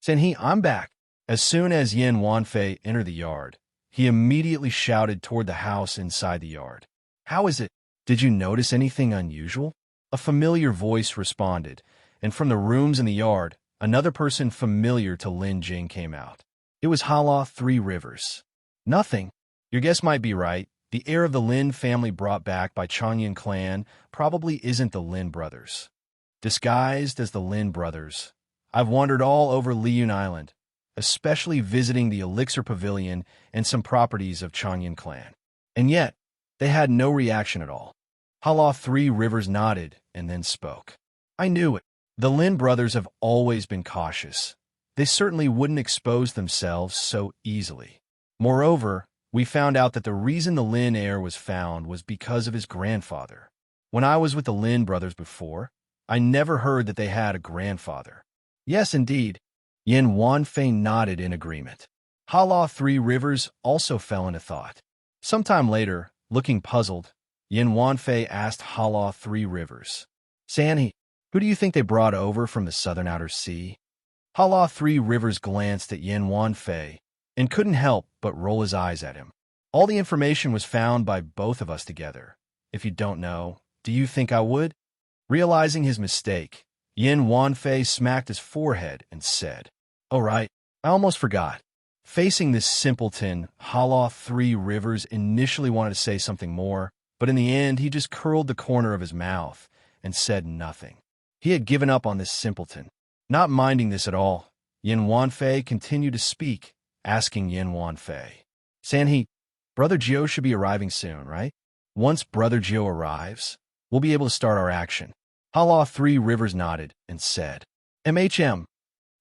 Sanhe, I'm back. As soon as Yuanlei entered the yard, he immediately shouted toward the house inside the yard. How is it? Did you notice anything unusual? A familiar voice responded, and from the rooms in the yard, another person familiar to Lin Jing came out. It was Hala Three Rivers. Nothing. Your guess might be right. The heir of the Lin family brought back by Changyun clan probably isn't the Lin brothers. Disguised as the Lin brothers, I've wandered all over Liyun Island, especially visiting the Elixir Pavilion and some properties of Changyun clan. And yet, they had no reaction at all. Hala Three Rivers nodded and then spoke. I knew it. The Lin brothers have always been cautious. They certainly wouldn't expose themselves so easily. Moreover, we found out that the reason the Lin heir was found was because of his grandfather. When I was with the Lin brothers before, I never heard that they had a grandfather. Yes, indeed. Yuanlei nodded in agreement. Hala Three Rivers also fell into thought. Sometime later, looking puzzled, Yuanlei asked Hala Three Rivers, Sanhe, who do you think they brought over from the southern outer sea? Hala Three Rivers glanced at Yuanlei and couldn't help but roll his eyes at him. All the information was found by both of us together. If you don't know, do you think I would? Realizing his mistake, Yuanlei smacked his forehead and said, "Oh right, I almost forgot." Facing this simpleton, Hala Three Rivers initially wanted to say something more, but in the end he just curled the corner of his mouth and said nothing. He had given up on this simpleton. Not minding this at all, Yuanlei continued to speak, asking Yuanlei, Sanhe, Brother Xiao should be arriving soon, right? Once Brother Xiao arrives, we'll be able to start our action. Hala Three Rivers nodded and said, MHM,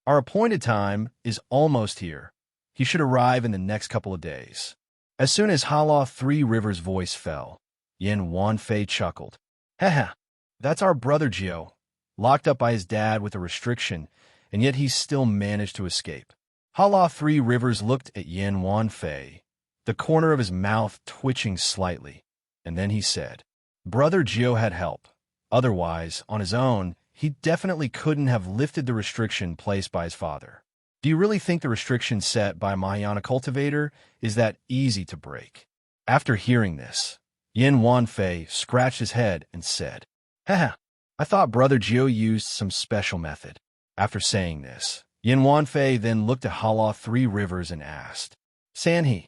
our appointed time is almost here. He should arrive in the next couple of days. As soon as Hala Three Rivers' voice fell, Yuanlei chuckled. Haha, that's our Brother Xiao, locked up by his dad with a restriction, and yet he's still managed to escape. Hala Three Rivers looked at Yuanlei, the corner of his mouth twitching slightly, and then he said, Brother Xiao had help. Otherwise, on his own, he definitely couldn't have lifted the restriction placed by his father. Do you really think the restriction set by Mahayana cultivator is that easy to break? After hearing this, Yuanlei scratched his head and said, Haha, I thought Brother Xiao used some special method. After saying this, Yuanlei then looked at Hala Three Rivers and asked, Sanhe,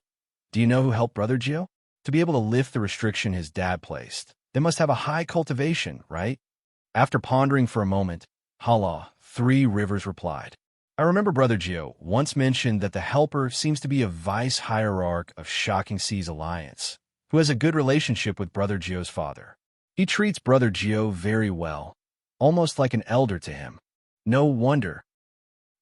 do you know who helped Brother Xiao? To be able to lift the restriction his dad placed, they must have a high cultivation, right? After pondering for a moment, Hala Three Rivers replied, I remember Brother Xiao once mentioned that the helper seems to be a vice hierarch of Shocking Seas Alliance, who has a good relationship with Brother Xiao's father. He treats Brother Xiao very well, almost like an elder to him. No wonder.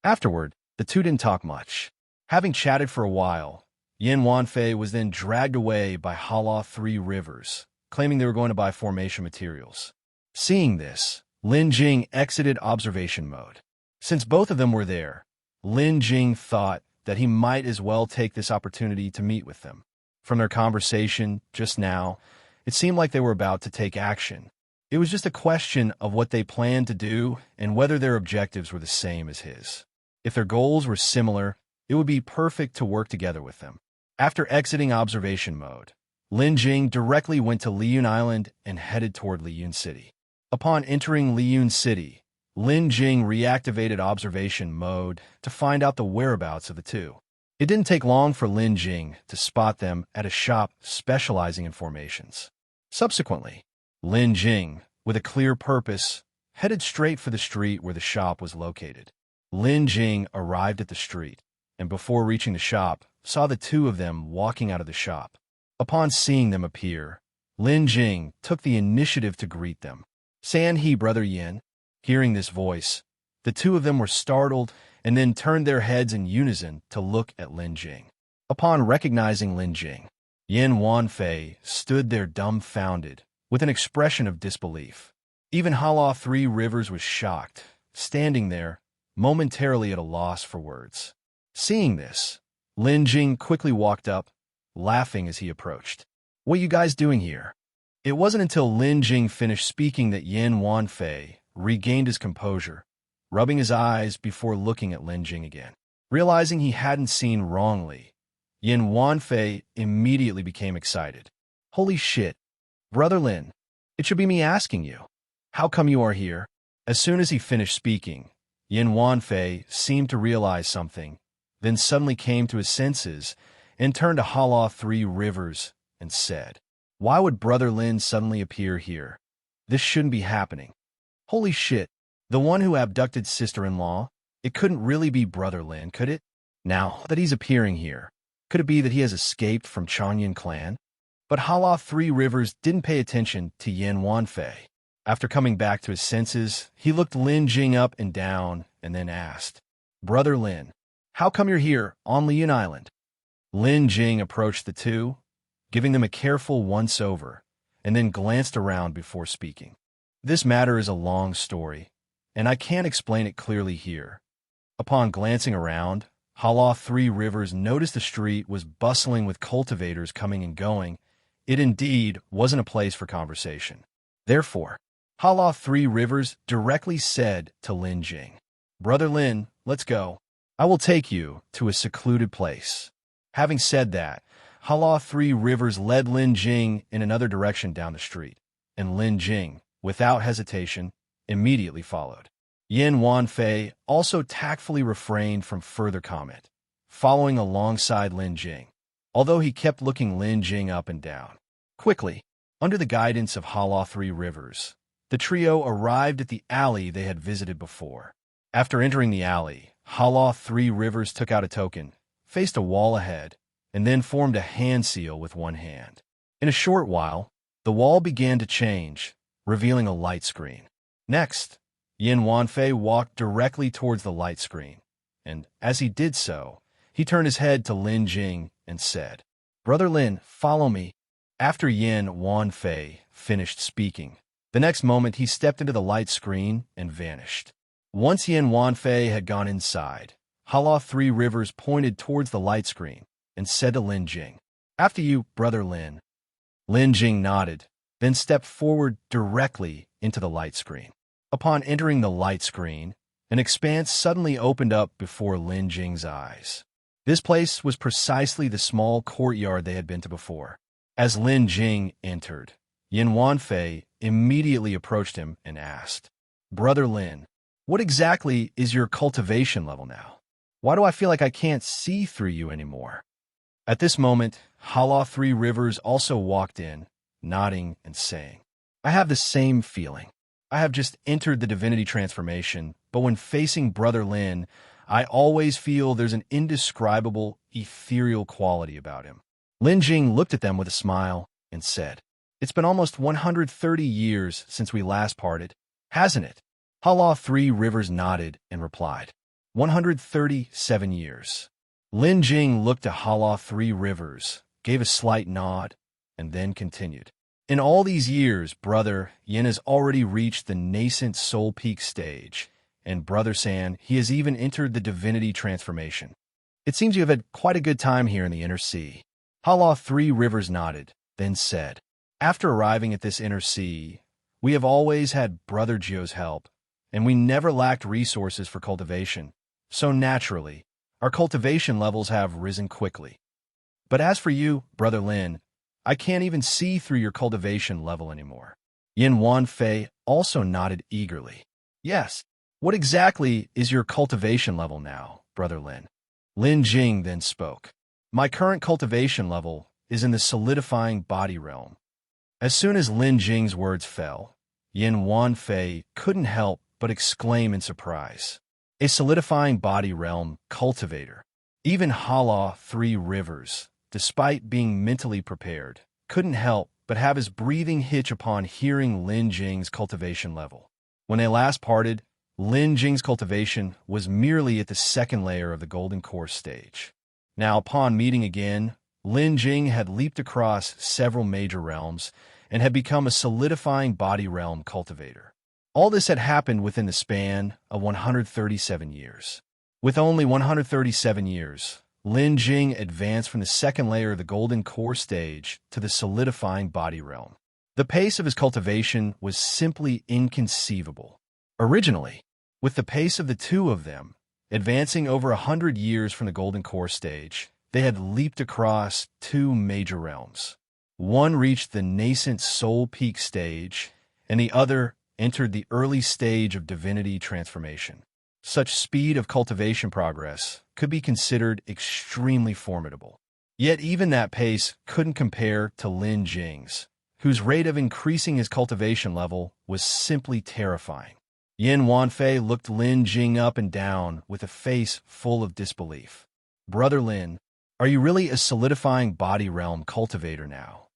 Afterward, the two didn't talk much. Having chatted for a while, Yuanlei was then dragged away by Hala Three Rivers, claiming they were going to buy formation materials. Seeing this, Lin Jing exited observation mode. Since both of them were there, Lin Jing thought that he might as well take this opportunity to meet with them. From their conversation just now, it seemed like they were about to take action. It was just a question of what they planned to do and whether their objectives were the same as his. If their goals were similar, it would be perfect to work together with them. After exiting observation mode, Lin Jing directly went to Liyun Island and headed toward Liyun City. Upon entering Liyun City, Lin Jing reactivated observation mode to find out the whereabouts of the two. It didn't take long for Lin Jing to spot them at a shop specializing in formations. Subsequently, Lin Jing, with a clear purpose, headed straight for the street where the shop was located. Lin Jing arrived at the street, and before reaching the shop, saw the two of them walking out of the shop. Upon seeing them appear, Lin Jing took the initiative to greet them. Sanhe, Brother Yin. Hearing this voice, the two of them were startled and then turned their heads in unison to look at Lin Jing. Upon recognizing Lin Jing, Yuanlei stood there dumbfounded, with an expression of disbelief. Even Hala Three Rivers was shocked, standing there, momentarily at a loss for words. Seeing this, Lin Jing quickly walked up, laughing as he approached. What are you guys doing here? It wasn't until Lin Jing finished speaking that Yuanlei regained his composure, rubbing his eyes before looking at Lin Jing again. Realizing he hadn't seen wrongly, Yuanlei immediately became excited. Holy shit, Brother Lin, it should be me asking you. How come you are here? As soon as he finished speaking, Yuanlei seemed to realize something, then suddenly came to his senses and turned to Hala 3 Rivers and said, "Why would Brother Lin suddenly appear here? This shouldn't be happening. Holy shit, the one who abducted sister-in-law? It couldn't really be Brother Lin, could it? Now that he's appearing here, could it be that he has escaped from Changyun clan?" But Hala 3 Rivers didn't pay attention to Yuanlei. After coming back to his senses, he looked Lin Jing up and down and then asked, "Brother Lin, how come you're here on Liyun Island?" Lin Jing approached the two, giving them a careful once-over, and then glanced around before speaking. "This matter is a long story, and I can't explain it clearly here." Upon glancing around, Hala 3 Rivers noticed the street was bustling with cultivators coming and going. It indeed wasn't a place for conversation. Therefore, Hala 3 Rivers directly said to Lin Jing, "Brother Lin, let's go. I will take you to a secluded place." Having said that, Hala 3 Rivers led Lin Jing in another direction down the street, and Lin Jing, without hesitation, immediately followed. Yuanlei also tactfully refrained from further comment, following alongside Lin Jing, although he kept looking Lin Jing up and down. Quickly, under the guidance of Hala 3 Rivers, the trio arrived at the alley they had visited before. After entering the alley, Hala 3 Rivers took out a token, faced a wall ahead, and then formed a hand seal with one hand. In a short while, the wall began to change, revealing a light screen. Next, Yuanlei walked directly towards the light screen, and as he did so, he turned his head to Lin Jing and said, "Brother Lin, follow me." After Yuanlei finished speaking, the next moment he stepped into the light screen and vanished. Once Yuanlei had gone inside, Hala 3 Rivers pointed towards the light screen and said to Lin Jing, "After you, Brother Lin." Lin Jing nodded, then stepped forward directly into the light screen. Upon entering the light screen, an expanse suddenly opened up before Lin Jing's eyes. This place was precisely the small courtyard they had been to before. As Lin Jing entered, Yuanlei immediately approached him and asked, "Brother Lin, what exactly is your cultivation level now? Why do I feel like I can't see through you anymore?" At this moment, Hala 3 Rivers also walked in, nodding and saying, "I have the same feeling. I have just entered the divinity transformation, but when facing Brother Lin, I always feel there's an indescribable, ethereal quality about him." Lin Jing looked at them with a smile and said, "It's been almost 130 years since we last parted, hasn't it?" Hala 3 Rivers nodded and replied, 137 years. Lin Jing looked at Hala 3 Rivers, gave a slight nod, and then continued. "In all these years, Brother Yin has already reached the nascent soul peak stage, and Brother San, he has even entered the divinity transformation. It seems you have had quite a good time here in the inner sea." Hala 3 Rivers nodded, then said, "After arriving at this inner sea, we have always had Brother Jio's help, and we never lacked resources for cultivation, so naturally, our cultivation levels have risen quickly. But as for you, Brother Lin, I can't even see through your cultivation level anymore." Yuanlei also nodded eagerly. "Yes, what exactly is your cultivation level now, Brother Lin?" Lin Jing then spoke. "My current cultivation level is in the solidifying body realm." As soon as Lin Jing's words fell, Yuanlei couldn't help but exclaim in surprise. A solidifying body realm cultivator. Even Hala 3 Rivers, despite being mentally prepared, couldn't help but have his breathing hitch upon hearing Lin Jing's cultivation level. When they last parted, Lin Jing's cultivation was merely at the second layer of the golden core stage. Now, upon meeting again, Lin Jing had leaped across several major realms and had become a solidifying body realm cultivator. All this had happened within the span of 137 years. With only 137 years, Lin Jing advanced from the second layer of the golden core stage to the solidifying body realm. The pace of his cultivation was simply inconceivable. Originally, With the pace of the two of them, advancing over 100 years from the Golden Core stage, they had leaped across two major realms. One reached the nascent Soul Peak stage, and the other entered the early stage of divinity transformation. Such speed of cultivation progress could be considered extremely formidable. Yet even that pace couldn't compare to Lin Jing's, whose rate of increasing his cultivation level was simply terrifying. Yuanlei looked Lin Jing up and down with a face full of disbelief. "Brother Lin, are you really a solidifying body realm cultivator now?"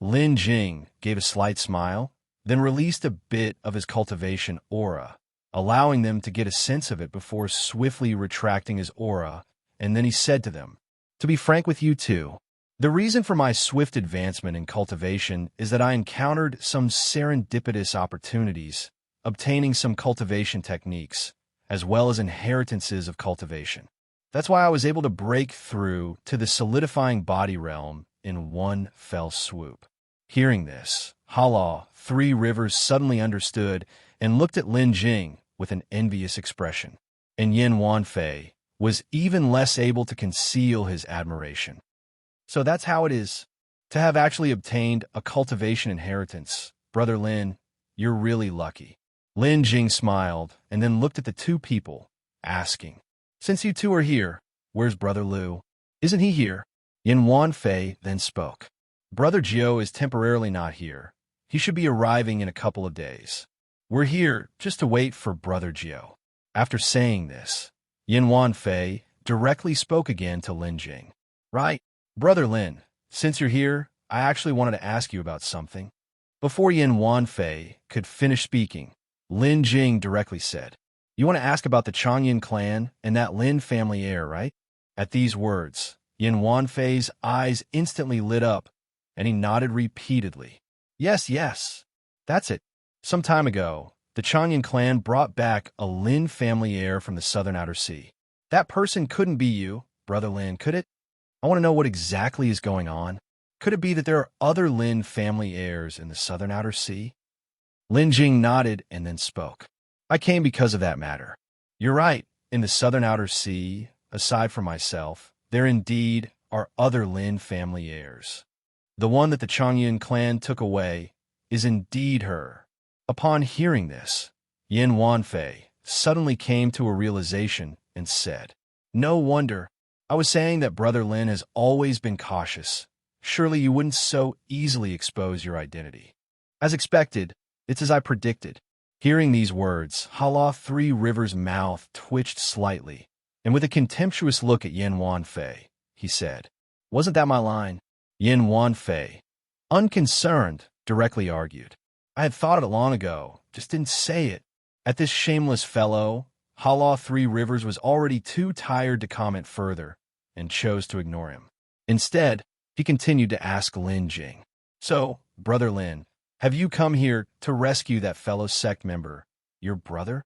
Lin Jing gave a slight smile, then released a bit of his cultivation aura, allowing them to get a sense of it before swiftly retracting his aura, and then he said to them, "To be frank with you too, the reason for my swift advancement in cultivation is that I encountered some serendipitous opportunities, obtaining some cultivation techniques, as well as inheritances of cultivation. That's why I was able to break through to the solidifying body realm in one fell swoop." Hearing this, Hala, Three Rivers suddenly understood and looked at Lin Jing with an envious expression, and Yuanlei was even less able to conceal his admiration. "So that's how it is to have actually obtained a cultivation inheritance. Brother Lin, you're really lucky." Lin Jing smiled and then looked at the two people, asking, "Since you two are here, where's Brother Lu? Isn't he here?" Yuanlei then spoke. "Brother Xiao is temporarily not here. He should be arriving in a couple of days. We're here just to wait for Brother Xiao." After saying this, Yuanlei directly spoke again to Lin Jing. "Right, Brother Lin, since you're here, I actually wanted to ask you about something." Before Yuanlei could finish speaking, Lin Jing directly said, "You want to ask about the Changyun clan and that Lin family heir, right?" At these words, Yuanlei's eyes instantly lit up, and he nodded repeatedly. Yes, that's it. Some time ago, the Changyun clan brought back a Lin family heir from the southern outer sea. That person couldn't be you, Brother Lin, could it? I want to know what exactly is going on. Could it be that there are other Lin family heirs in the southern outer sea?" Lin Jing nodded and then spoke. "I came because of that matter. You're right, in the southern outer sea, aside from myself, there indeed are other Lin family heirs. The one that the Changyun clan took away is indeed her." Upon hearing this, Yuanlei suddenly came to a realization and said, "No wonder. I was saying that Brother Lin has always been cautious. Surely you wouldn't so easily expose your identity." As expected, it's as I predicted. Hearing these words, Hala Three Rivers' mouth twitched slightly, and with a contemptuous look at Yuanlei, he said, "Wasn't that my line?" Yuanlei, unconcerned, directly argued, "I had thought of it long ago, just didn't say it." At this shameless fellow, Hala Three Rivers was already too tired to comment further and chose to ignore him. Instead, he continued to ask Lin Jing, "So, Brother Lin, have you come here to rescue that fellow sect member, your brother?"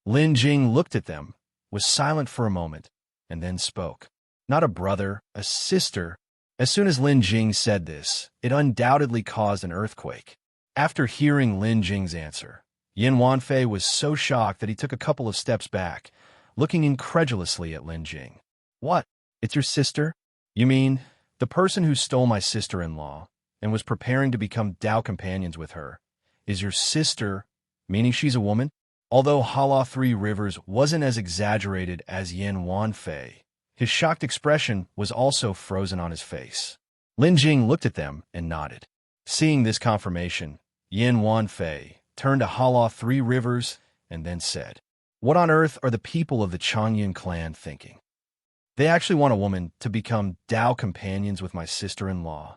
Lin Jing looked at them, was silent for a moment, and then spoke. "Not a brother, a sister." As soon as Lin Jing said this, it undoubtedly caused an earthquake. After hearing Lin Jing's answer, Yuanlei was so shocked that he took a couple of steps back, looking incredulously at Lin Jing. "What? It's your sister? You mean the person who stole my sister-in-law and was preparing to become Dao companions with her is your sister, meaning she's a woman?" Although Hala Three Rivers wasn't as exaggerated as Yuanlei, his shocked expression was also frozen on his face. Lin Jing looked at them and nodded. Seeing this confirmation, Yuanlei turned to Hala Three Rivers and then said, "What on earth are the people of the Changyun clan thinking? They actually want a woman to become Dao companions with my sister-in-law."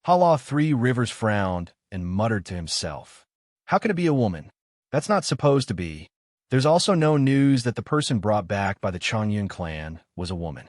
Hala Three Rivers frowned and muttered to himself, "How can it be a woman? That's not supposed to be." There's also no news that the person brought back by the Changyun clan was a woman.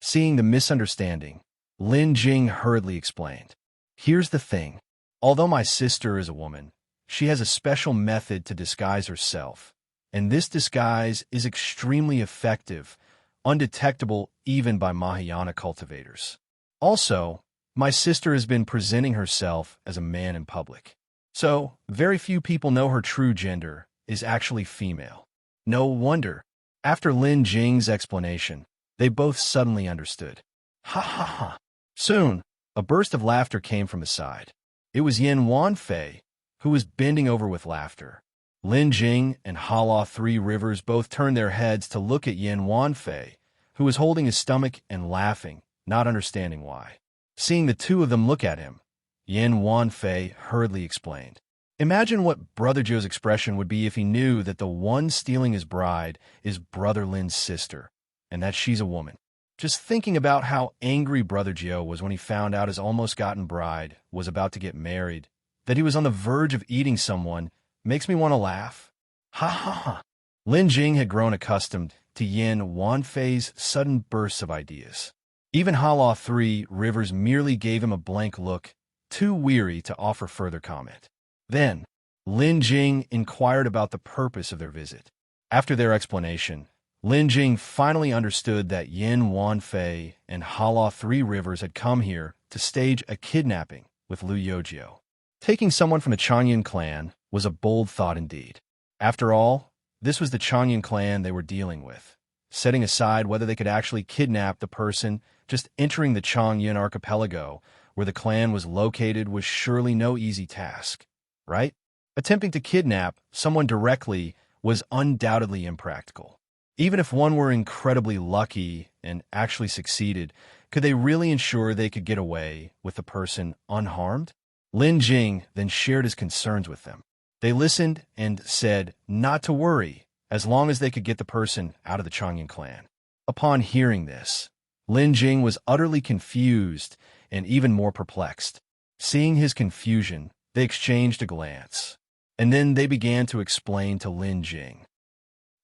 Seeing the misunderstanding, Lin Jing hurriedly explained, "Here's the thing. Although my sister is a woman, she has a special method to disguise herself, and this disguise is extremely effective, undetectable even by Mahayana cultivators. Also, my sister has been presenting herself as a man in public. So, very few people know her true gender is actually female. No wonder. After Lin Jing's explanation, they both suddenly understood. Ha ha ha. Soon, a burst of laughter came from his side. It was Yuanlei, who was bending over with laughter. Lin Jing and Hala Three Rivers both turned their heads to look at Yuanlei, who was holding his stomach and laughing, not understanding why. Seeing the two of them look at him, Yuanlei hurriedly explained. Imagine what Brother Joe's expression would be if he knew that the one stealing his bride is Brother Lin's sister, and that she's a woman. Just thinking about how angry Brother Joe was when he found out his almost-gotten bride was about to get married, that he was on the verge of eating someone, makes me want to laugh. Ha ha ha. Lin Jing had grown accustomed to Yuanlei's sudden bursts of ideas. Even Hala Three Rivers merely gave him a blank look, too weary to offer further comment. Then, Lin Jing inquired about the purpose of their visit. After their explanation, Lin Jing finally understood that Yuanlei and Hala Three Rivers had come here to stage a kidnapping with Liu Yojiao. Taking someone from the Changyun clan was a bold thought indeed. After all, this was the Changyun clan they were dealing with. Setting aside whether they could actually kidnap the person, just entering the Changyun archipelago, where the clan was located, was surely no easy task, right? Attempting to kidnap someone directly was undoubtedly impractical. Even if one were incredibly lucky and actually succeeded, could they really ensure they could get away with the person unharmed? Lin Jing then shared his concerns with them. They listened and said not to worry, as long as they could get the person out of the Changyun clan. Upon hearing this, Lin Jing was utterly confused and even more perplexed. Seeing his confusion, they exchanged a glance, and then they began to explain to Lin Jing.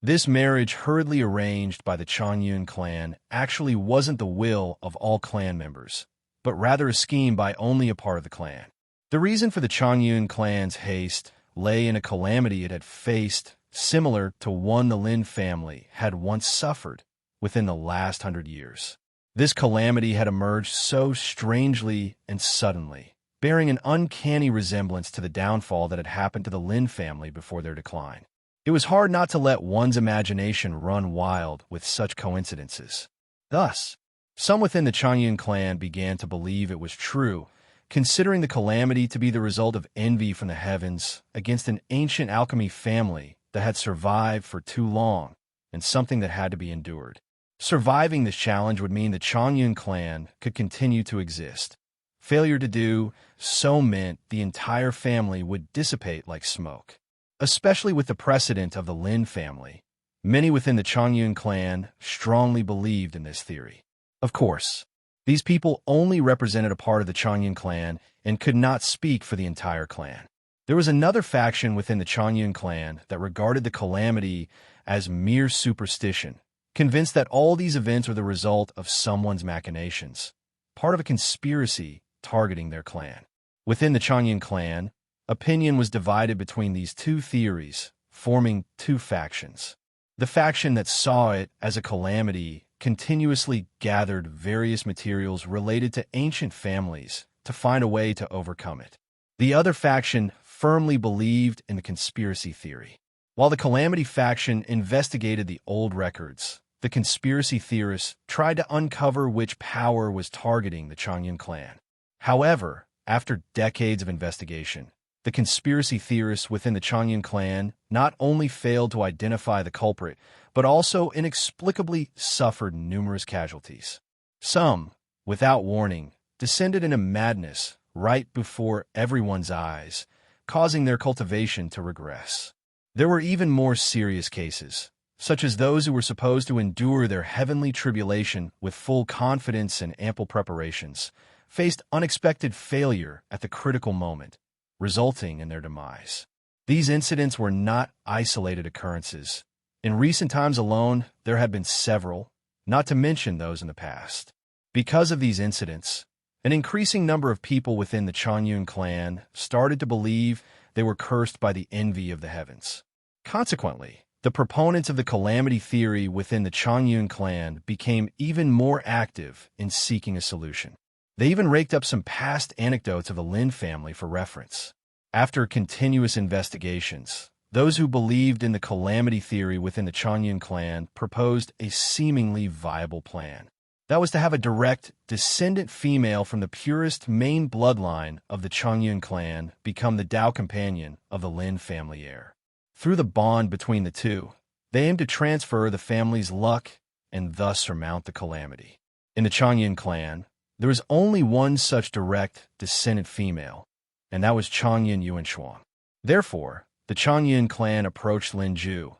This marriage hurriedly arranged by the Changyun clan actually wasn't the will of all clan members, but rather a scheme by only a part of the clan. The reason for the Changyun clan's haste lay in a calamity it had faced similar to one the Lin family had once suffered within the last 100 years. This calamity had emerged so strangely and suddenly, bearing an uncanny resemblance to the downfall that had happened to the Lin family before their decline. It was hard not to let one's imagination run wild with such coincidences. Thus, some within the Changyun clan began to believe it was true, considering the calamity to be the result of envy from the heavens against an ancient alchemy family that had survived for too long and something that had to be endured. Surviving this challenge would mean the Changyun clan could continue to exist. Failure to do so meant the entire family would dissipate like smoke. Especially with the precedent of the Lin family, many within the Changyun clan strongly believed in this theory. Of course, these people only represented a part of the Changyun clan and could not speak for the entire clan. There was another faction within the Changyun clan that regarded the calamity as mere superstition, convinced that all these events were the result of someone's machinations, part of a conspiracy targeting their clan. Within the Changyun clan, opinion was divided between these two theories, forming two factions. The faction that saw it as a calamity continuously gathered various materials related to ancient families to find a way to overcome it. The other faction firmly believed in the conspiracy theory. While the calamity faction investigated the old records, the conspiracy theorists tried to uncover which power was targeting the Changyun clan. However, after decades of investigation, the conspiracy theorists within the Changyun clan not only failed to identify the culprit, but also inexplicably suffered numerous casualties. Some, without warning, descended into madness right before everyone's eyes, causing their cultivation to regress. There were even more serious cases, such as those who were supposed to endure their heavenly tribulation with full confidence and ample preparations, faced unexpected failure at the critical moment, resulting in their demise. These incidents were not isolated occurrences. In recent times alone, there had been several, not to mention those in the past. Because of these incidents, an increasing number of people within the Changyun clan started to believe they were cursed by the envy of the heavens. Consequently, the proponents of the calamity theory within the Changyun clan became even more active in seeking a solution. They even raked up some past anecdotes of the Lin family for reference. After continuous investigations, those who believed in the calamity theory within the Changyun clan proposed a seemingly viable plan. That was to have a direct descendant female from the purest main bloodline of the Changyun clan become the Dao companion of the Lin family heir. Through the bond between the two, they aimed to transfer the family's luck and thus surmount the calamity. In the Changyun clan, there was only one such direct descendant female, and that was Changyun Yinxuan. Therefore, the Changyun clan approached Lin Jing,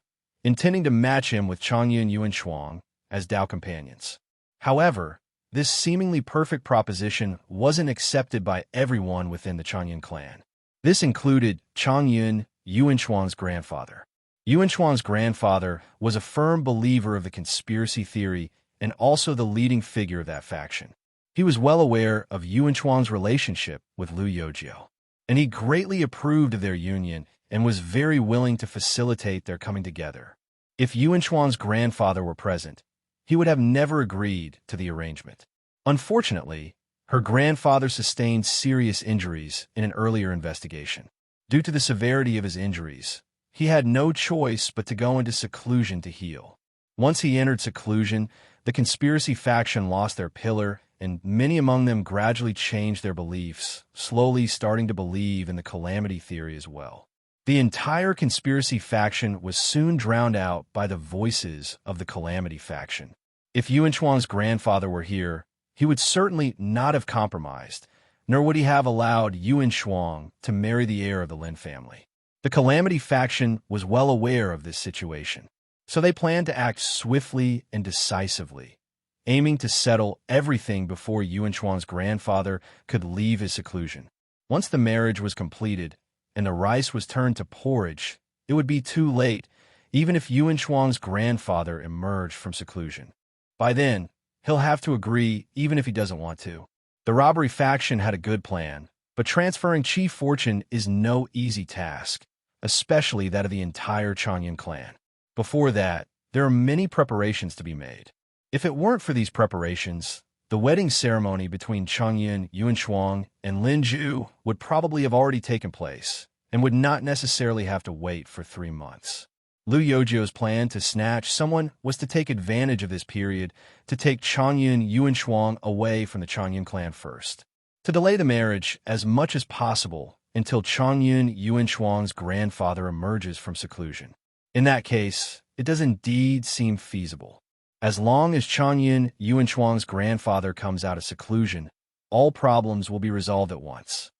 intending to match him with Changyun Yinxuan as Dao companions. However, this seemingly perfect proposition wasn't accepted by everyone within the Changyun clan. This included Changyun, Yinxuan's grandfather. Yinxuan's grandfather was a firm believer of the conspiracy theory and also the leading figure of that faction. He was well aware of Yinxuan's relationship with Lu Yojiao, and he greatly approved of their union and was very willing to facilitate their coming together. If Yinxuan's grandfather were present, he would have never agreed to the arrangement. Unfortunately, her grandfather sustained serious injuries in an earlier investigation. Due to the severity of his injuries, he had no choice but to go into seclusion to heal. Once he entered seclusion, the conspiracy faction lost their pillar, and many among them gradually changed their beliefs, slowly starting to believe in the calamity theory as well. The entire conspiracy faction was soon drowned out by the voices of the calamity faction. If Yinxuan's grandfather were here, he would certainly not have compromised, nor would he have allowed Yinxuan to marry the heir of the Lin family. The calamity faction was well aware of this situation, so they planned to act swiftly and decisively, aiming to settle everything before Yinxuan's grandfather could leave his seclusion. Once the marriage was completed and the rice was turned to porridge, it would be too late, even if Yinxuan's grandfather emerged from seclusion. By then, he'll have to agree even if he doesn't want to. The robbery faction had a good plan, but transferring Qi fortune is no easy task, especially that of the entire Changyun clan. Before that, there are many preparations to be made. If it weren't for these preparations, the wedding ceremony between Changyun, Yinxuan, and Lin Jing would probably have already taken place, and would not necessarily have to wait for 3 months. Lu Yojiao's plan to snatch someone was to take advantage of this period to take Changyun Yinxuan away from the Changyun clan first, to delay the marriage as much as possible until Changyun Yinxuan's grandfather emerges from seclusion. In that case, it does indeed seem feasible. As long as Changyun Yinxuan's grandfather comes out of seclusion, all problems will be resolved at once.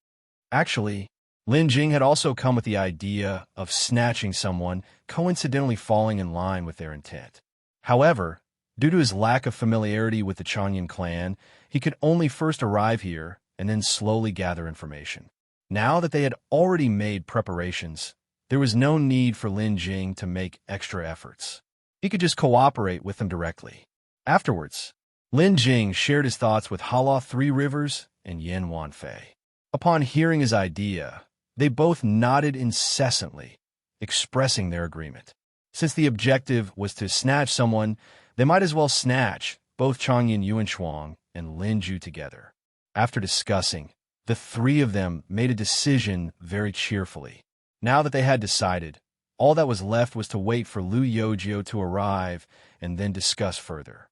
Actually, Lin Jing had also come with the idea of snatching someone, coincidentally falling in line with their intent. However, due to his lack of familiarity with the Changyun clan, he could only first arrive here and then slowly gather information. Now that they had already made preparations, there was no need for Lin Jing to make extra efforts. He could just cooperate with them directly. Afterwards, Lin Jing shared his thoughts with Hala Three Rivers and Yuanlei. Upon hearing his idea, they both nodded incessantly, expressing their agreement. Since the objective was to snatch someone, they might as well snatch both Changyun Yinxuan and Lin Jing together. After discussing, the three of them made a decision very cheerfully. Now that they had decided, all that was left was to wait for Lu Yojiao to arrive and then discuss further.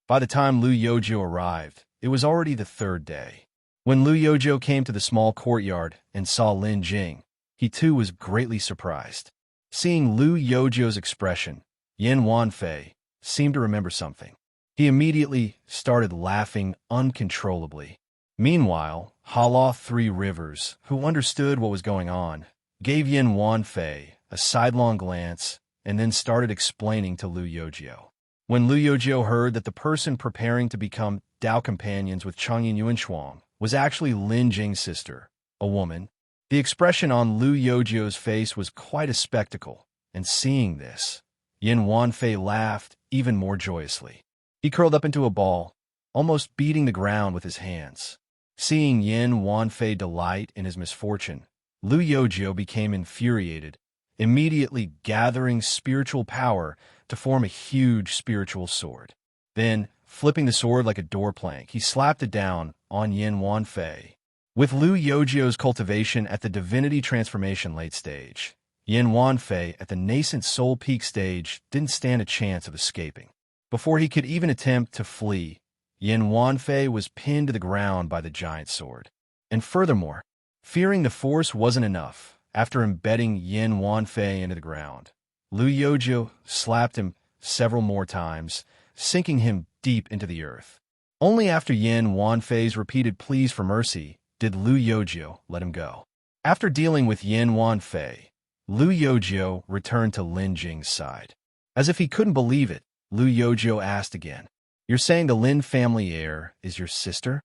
By the time Lu Yojiao arrived, it was already the 3rd day. When Lu Yojiao came to the small courtyard and saw Lin Jing, he too was greatly surprised. Seeing Lu Yojiao's expression, Yuanlei seemed to remember something. He immediately started laughing uncontrollably. Meanwhile, Hala Three Rivers, who understood what was going on, gave Yuanlei a sidelong glance and then started explaining to Lu Yojiao. When Lu Yojiao heard that the person preparing to become Dao companions with Changyun Yinxuan was actually Lin Jing's sister, a woman, the expression on Lu Yojiao's face was quite a spectacle, and seeing this, Yuanlei laughed even more joyously. He curled up into a ball, almost beating the ground with his hands. Seeing Yuanlei delight in his misfortune, Lu Yojiao became infuriated, immediately gathering spiritual power to form a huge spiritual sword. Then, flipping the sword like a door plank, he slapped it down on Yuanlei. With Lu Yojiao's cultivation at the divinity transformation late stage, Yin Wanfei, at the nascent soul peak stage, didn't stand a chance of escaping. Before he could even attempt to flee, Yin Wanfei was pinned to the ground by the giant sword. And furthermore, fearing the force wasn't enough, after embedding Yin Wanfei into the ground, Lu Yojiu slapped him several more times, sinking him deep into the earth. Only after Yin Wanfei's repeated pleas for mercy did Lu Yojiu let him go. After dealing with Yin Wanfei, Lu Yojiu returned to Lin Jing's side. As if he couldn't believe it, Lu Yojiu asked again, "You're saying the Lin family heir is your sister?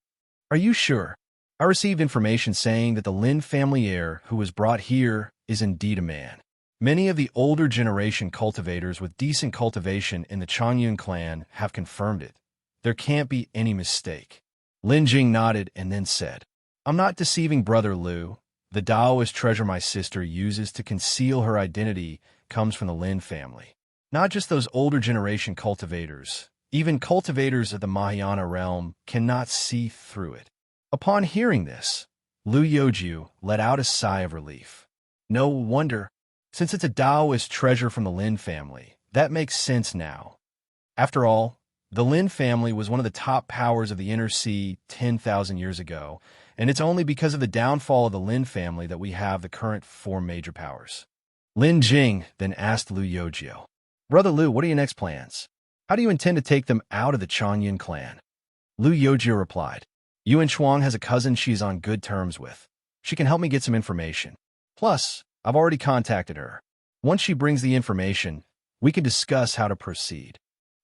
Are you sure? I received information saying that the Lin family heir who was brought here is indeed a man. Many of the older generation cultivators with decent cultivation in the Changyun clan have confirmed it. There can't be any mistake." Lin Jing nodded and then said, "I'm not deceiving Brother Lu. The Taoist treasure my sister uses to conceal her identity comes from the Lin family. Not just those older generation cultivators. Even cultivators of the Mahayana realm cannot see through it." Upon hearing this, Lu Yojiu let out a sigh of relief. No wonder. Since it's a Taoist treasure from the Lin family, that makes sense now. After all, the Lin family was one of the top powers of the Inner Sea 10,000 years ago, and it's only because of the downfall of the Lin family that we have the current 4 major powers. Lin Jing then asked Lu Yojiu, "Brother Lu, what are your next plans? How do you intend to take them out of the Changyun clan?" Lu Yojiu replied, "Yinxuan has a cousin she's on good terms with. She can help me get some information. Plus, I've already contacted her. Once she brings the information, we can discuss how to proceed."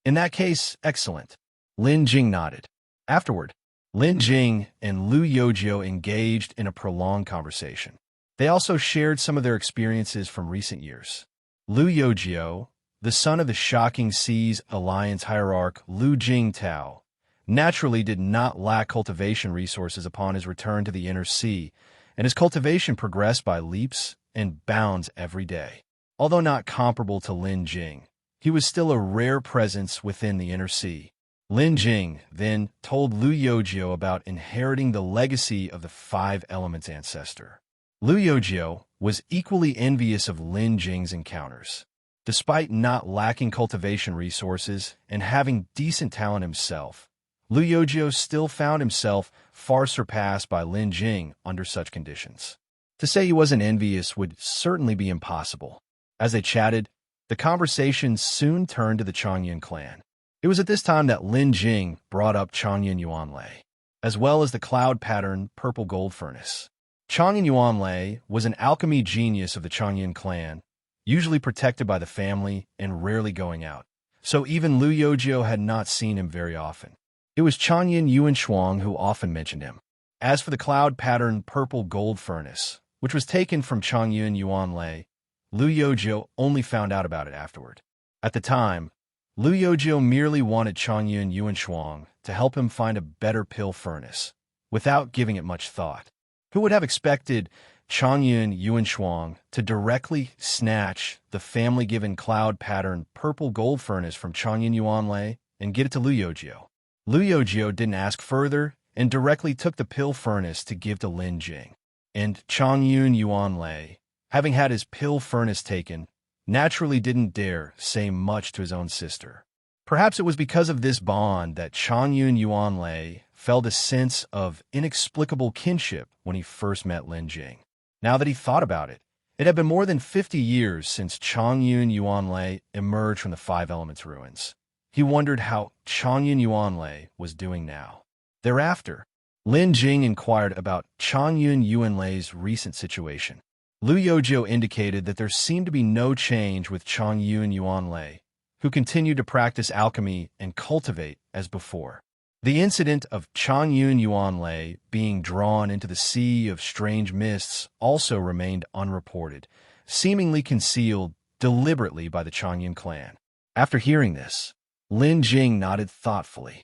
"In that case, excellent." Lin Jing nodded. Afterward, Lin Jing and Lu Yojiu engaged in a prolonged conversation. They also shared some of their experiences from recent years. Lu Yojiu, the son of the Shocking Seas Alliance hierarch Lu Jingtao, naturally did not lack cultivation resources upon his return to the Inner Sea, and his cultivation progressed by leaps and bounds every day. Although not comparable to Lin Jing, he was still a rare presence within the Inner Sea. Lin Jing then told Lu Yojiu about inheriting the legacy of the 5 elements ancestor. Lu Yojiu was equally envious of Lin Jing's encounters. Despite not lacking cultivation resources and having decent talent himself, Lu Yojiu still found himself far surpassed by Lin Jing under such conditions. To say he wasn't envious would certainly be impossible. As they chatted, the conversation soon turned to the Changyun clan. It was at this time that Lin Jing brought up Changyun Yuanlei, as well as the cloud pattern purple gold furnace. Changyun Yuanlei was an alchemy genius of the Changyun clan, usually protected by the family and rarely going out, so even Lu Yojiu had not seen him very often. It was Changyun Yinxuan who often mentioned him. As for the cloud pattern purple gold furnace, which was taken from Changyun Yuanlei, Lu Yojiu only found out about it afterward. At the time, Lu Yojiu merely wanted Changyun Yinxuan to help him find a better pill furnace, without giving it much thought. Who would have expected Changyun Yinxuan to directly snatch the family-given cloud pattern purple gold furnace from Changyun Yuanlei and get it to Lu Yojiu? Lu Yojiu didn't ask further and directly took the pill furnace to give to Lin Jing. And Changyun Yuanlei, having had his pill furnace taken, naturally didn't dare say much to his own sister. Perhaps it was because of this bond that Changyun Yuanlei felt a sense of inexplicable kinship when he first met Lin Jing. Now that he thought about it, it had been more than 50 years since Changyun Yuanlei emerged from the 5 Elements ruins. He wondered how Changyun Yuanlei was doing now. Thereafter, Lin Jing inquired about Changyun Yuanlei's recent situation. Lu Yojiu indicated that there seemed to be no change with Changyun Yuanlei, who continued to practice alchemy and cultivate as before. The incident of Changyun Yuanlei being drawn into the sea of strange mists also remained unreported, seemingly concealed deliberately by the Changyun clan. After hearing this, Lin Jing nodded thoughtfully.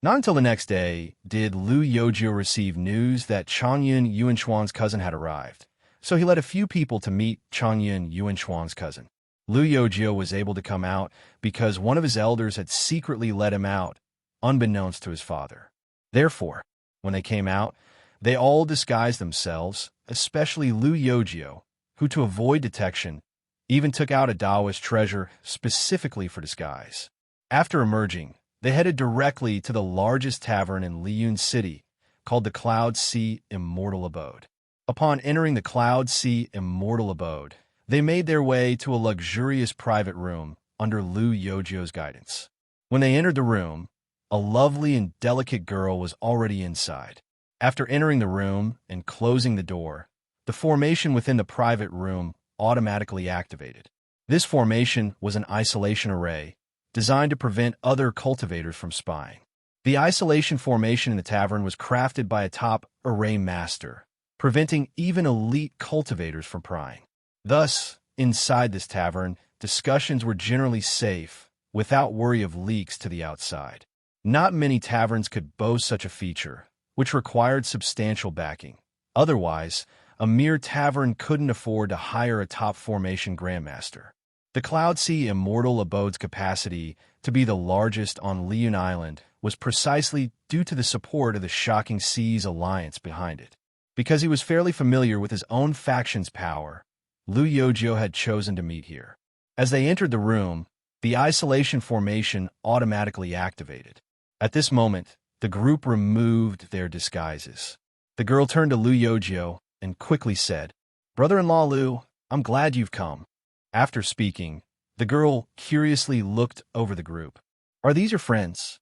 Not until the next day did Lu Yojiu receive news that Changyun Yinxuan's cousin had arrived, so he led a few people to meet Changyun Yinxuan's cousin. Lu Yojiu was able to come out because one of his elders had secretly let him out, unbeknownst to his father. Therefore, when they came out, they all disguised themselves, especially Lu Yojiu, who, to avoid detection, even took out a Taoist treasure specifically for disguise. After emerging, they headed directly to the largest tavern in Liyun City, called the Cloud Sea Immortal Abode. Upon entering the Cloud Sea Immortal Abode, they made their way to a luxurious private room under Lu Yojio's guidance. When they entered the room, a lovely and delicate girl was already inside. After entering the room and closing the door, the formation within the private room automatically activated. This formation was an isolation array designed to prevent other cultivators from spying. The isolation formation in the tavern was crafted by a top array master, preventing even elite cultivators from prying. Thus, inside this tavern, discussions were generally safe, without worry of leaks to the outside. Not many taverns could boast such a feature, which required substantial backing. Otherwise, a mere tavern couldn't afford to hire a top formation grandmaster. The Cloud Sea Immortal Abode's capacity to be the largest on Liyun Island was precisely due to the support of the Shocking Seas Alliance behind it. Because he was fairly familiar with his own faction's power, Lu Yojio had chosen to meet here. As they entered the room, the isolation formation automatically activated. At this moment, the group removed their disguises. The girl turned to Lu Yojio and quickly said, "Brother-in-law Lu, I'm glad you've come." After speaking, the girl curiously looked over the group. "Are these your friends?"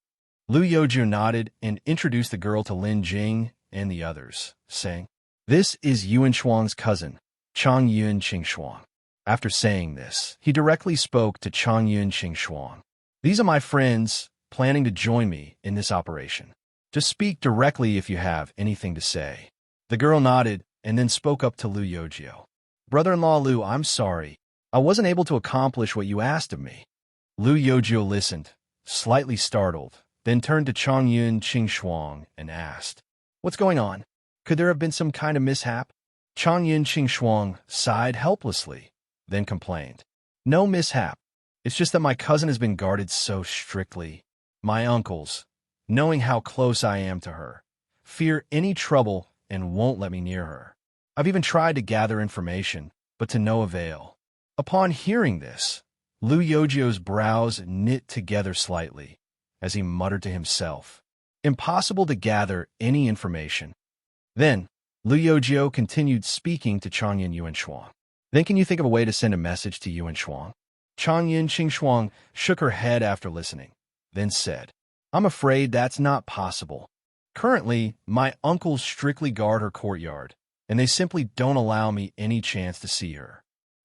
Lu Yojio nodded and introduced the girl to Lin Jing and the others, saying, "This is Yinxuan's cousin, Changyun Yinxuan." After saying this, he directly spoke to Changyun Yinxuan. "These are my friends planning to join me in this operation. Just speak directly if you have anything to say." The girl nodded and then spoke up to Lu Yojio. "Brother-in-law Lu, I'm sorry. I wasn't able to accomplish what you asked of me." Lu Yojio listened, slightly startled, then turned to Changyun Yinxuan and asked, "What's going on? Could there have been some kind of mishap?" Changyun Yinxuan sighed helplessly, then complained, "No mishap. It's just that my cousin has been guarded so strictly. My uncles, knowing how close I am to her, fear any trouble and won't let me near her. I've even tried to gather information, but to no avail." Upon hearing this, Lu Yojio's brows knit together slightly, as he muttered to himself, "Impossible to gather any information." Then, Lu Yojio continued speaking to Changyun Yinxuan. "Then can you think of a way to send a message to Yinxuan?" Changyun Yinxuan shook her head after listening, then said, "I'm afraid that's not possible. Currently, my uncles strictly guard her courtyard, and they simply don't allow me any chance to see her."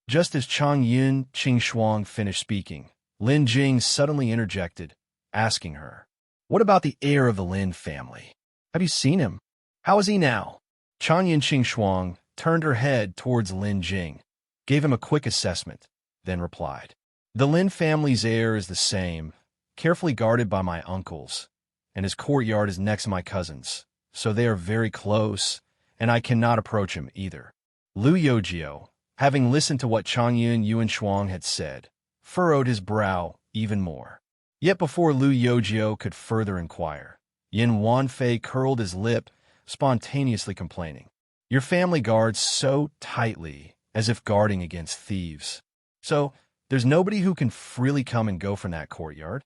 Just as Changyun Yinxuan finished speaking, Lin Jing suddenly interjected, asking her, "What about the heir of the Lin family? Have you seen him? How is he now?" Changyun Yinxuan turned her head towards Lin Jing, gave him a quick assessment, then replied, "The Lin family's heir is the same, carefully guarded by my uncles, and his courtyard is next to my cousin's, so they are very close, and I cannot approach him either." Lu Yojio, having listened to what Changyun Yinxuan had said, furrowed his brow even more. Yet before Lu Yojio could further inquire, Yuanlei curled his lip, spontaneously complaining, "Your family guards so tightly, as if guarding against thieves. So, there's nobody who can freely come and go from that courtyard?"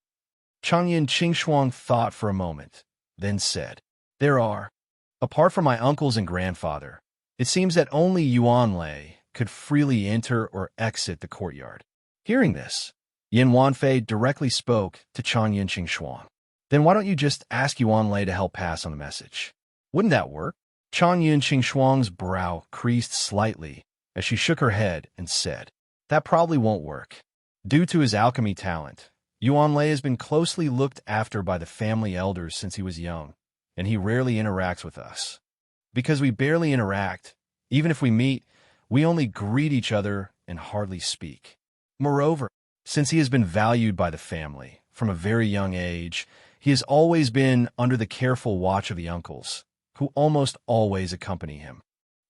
Changyun Yinxuan thought for a moment, then said, "There are. Apart from my uncles and grandfather, it seems that only Yuanlei could freely enter or exit the courtyard." Hearing this, Yuanlei directly spoke to Changyun Yinxuan. "Then why don't you just ask Yuanlei to help pass on the message? Wouldn't that work?" Changyun Yinxuan's brow creased slightly as she shook her head and said, "That probably won't work. Due to his alchemy talent, Yuanlei has been closely looked after by the family elders since he was young, and he rarely interacts with us. Because we barely interact, even if we meet, we only greet each other and hardly speak. Moreover, since he has been valued by the family from a very young age, he has always been under the careful watch of the uncles, who almost always accompany him.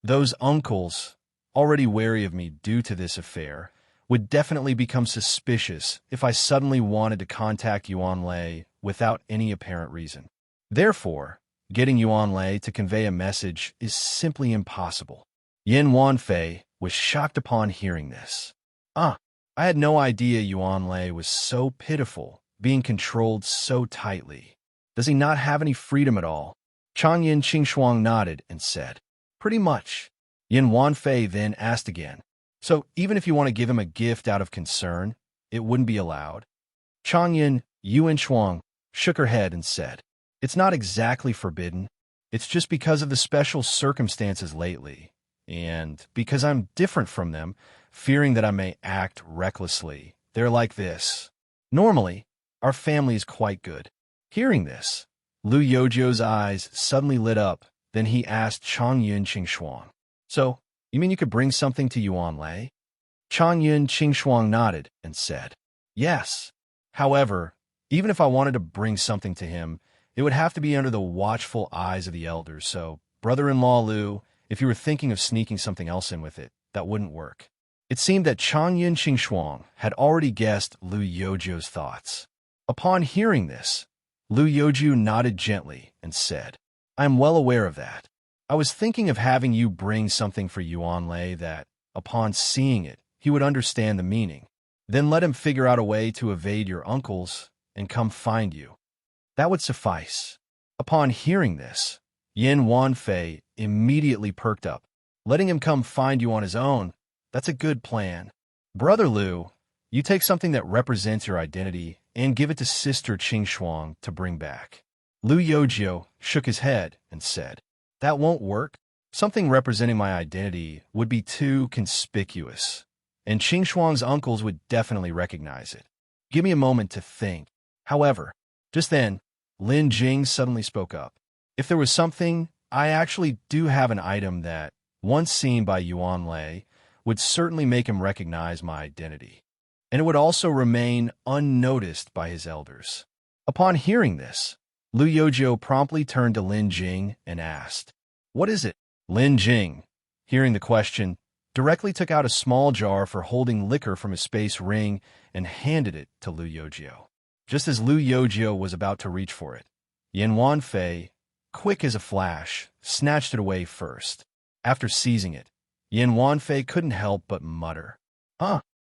Those uncles, already wary of me due to this affair, would definitely become suspicious if I suddenly wanted to contact Yuanlei without any apparent reason. Therefore, getting Yuanlei to convey a message is simply impossible." Yuanlei was shocked upon hearing this. I had no idea Yuanlei was so pitiful, being controlled so tightly. Does he not have any freedom at all? Changyun Yinxuan nodded and said, pretty much. Yuanlei then asked again, so even if you want to give him a gift out of concern, it wouldn't be allowed? Changyun Yinxuan shook her head and said, it's not exactly forbidden. It's just because of the special circumstances lately, and because I'm different from them, fearing that I may act recklessly. They're like this. Normally, our family is quite good. Hearing this, Lu Yozhou's eyes suddenly lit up. Then he asked Changyun Yinxuan, so, you mean you could bring something to Yuanlei? Changyun Yinxuan nodded and said, yes. However, even if I wanted to bring something to him, it would have to be under the watchful eyes of the elders, so, brother-in-law Lu, if you were thinking of sneaking something else in with it, that wouldn't work. It seemed that Changyun Yinxuan had already guessed Lu Yozhou's thoughts. Upon hearing this, Lu Yozhou nodded gently and said, I am well aware of that. I was thinking of having you bring something for Yuanlei that, upon seeing it, he would understand the meaning. Then let him figure out a way to evade your uncles and come find you. That would suffice. Upon hearing this, Yuanlei immediately perked up. Letting him come find you on his own, that's a good plan. Brother Lu, you take something that represents your identity and give it to Sister Yinxuan to bring back. Lu Yozhou shook his head and said, that won't work. Something representing my identity would be too conspicuous, and Yinxuan's uncles would definitely recognize it. Give me a moment to think. However, just then, Lin Jing suddenly spoke up. If there was something, I actually do have an item that, once seen by Yuanlei, would certainly make him recognize my identity, and it would also remain unnoticed by his elders. Upon hearing this, Lu Yozhou promptly turned to Lin Jing and asked, what is it? Lin Jing, hearing the question, directly took out a small jar for holding liquor from his space ring and handed it to Lu Yozhou. Just as Lu Yozhou was about to reach for it, Yuanlei, quick as a flash, snatched it away first. After seizing it, Yuanlei couldn't help but mutter,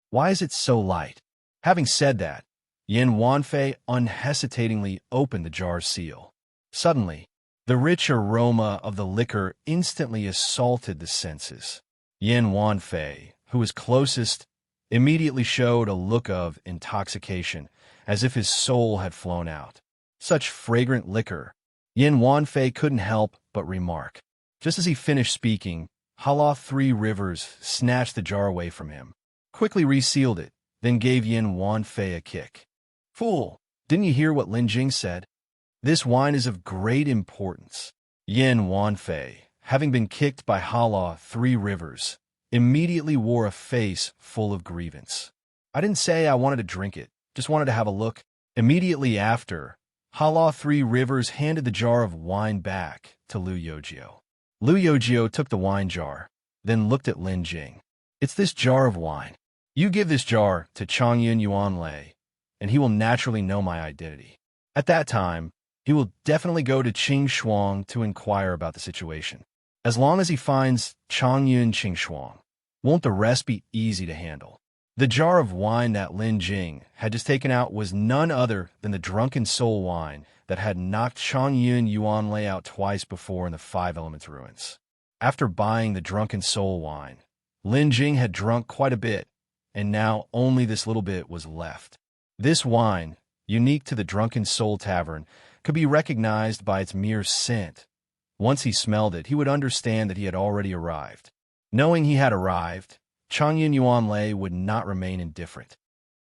why is it so light? Having said that, Yuanlei unhesitatingly opened the jar's seal. Suddenly, the rich aroma of the liquor instantly assaulted the senses. Yuanlei, who was closest, immediately showed a look of intoxication, as if his soul had flown out. Such fragrant liquor, Yuanlei couldn't help but remark. Just as he finished speaking, Hala Three Rivers snatched the jar away from him, quickly resealed it, then gave Yuanlei a kick. Fool, didn't you hear what Lin Jing said? This wine is of great importance. Yuanlei, having been kicked by Hala Three Rivers, immediately wore a face full of grievance. I didn't say I wanted to drink it, just wanted to have a look. Immediately after, Hala Three Rivers handed the jar of wine back to Lu Yozhou. Lu Yozhou took the wine jar, then looked at Lin Jing. It's this jar of wine. You give this jar to Changyun Yuanlei, and he will naturally know my identity. At that time, he will definitely go to Yinxuan to inquire about the situation. As long as he finds Changyun Yinxuan, won't the rest be easy to handle? The jar of wine that Lin Jing had just taken out was none other than the drunken soul wine that had knocked Changyun Yuanlei out twice before in the Five Elements ruins. After buying the drunken soul wine, Lin Jing had drunk quite a bit, and now only this little bit was left. This wine, unique to the Drunken Soul Tavern, could be recognized by its mere scent. Once he smelled it, he would understand that he had already arrived. Knowing he had arrived, Changyun Yuanlei would not remain indifferent.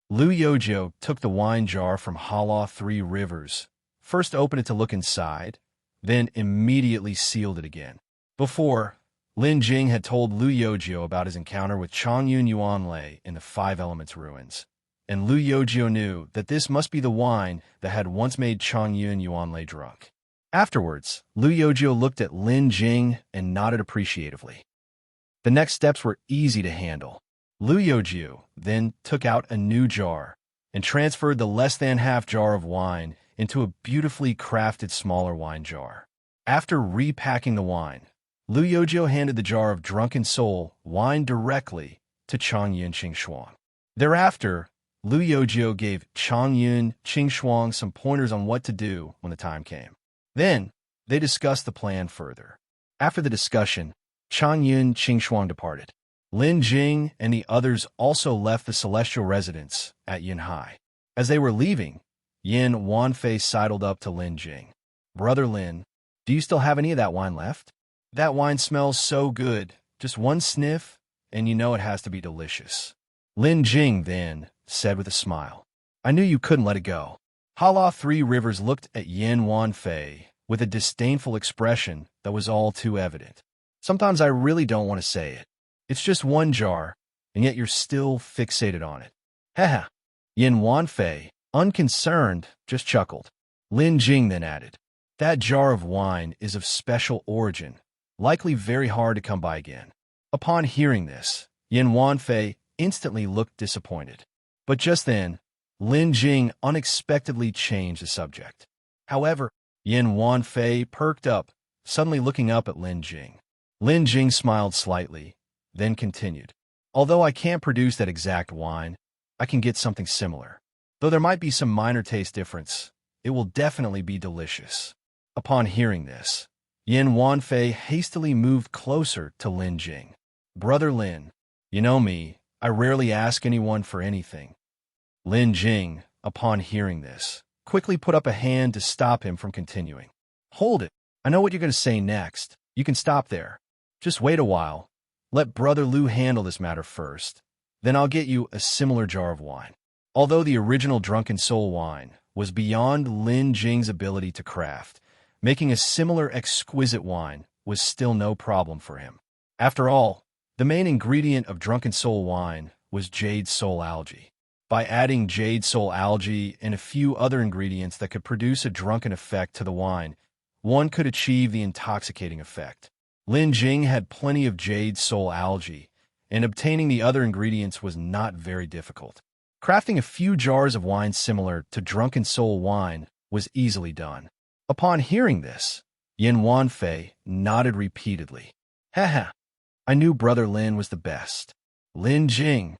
Lu Yozhou took the wine jar from Hala Three Rivers, first opened it to look inside, then immediately sealed it again. Before, Lin Jing had told Lu Yozhou about his encounter with Changyun Yuanlei in the Five Elements ruins, and Lu Yozhou knew that this must be the wine that had once made Changyun Yuanlei drunk. Afterwards, Lu Yozhou looked at Lin Jing and nodded appreciatively. The next steps were easy to handle. Lu Yozhou then took out a new jar and transferred the less-than-half jar of wine into a beautifully crafted smaller wine jar. After repacking the wine, Lu Yozhou handed the jar of drunken soul wine directly to Changyun Yinxuan. Thereafter, Lu Yozhou gave Changyun Yinxuan some pointers on what to do when the time came. Then, they discussed the plan further. After the discussion, Changyun Yinxuan departed. Lin Jing and the others also left the celestial residence at Yinhai. As they were leaving, Yuanlei sidled up to Lin Jing. "Brother Lin, do you still have any of that wine left? That wine smells so good. Just one sniff, and you know it has to be delicious." Lin Jing then said with a smile, "I knew you couldn't let it go." Hala Three Rivers looked at Yuanlei with a disdainful expression that was all too evident. "Sometimes I really don't want to say it. It's just one jar, and yet you're still fixated on it." Haha. Yuanlei, unconcerned, just chuckled. Lin Jing then added, "That jar of wine is of special origin, likely very hard to come by again." Upon hearing this, Yuanlei instantly looked disappointed. But just then, Lin Jing unexpectedly changed the subject. However, Yuanlei perked up, suddenly looking up at Lin Jing. Lin Jing smiled slightly, then continued, "Although I can't produce that exact wine, I can get something similar. Though there might be some minor taste difference, it will definitely be delicious." Upon hearing this, Yuanlei hastily moved closer to Lin Jing. "Brother Lin, you know me, I rarely ask anyone for anything." Lin Jing, upon hearing this, quickly put up a hand to stop him from continuing. "Hold it. I know what you're going to say next. You can stop there. Just wait a while. Let Brother Lu handle this matter first. Then I'll get you a similar jar of wine." Although the original Drunken Soul wine was beyond Lin Jing's ability to craft, making a similar exquisite wine was still no problem for him. After all, the main ingredient of Drunken Soul wine was Jade Soul algae. By adding Jade Soul algae and a few other ingredients that could produce a drunken effect to the wine, one could achieve the intoxicating effect. Lin Jing had plenty of Jade Soul algae, and obtaining the other ingredients was not very difficult. Crafting a few jars of wine similar to Drunken Soul wine was easily done. Upon hearing this, Yuanlei nodded repeatedly. "Haha, I knew Brother Lin was the best." Lin Jing.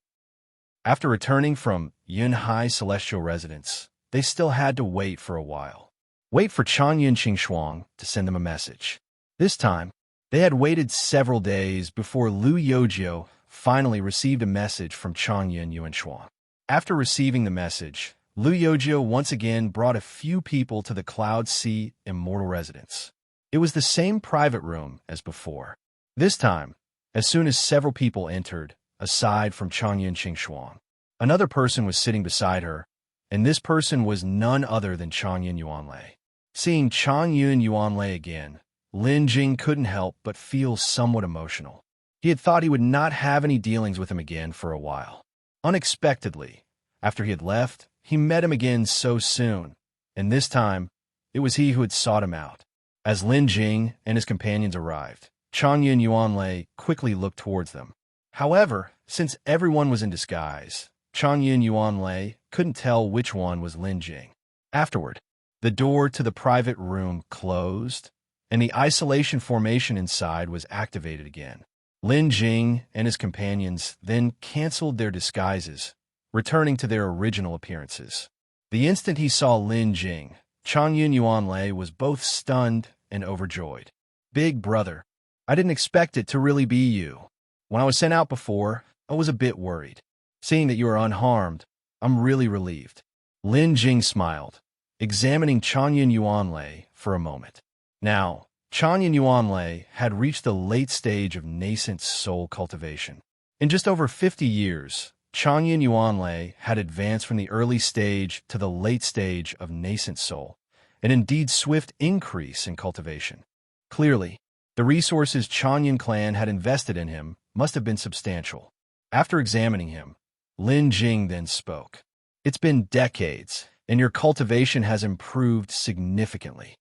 After returning from Yinhai Celestial Residence, they still had to wait for a while. Wait for Changyun Yinxuan to send them a message. This time, they had waited several days before Lu Yozhou finally received a message from Changyun Yinxuan. After receiving the message, Lu Yozhou once again brought a few people to the Cloud Sea Immortal Residence. It was the same private room as before. This time, as soon as several people entered, aside from Changyun Yinxuan, another person was sitting beside her, and this person was none other than Changyun Yuanlei. Seeing Changyun Yuanlei again, Lin Jing couldn't help but feel somewhat emotional. He had thought he would not have any dealings with him again for a while. Unexpectedly, after he had left, he met him again so soon, and this time, it was he who had sought him out. As Lin Jing and his companions arrived, Changyun Yuanlei quickly looked towards them. However, since everyone was in disguise, Changyun Yuanlei couldn't tell which one was Lin Jing. Afterward, the door to the private room closed, and the isolation formation inside was activated again. Lin Jing and his companions then canceled their disguises, returning to their original appearances. The instant he saw Lin Jing, Changyun Yuanlei was both stunned and overjoyed. "Big brother, I didn't expect it to really be you. When I was sent out before, I was a bit worried. Seeing that you are unharmed, I'm really relieved." Lin Jing smiled, examining Changyun Yuanlei for a moment. Now, Changyun Yuanlei had reached the late stage of nascent soul cultivation. In just over 50 years, Changyun Yuanlei had advanced from the early stage to the late stage of nascent soul, an indeed swift increase in cultivation. Clearly, the resources Changyun clan had invested in him must have been substantial. After examining him, Lin Jing then spoke. "It's been decades, and your cultivation has improved significantly."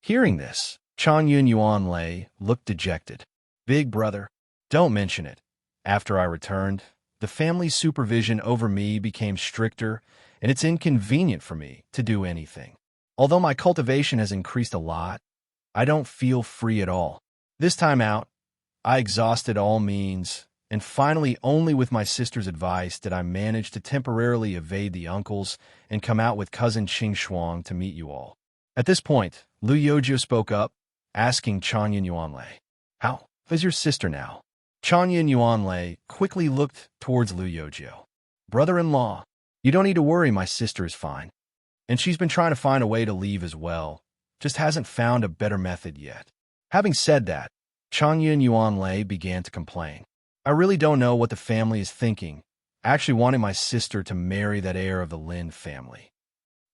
Hearing this, Changyun Yuanlei looked dejected. "Big brother, don't mention it. After I returned, the family's supervision over me became stricter, and it's inconvenient for me to do anything. Although my cultivation has increased a lot, I don't feel free at all. This time out, I exhausted all means, and finally only with my sister's advice did I manage to temporarily evade the uncles and come out with cousin Yinxuan to meet you all. At this point, Lu Yozhou spoke up, asking Changyun Yuanlei, "How is your sister now?" Changyun Yuanlei quickly looked towards Lu Yozhou. "Brother-in-law, you don't need to worry, my sister is fine. And she's been trying to find a way to leave as well, just hasn't found a better method yet." Having said that, Changyun Yuanlei began to complain. "I really don't know what the family is thinking, actually wanting my sister to marry that heir of the Lin family.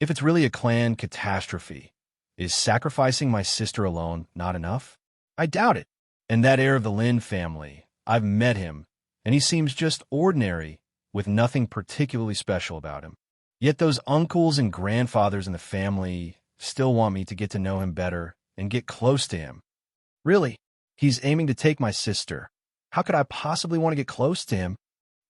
If it's really a clan catastrophe, is sacrificing my sister alone not enough? I doubt it. And that heir of the Lin family, I've met him, and he seems just ordinary, with nothing particularly special about him. Yet those uncles and grandfathers in the family still want me to get to know him better and get close to him. Really, he's aiming to take my sister. How could I possibly want to get close to him?"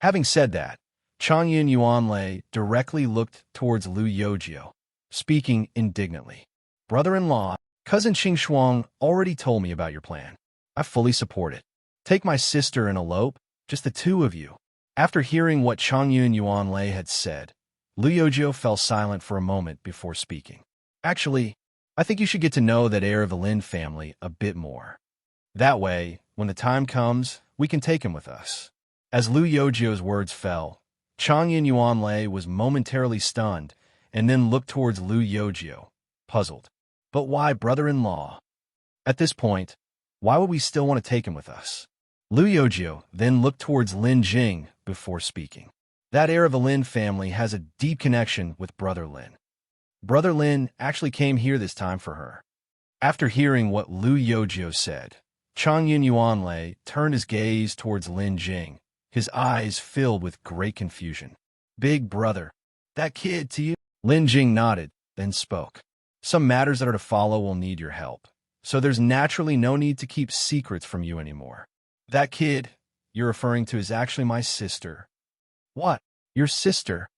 Having said that, Changyun Yuanlei directly looked towards Lu Yozhou, speaking indignantly. "Brother-in-law, cousin Yinxuan already told me about your plan. I fully support it. Take my sister and elope, just the two of you." After hearing what Changyun Yuanlei had said, Lu Yozhou fell silent for a moment before speaking. "Actually, I think you should get to know that heir of the Lin family a bit more. That way, when the time comes, we can take him with us." As Lu Yozhou's words fell, Changyun Yuanlei was momentarily stunned and then looked towards Lu Yozhou, puzzled. "But why brother-in-law? At this point, why would we still want to take him with us?" Lu Yozhou then looked towards Lin Jing before speaking. "That heir of the Lin family has a deep connection with Brother Lin. Brother Lin actually came here this time for her." After hearing what Lu Yozhou said, Changyun Yuanlei turned his gaze towards Lin Jing, his eyes filled with great confusion. "Big brother, that kid to you?" Lin Jing nodded, then spoke. "Some matters that are to follow will need your help, so there's naturally no need to keep secrets from you anymore. That kid you're referring to is actually my sister." "What? Your sister?"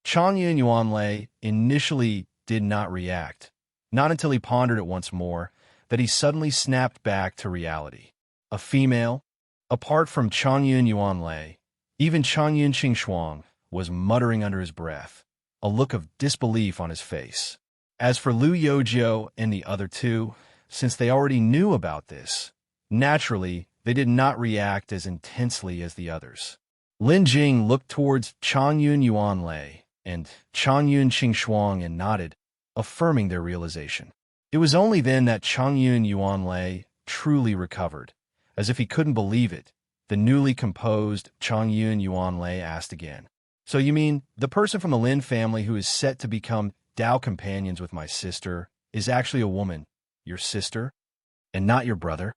Changyun Yuanlei initially did not react, not until he pondered it once more, that he suddenly snapped back to reality. A female? Apart from Changyun Yuanlei, even Changyun Yinxuan was muttering under his breath, a look of disbelief on his face. As for Lu Yozhou and the other two, since they already knew about this, naturally they did not react as intensely as the others. Lin Jing looked towards Changyun Yuanlei and Changyun Yinxuan and nodded, affirming their realization. It was only then that Changyun Yuanlei truly recovered. As if he couldn't believe it, the newly composed Changyun Yuanlei asked again, "So you mean the person from the Lin family who is set to become Dao companions with my sister is actually a woman, your sister, and not your brother?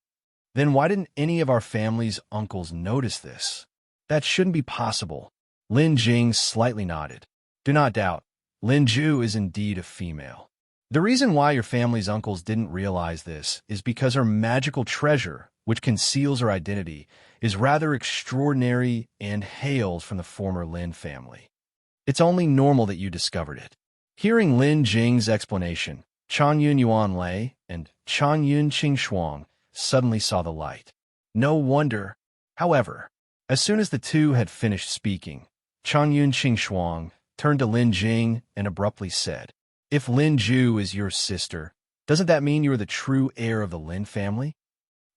Then why didn't any of our family's uncles notice this? That shouldn't be possible." Lin Jing slightly nodded. "Do not doubt, Lin Ju is indeed a female. The reason why your family's uncles didn't realize this is because her magical treasure, which conceals her identity, is rather extraordinary and hails from the former Lin family. It's only normal that you discovered it." Hearing Lin Jing's explanation, Changyun Yuanlei and Changyun Yinxuan suddenly saw the light. No wonder. However, as soon as the two had finished speaking, Changyun Yinxuan turned to Lin Jing and abruptly said, "If Lin Ju is your sister, doesn't that mean you are the true heir of the Lin family?"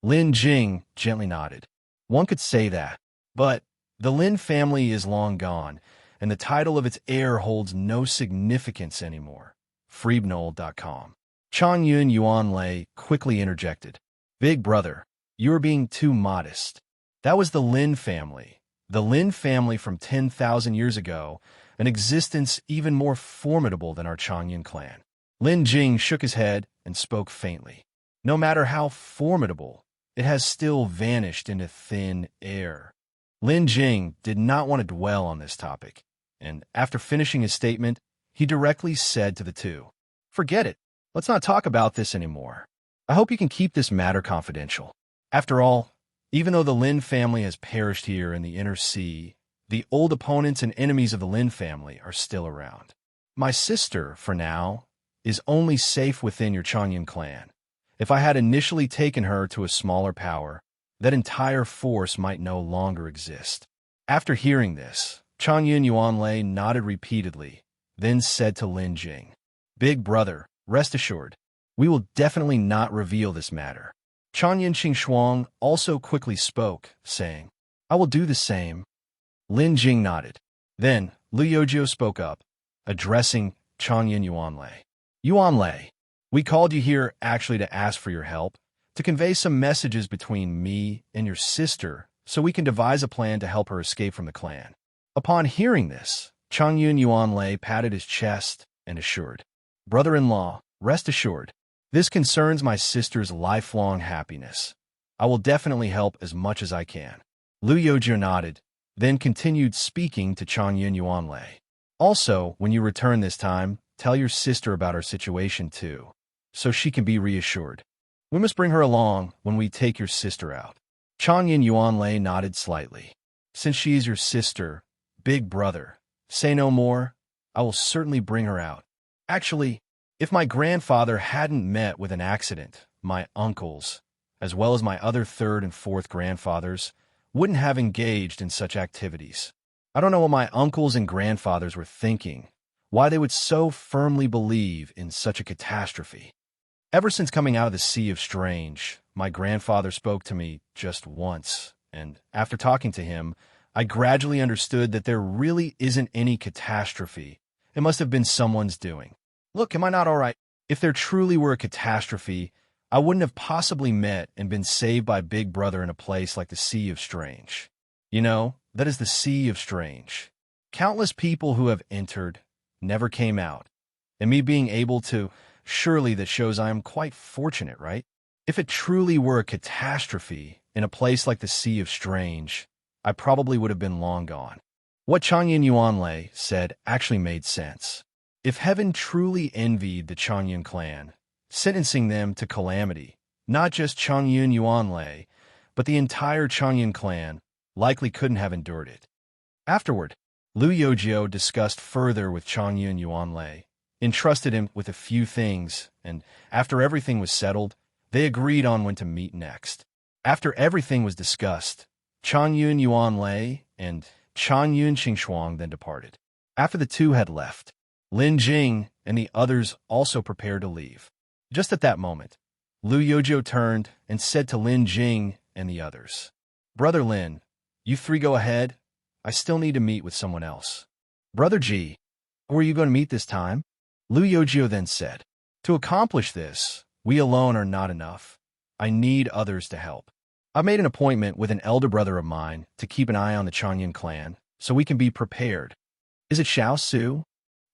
Lin Jing gently nodded. "One could say that, but the Lin family is long gone, and the title of its heir holds no significance anymore." Freebnoll.com. Changyun Yuanlei quickly interjected, "Big brother, you are being too modest. That was the Lin family from 10,000 years ago, an existence even more formidable than our Changyun clan." Lin Jing shook his head and spoke faintly. "No matter how formidable, it has still vanished into thin air." Lin Jing did not want to dwell on this topic, and after finishing his statement, he directly said to the two, "Forget it. Let's not talk about this anymore. I hope you can keep this matter confidential. After all, even though the Lin family has perished here in the Inner Sea, the old opponents and enemies of the Lin family are still around. My sister, for now, is only safe within your Changyun clan, If I had initially taken her to a smaller power, that entire force might no longer exist. After hearing this, Changyun Yuanlei nodded repeatedly, then said to Lin Jing, "Big brother, rest assured, we will definitely not reveal this matter." Changyun Yinxuan also quickly spoke, saying, "I will do the same." Lin Jing nodded. Then Lu Yojiu spoke up, addressing Changyun Yuanlei. "Yuanlei, we called you here actually to ask for your help, to convey some messages between me and your sister so we can devise a plan to help her escape from the clan." Upon hearing this, Changyun Yuanlei patted his chest and assured, "Brother-in-law, rest assured, this concerns my sister's lifelong happiness. I will definitely help as much as I can." Lu Yojiu nodded, then continued speaking to Changyun Yuanlei. "Also, when you return this time, tell your sister about our situation too, so she can be reassured. We must bring her along when we take your sister out." Changyun Yuanlei nodded slightly. "Since she is your sister, big brother, say no more. I will certainly bring her out. Actually, if my grandfather hadn't met with an accident, my uncles, as well as my other third and fourth grandfathers, wouldn't have engaged in such activities. I don't know what my uncles and grandfathers were thinking, why they would so firmly believe in such a catastrophe. Ever since coming out of the Sea of Strange, my grandfather spoke to me just once, and after talking to him, I gradually understood that there really isn't any catastrophe. It must have been someone's doing. Look, am I not all right? If there truly were a catastrophe, I wouldn't have possibly met and been saved by Big Brother in a place like the Sea of Strange. You know, that is the Sea of Strange. Countless people who have entered never came out, and me being able to, surely that shows I am quite fortunate, right? If it truly were a catastrophe in a place like the Sea of Strange, I probably would have been long gone." What Changyun Yuanlei said actually made sense. If heaven truly envied the Changyun clan, sentencing them to calamity, not just Changyun Yuanlei, but the entire Changyun clan, likely couldn't have endured it. Afterward, Lu Yojiu discussed further with Changyun Yuanlei, entrusted him with a few things, and after everything was settled, they agreed on when to meet next. After everything was discussed, Changyun Yuanlei and Changyun Yinxuan then departed. After the two had left, Lin Jing and the others also prepared to leave. Just at that moment, Lu Yojiu turned and said to Lin Jing and the others, "Brother Lin, you three go ahead. I still need to meet with someone else." "Brother Ji, who are you going to meet this time?" Lu Yojiu then said, "To accomplish this, we alone are not enough. I need others to help. I made an appointment with an elder brother of mine to keep an eye on the Changyun clan, so we can be prepared." "Is it Xiao Su?"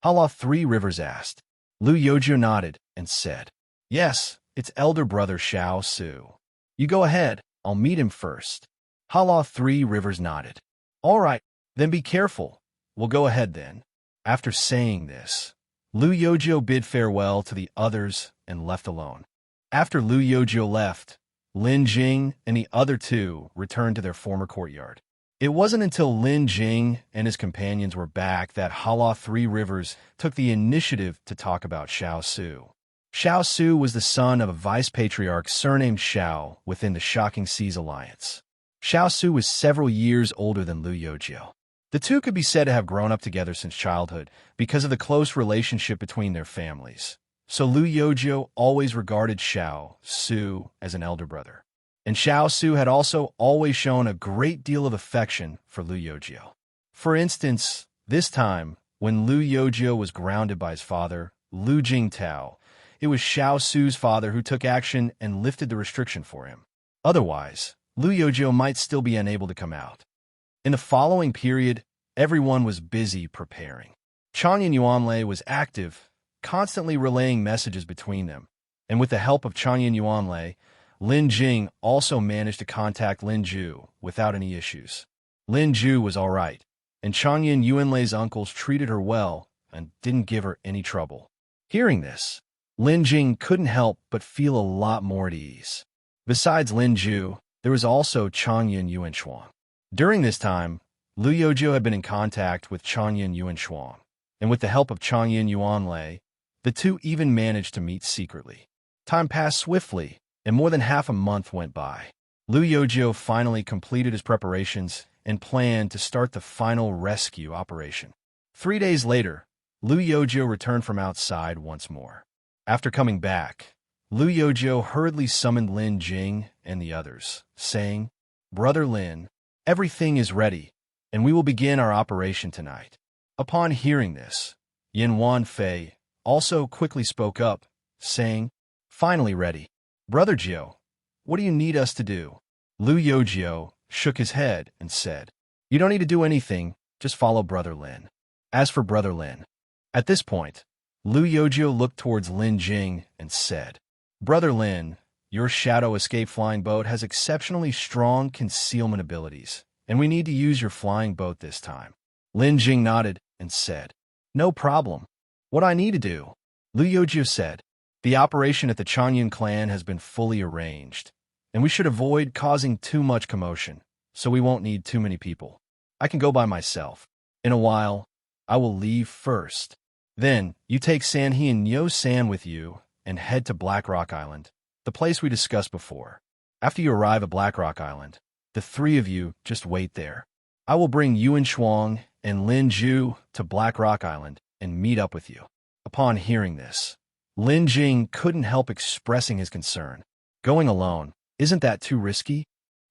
Hala Three Rivers asked. Lu Yojiu nodded and said, "Yes, it's elder brother Xiao Su. You go ahead, I'll meet him first." Hala Three Rivers nodded. "All right, then be careful. We'll go ahead then." After saying this, Lu Yojiu bid farewell to the others and left alone. After Lu Yojiu left, Lin Jing and the other two returned to their former courtyard. It wasn't until Lin Jing and his companions were back that Hala Three Rivers took the initiative to talk about Xiao Su. Xiao Su was the son of a vice-patriarch surnamed Xiao within the Shocking Seas Alliance. Xiao Su was several years older than Lu Yojiu. The two could be said to have grown up together since childhood because of the close relationship between their families. So Lu Yojiu always regarded Xiao Su as an elder brother. And Xiao Su had also always shown a great deal of affection for Lu Yojiu. For instance, this time, when Lu Yojiu was grounded by his father, Lu Jingtao, it was Xiao Su's father who took action and lifted the restriction for him. Otherwise, Lu Yojiu might still be unable to come out. In the following period, everyone was busy preparing. Changyun Yuanlei was active, constantly relaying messages between them, and with the help of Changyun Yuanlei, Lin Jing also managed to contact Lin Ju without any issues. Lin Ju was all right, and Changyun Yuanlei's uncles treated her well and didn't give her any trouble. Hearing this, Lin Jing couldn't help but feel a lot more at ease. Besides Lin Ju, there was also Changyun Yinxuan. During this time, Lu Yojiu had been in contact with Changyun Yinxuan, and with the help of Changyun Yuanlei, the two even managed to meet secretly. Time passed swiftly, and more than half a month went by. Liu Yojio finally completed his preparations and planned to start the final rescue operation. 3 days later, Liu Yojio returned from outside once more. After coming back, Liu Yojio hurriedly summoned Lin Jing and the others, saying, "Brother Lin, everything is ready, and we will begin our operation tonight." Upon hearing this, Yuanlei also quickly spoke up, saying, "Finally ready. Brother Jiao, what do you need us to do?" Liu Yojio shook his head and said, "You don't need to do anything, just follow Brother Lin." As for Brother Lin, at this point, Liu Yojio looked towards Lin Jing and said, "Brother Lin, your shadow escape flying boat has exceptionally strong concealment abilities, and we need to use your flying boat this time." Lin Jing nodded and said, "No problem. What I need to do?" Liu Yojio said, "The operation at the Changyun clan has been fully arranged, and we should avoid causing too much commotion, so we won't need too many people. I can go by myself. In a while, I will leave first. Then, you take Sanhe and Yo San with you and head to Black Rock Island, the place we discussed before. After you arrive at Black Rock Island, the 3 of you just wait there. I will bring Yinxuan and Lin Ju to Black Rock Island and meet up with you." Upon hearing this, Lin Jing couldn't help expressing his concern. "Going alone, isn't that too risky?"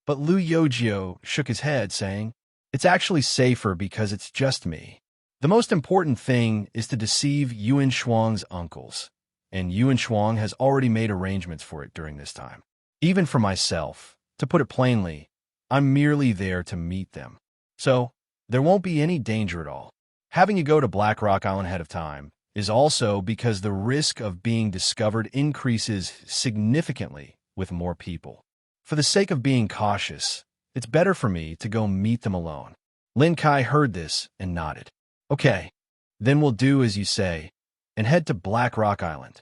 But Liu Yojio shook his head, saying, "It's actually safer because it's just me. The most important thing is to deceive Yinxuan's uncles, and Yinxuan has already made arrangements for it during this time. Even for myself, to put it plainly, I'm merely there to meet them. So, there won't be any danger at all. Having you go to Black Rock Island ahead of time is also because the risk of being discovered increases significantly with more people. For the sake of being cautious, it's better for me to go meet them alone." Lin Kai heard this and nodded. "Okay, then we'll do as you say, and head to Black Rock Island."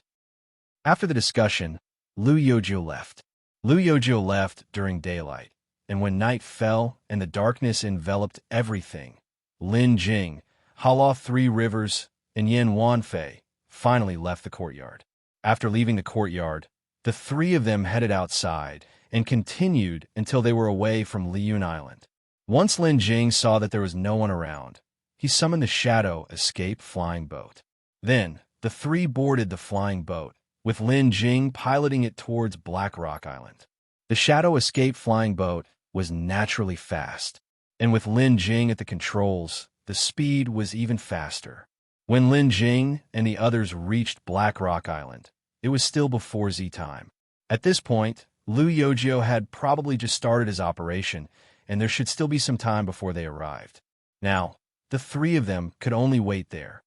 After the discussion, Liu Yojio left. Liu Yojio left during daylight, and when night fell and the darkness enveloped everything, Lin Jing, Hala 3 Rivers, and Yuanlei finally left the courtyard. After leaving the courtyard, the 3 of them headed outside and continued until they were away from Liyun Island. Once Lin Jing saw that there was no one around, he summoned the Shadow Escape flying boat. Then, the 3 boarded the flying boat, with Lin Jing piloting it towards Black Rock Island. The Shadow Escape flying boat was naturally fast, and with Lin Jing at the controls, the speed was even faster. When Lin Jing and the others reached Black Rock Island, it was still before Z time. At this point, Liu Yojio had probably just started his operation, and there should still be some time before they arrived. Now, the 3 of them could only wait there.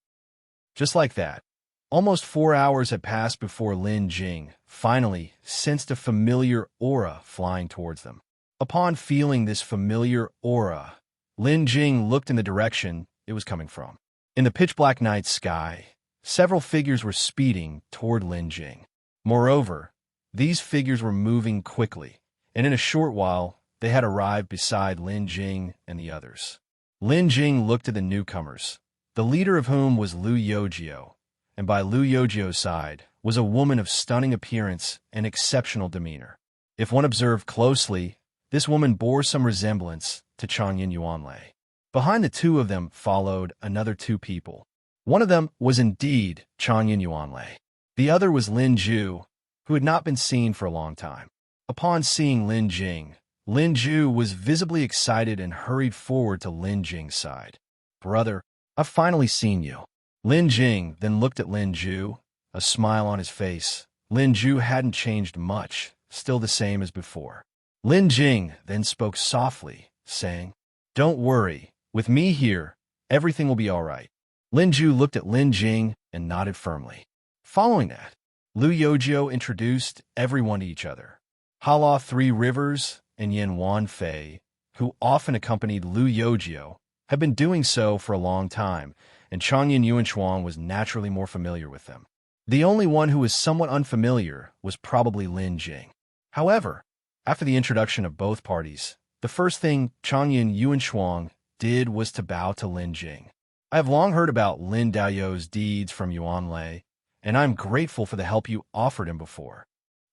Just like that, almost 4 hours had passed before Lin Jing finally sensed a familiar aura flying towards them. Upon feeling this familiar aura, Lin Jing looked in the direction it was coming from. In the pitch-black night sky, several figures were speeding toward Lin Jing. Moreover, these figures were moving quickly, and in a short while, they had arrived beside Lin Jing and the others. Lin Jing looked at the newcomers, the leader of whom was Liu Yojio, and by Liu Yojio's side was a woman of stunning appearance and exceptional demeanor. If one observed closely, this woman bore some resemblance to Changyun Yuanlei. Behind the 2 of them followed another 2 people. One of them was indeed Changyun Yuanlei. The other was Lin Ju, who had not been seen for a long time. Upon seeing Lin Jing, Lin Ju was visibly excited and hurried forward to Lin Jing's side. "Brother, I've finally seen you." Lin Jing then looked at Lin Ju, a smile on his face. Lin Ju hadn't changed much, still the same as before. Lin Jing then spoke softly, saying, "Don't worry, with me here, everything will be all right." Lin Ju looked at Lin Jing and nodded firmly. Following that, Liu Yojio introduced everyone to each other. Hala 3 Rivers and Yuanlei, who often accompanied Liu Yojio, had been doing so for a long time, and Changyun Yinxuan was naturally more familiar with them. The only one who was somewhat unfamiliar was probably Lin Jing. However, after the introduction of both parties, the first thing Changyun Yinxuan did was to bow to Lin Jing. "I have long heard about Lin Daoyou's deeds from Yuanlei, and I'm grateful for the help you offered him before.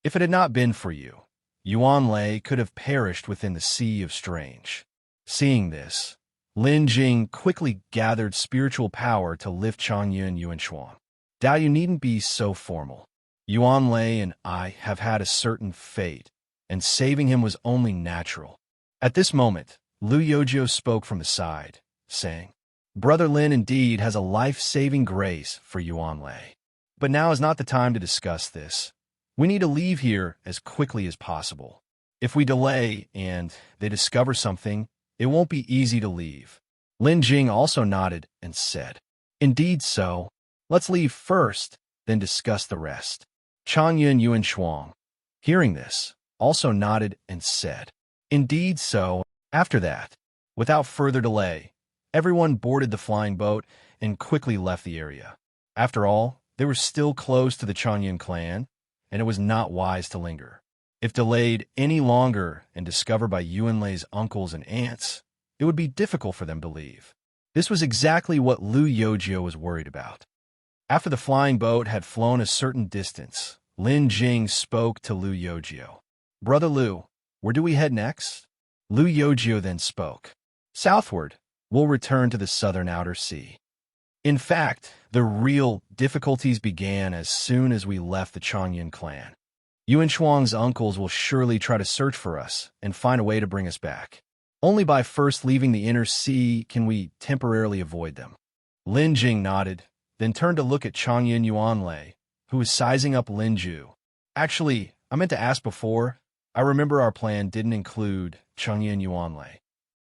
If it had not been for you, Yuanlei could have perished within the sea of strange. Seeing this, Lin Jing quickly gathered spiritual power to lift Changyun Yinxuan. Dao, you needn't be so formal. Yuanlei and I have had a certain fate, and saving him was only natural. At this moment, Lu Yojio spoke from the side, saying, Brother Lin indeed has a life-saving grace for Yuanlei. But now is not the time to discuss this. We need to leave here as quickly as possible. If we delay and they discover something, it won't be easy to leave. Lin Jing also nodded and said, Indeed so. Let's leave first, then discuss the rest. Changyun Yinxuan, hearing this, also nodded and said, Indeed so. After that, without further delay, everyone boarded the flying boat and quickly left the area. After all, they were still close to the Changyun clan, and it was not wise to linger. If delayed any longer and discovered by Yuanlei's uncles and aunts, it would be difficult for them to leave. This was exactly what Lu Yojio was worried about. After the flying boat had flown a certain distance, Lin Jing spoke to Lu Yojio. Brother Lu, where do we head next? Lu Yojio then spoke. Southward, we'll return to the southern outer sea. In fact, the real difficulties began as soon as we left the Changyun clan. Yinxuan's uncles will surely try to search for us and find a way to bring us back. Only by first leaving the inner sea can we temporarily avoid them. Lin Jing nodded, then turned to look at Changyun Yuanlei, who was sizing up Lin Ju. Actually, I meant to ask before. I remember our plan didn't include Changyun Yuanlei.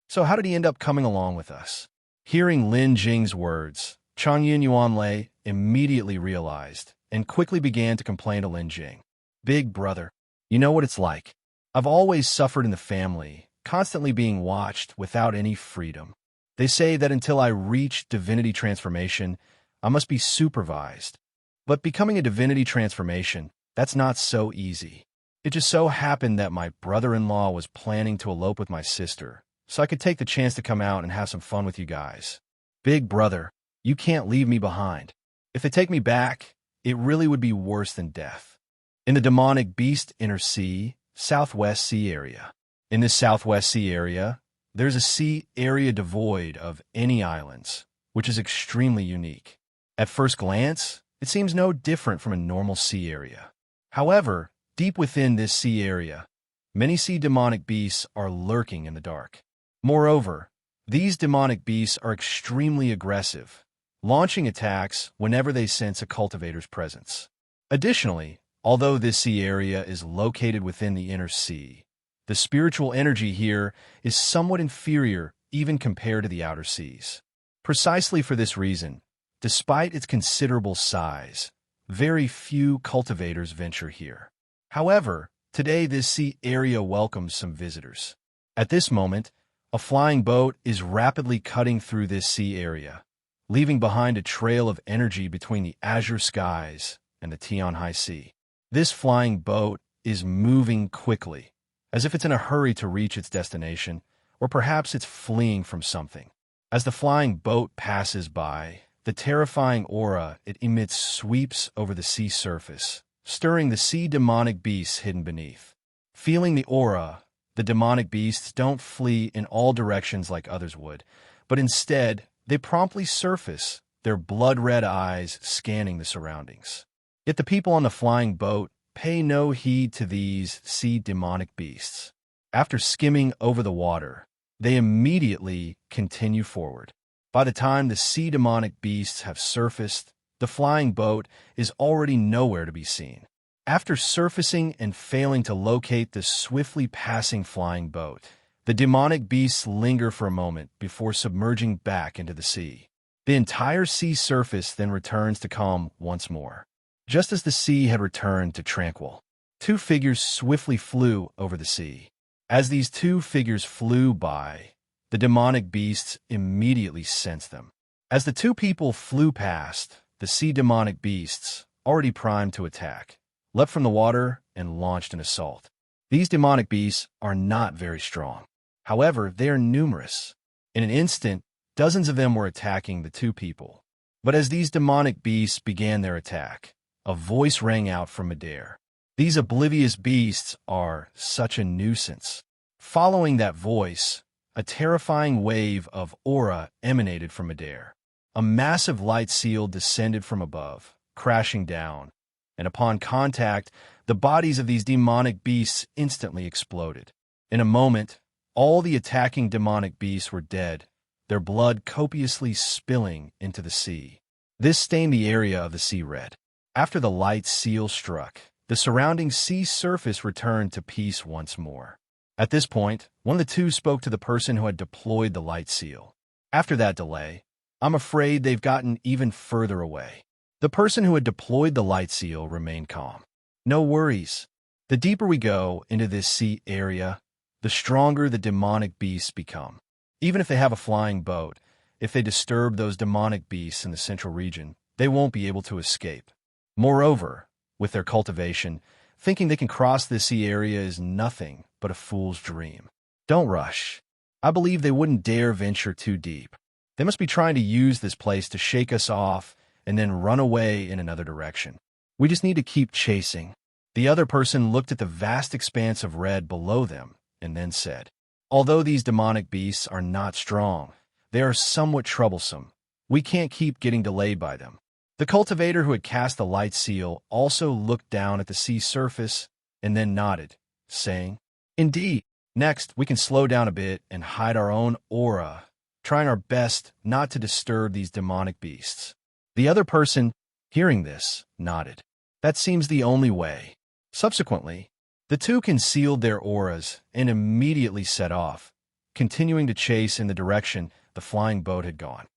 So how did he end up coming along with us? Hearing Lin Jing's words, Changyun Yuanlei immediately realized and quickly began to complain to Lin Jing. Big brother, you know what it's like. I've always suffered in the family, constantly being watched without any freedom. They say that until I reach divinity transformation, I must be supervised. But becoming a divinity transformation, that's not so easy. It just so happened that my brother-in-law was planning to elope with my sister, so I could take the chance to come out and have some fun with you guys. Big brother, you can't leave me behind. If they take me back, it really would be worse than death. In the demonic beast inner sea, southwest sea area. In this southwest sea area, there's a sea area devoid of any islands, which is extremely unique. At first glance, it seems no different from a normal sea area. However, deep within this sea area, many sea demonic beasts are lurking in the dark. Moreover, these demonic beasts are extremely aggressive, launching attacks whenever they sense a cultivator's presence. Additionally, although this sea area is located within the inner sea, the spiritual energy here is somewhat inferior even compared to the outer seas. Precisely for this reason, despite its considerable size, very few cultivators venture here. However, today this sea area welcomes some visitors. At this moment, a flying boat is rapidly cutting through this sea area, leaving behind a trail of energy between the azure skies and the Tianhai Sea. This flying boat is moving quickly, as if it's in a hurry to reach its destination, or perhaps it's fleeing from something. As the flying boat passes by, the terrifying aura it emits sweeps over the sea surface, stirring the sea demonic beasts hidden beneath. Feeling the aura, the demonic beasts don't flee in all directions like others would, but instead, they promptly surface, their blood-red eyes scanning the surroundings. Yet the people on the flying boat pay no heed to these sea demonic beasts. After skimming over the water, they immediately continue forward. By the time the sea demonic beasts have surfaced, the flying boat is already nowhere to be seen. After surfacing and failing to locate the swiftly passing flying boat, the demonic beasts linger for a moment before submerging back into the sea. The entire sea surface then returns to calm once more. Just as the sea had returned to tranquil, two figures swiftly flew over the sea. As these two figures flew by, the demonic beasts immediately sensed them. As the two people flew past, the sea demonic beasts, already primed to attack, leapt from the water and launched an assault. These demonic beasts are not very strong. However, they are numerous. In an instant, dozens of them were attacking the two people. But as these demonic beasts began their attack, a voice rang out from midair. These oblivious beasts are such a nuisance. Following that voice, a terrifying wave of aura emanated from midair. A massive light seal descended from above, crashing down, and upon contact, the bodies of these demonic beasts instantly exploded. In a moment, all the attacking demonic beasts were dead, their blood copiously spilling into the sea. This stained the area of the sea red. After the light seal struck, the surrounding sea surface returned to peace once more. At this point, one of the two spoke to the person who had deployed the light seal. After that delay, I'm afraid they've gotten even further away. The person who had deployed the light seal remained calm. No worries. The deeper we go into this sea area, the stronger the demonic beasts become. Even if they have a flying boat, if they disturb those demonic beasts in the central region, they won't be able to escape. Moreover, with their cultivation, thinking they can cross this sea area is nothing but a fool's dream. Don't rush. I believe they wouldn't dare venture too deep. They must be trying to use this place to shake us off and then run away in another direction. We just need to keep chasing. The other person looked at the vast expanse of red below them and then said, although these demonic beasts are not strong, they are somewhat troublesome. We can't keep getting delayed by them. The cultivator who had cast the light seal also looked down at the sea surface and then nodded, saying, indeed, next we can slow down a bit and hide our own aura, trying our best not to disturb these demonic beasts. The other person, hearing this, nodded. That seems the only way. Subsequently, the two concealed their auras and immediately set off, continuing to chase in the direction the flying boat had gone.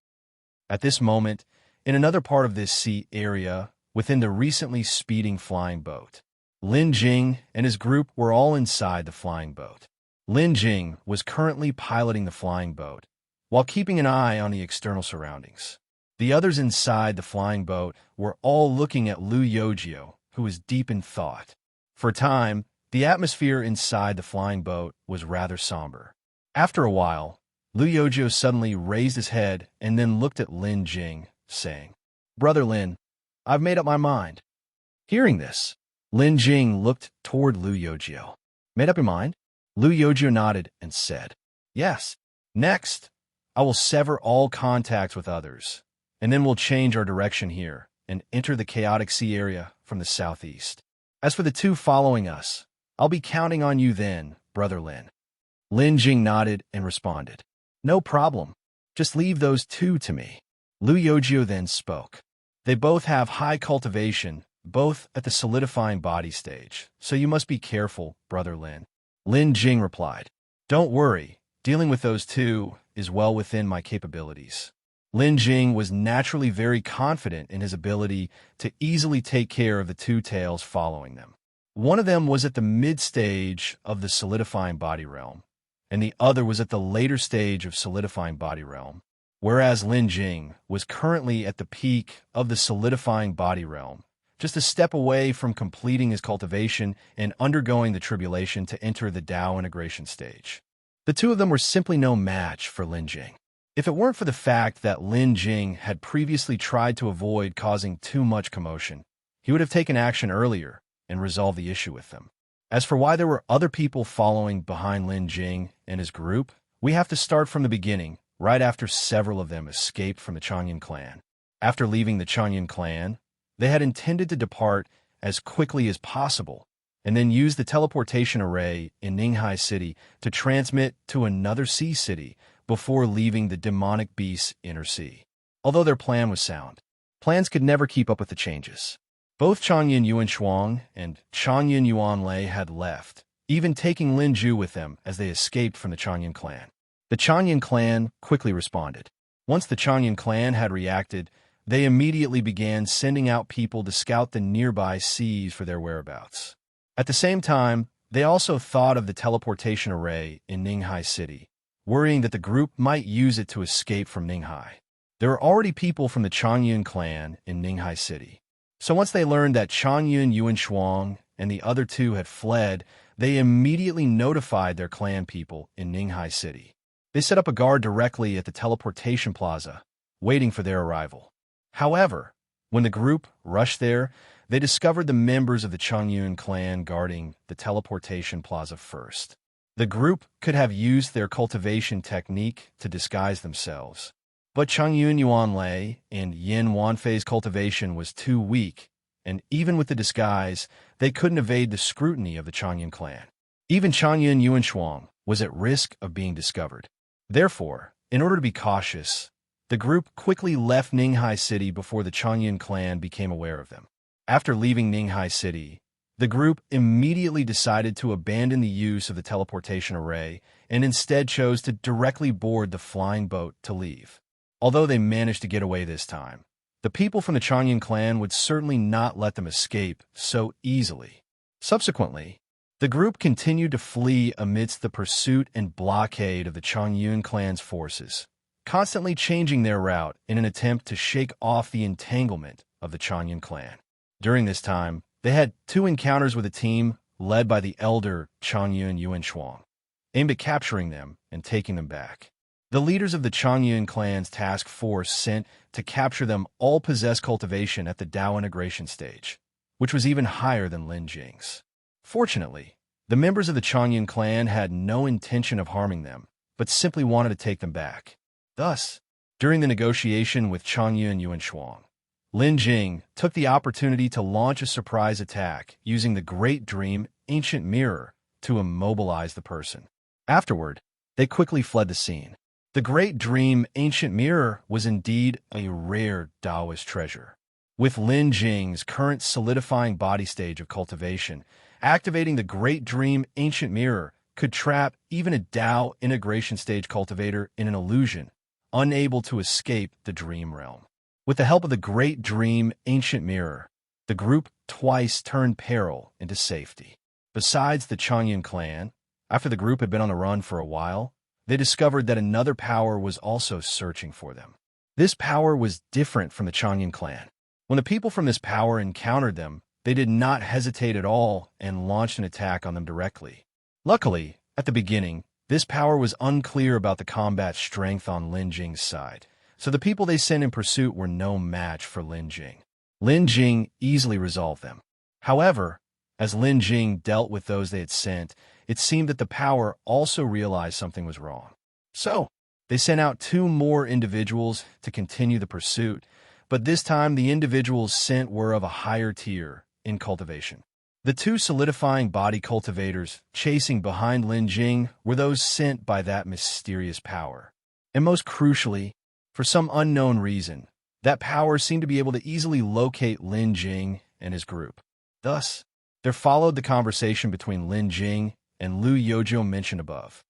At this moment, in another part of this sea area, within the recently speeding flying boat, Lin Jing and his group were all inside the flying boat. Lin Jing was currently piloting the flying boat, while keeping an eye on the external surroundings. The others inside the flying boat were all looking at Lu Yojio, who was deep in thought. For a time, the atmosphere inside the flying boat was rather somber. After a while, Lu Yojio suddenly raised his head and then looked at Lin Jing, saying, Brother Lin, I've made up my mind. Hearing this, Lin Jing looked toward Lu Yojio. Made up your mind? Lu Yojio nodded and said, yes. Next, I will sever all contacts with others, and then we'll change our direction here and enter the chaotic sea area from the southeast. As for the two following us, I'll be counting on you then, Brother Lin. Lin Jing nodded and responded, no problem. Just leave those two to me. Lu Yojio then spoke. They both have high cultivation, both at the solidifying body stage, so you must be careful, Brother Lin. Lin Jing replied, don't worry, dealing with those two is well within my capabilities. Lin Jing was naturally very confident in his ability to easily take care of the two tails following them. One of them was at the mid-stage of the solidifying body realm, and the other was at the later stage of solidifying body realm, whereas Lin Jing was currently at the peak of the solidifying body realm, just a step away from completing his cultivation and undergoing the tribulation to enter the Dao integration stage. The two of them were simply no match for Lin Jing. If it weren't for the fact that Lin Jing had previously tried to avoid causing too much commotion, he would have taken action earlier and resolved the issue with them. As for why there were other people following behind Lin Jing and his group, we have to start from the beginning, right after several of them escaped from the Changyun clan. After leaving the Changyun clan, they had intended to depart as quickly as possible and then use the teleportation array in Ninghai City to transmit to another sea city before leaving the demonic beast's inner sea. Although their plan was sound, plans could never keep up with the changes. Both Changyun Yinxuan and Changyun Yuanlei had left, even taking Lin Ju with them as they escaped from the Changyun clan. The Changyun clan quickly responded. Once the Changyun clan had reacted, they immediately began sending out people to scout the nearby seas for their whereabouts. At the same time, they also thought of the teleportation array in Ninghai City, worrying that the group might use it to escape from Ninghai. There were already people from the Changyun clan in Ninghai City. So once they learned that Changyun Yinxuan and the other two had fled, they immediately notified their clan people in Ninghai City. They set up a guard directly at the teleportation plaza, waiting for their arrival. However, when the group rushed there, they discovered the members of the Changyun clan guarding the teleportation plaza first. The group could have used their cultivation technique to disguise themselves, but Changyun Yuanlei and Yin Wanfei's cultivation was too weak, and even with the disguise, they couldn't evade the scrutiny of the Changyun clan. Even Changyun Yinxuan was at risk of being discovered. Therefore, in order to be cautious, the group quickly left Ninghai City before the Changyun clan became aware of them. After leaving Ninghai City, the group immediately decided to abandon the use of the teleportation array and instead chose to directly board the flying boat to leave. Although they managed to get away this time, the people from the Changyun clan would certainly not let them escape so easily. Subsequently, the group continued to flee amidst the pursuit and blockade of the Changyun clan's forces, constantly changing their route in an attempt to shake off the entanglement of the Changyun clan. During this time, they had 2 encounters with a team led by the elder Changyun Yinxuan, aimed at capturing them and taking them back. The leaders of the Changyun clan's task force sent to capture them all possessed cultivation at the Dao integration stage, which was even higher than Lin Jing's. Fortunately, the members of the Changyun clan had no intention of harming them, but simply wanted to take them back. Thus, during the negotiation with Changyun Yinxuan, Lin Jing took the opportunity to launch a surprise attack using the Great Dream Ancient Mirror to immobilize the person. Afterward, they quickly fled the scene. The Great Dream Ancient Mirror was indeed a rare Taoist treasure. With Lin Jing's current solidifying body stage of cultivation, activating the Great Dream Ancient Mirror could trap even a Dao integration stage cultivator in an illusion, unable to escape the dream realm. With the help of the Great Dream Ancient Mirror, the group twice turned peril into safety. Besides the Changyun clan, after the group had been on the run for a while, they discovered that another power was also searching for them. This power was different from the Changyun clan. When the people from this power encountered them, they did not hesitate at all and launched an attack on them directly. Luckily, at the beginning, this power was unclear about the combat strength on Lin Jing's side, so the people they sent in pursuit were no match for Lin Jing. Lin Jing easily resolved them. However, as Lin Jing dealt with those they had sent, it seemed that the power also realized something was wrong. So, they sent out 2 more individuals to continue the pursuit, but this time the individuals sent were of a higher tier in cultivation. The 2 solidifying body cultivators chasing behind Lin Jing were those sent by that mysterious power. And most crucially, for some unknown reason, that power seemed to be able to easily locate Lin Jing and his group. Thus, there followed the conversation between Lin Jing and Lu Youzhou mentioned above.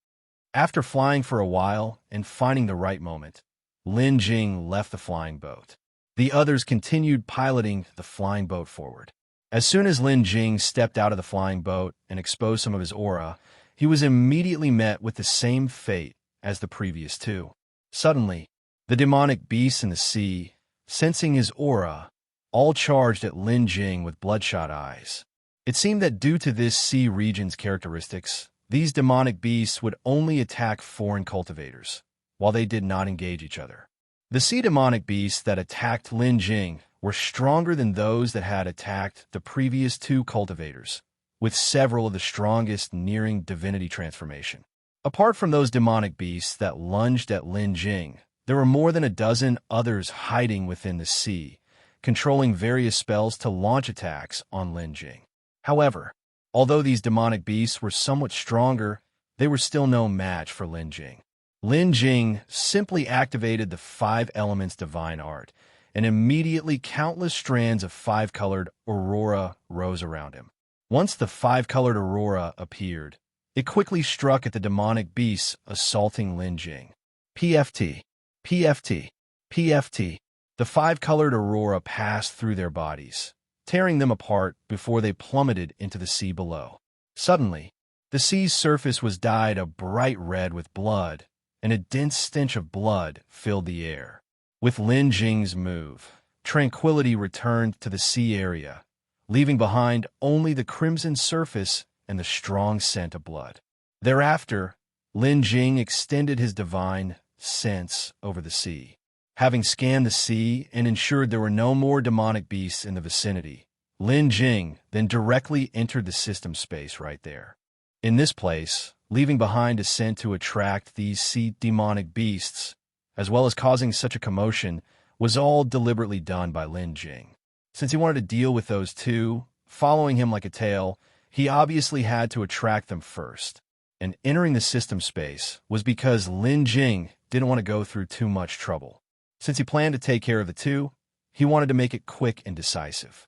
After flying for a while and finding the right moment, Lin Jing left the flying boat. The others continued piloting the flying boat forward. As soon as Lin Jing stepped out of the flying boat and exposed some of his aura, he was immediately met with the same fate as the previous 2. Suddenly, the demonic beasts in the sea, sensing his aura, all charged at Lin Jing with bloodshot eyes. It seemed that due to this sea region's characteristics, these demonic beasts would only attack foreign cultivators, while they did not engage each other. The sea demonic beasts that attacked Lin Jing were stronger than those that had attacked the previous 2 cultivators, with several of the strongest nearing divinity transformation. Apart from those demonic beasts that lunged at Lin Jing, there were more than a dozen others hiding within the sea, controlling various spells to launch attacks on Lin Jing. However, although these demonic beasts were somewhat stronger, they were still no match for Lin Jing. Lin Jing simply activated the 5 elements divine art, and immediately countless strands of 5-colored aurora rose around him. Once the 5-colored aurora appeared, it quickly struck at the demonic beasts assaulting Lin Jing. PFT, PFT, PFT. The 5-colored aurora passed through their bodies, tearing them apart before they plummeted into the sea below. Suddenly, the sea's surface was dyed a bright red with blood, and a dense stench of blood filled the air. With Lin Jing's move, tranquility returned to the sea area, leaving behind only the crimson surface and the strong scent of blood. Thereafter, Lin Jing extended his divine sense over the sea. Having scanned the sea and ensured there were no more demonic beasts in the vicinity, Lin Jing then directly entered the system space right there. In this place, leaving behind a scent to attract these sea demonic beasts, as well as causing such a commotion, was all deliberately done by Lin Jing. Since he wanted to deal with those two, following him like a tail, he obviously had to attract them first. And entering the system space was because Lin Jing didn't want to go through too much trouble. Since he planned to take care of the two, he wanted to make it quick and decisive.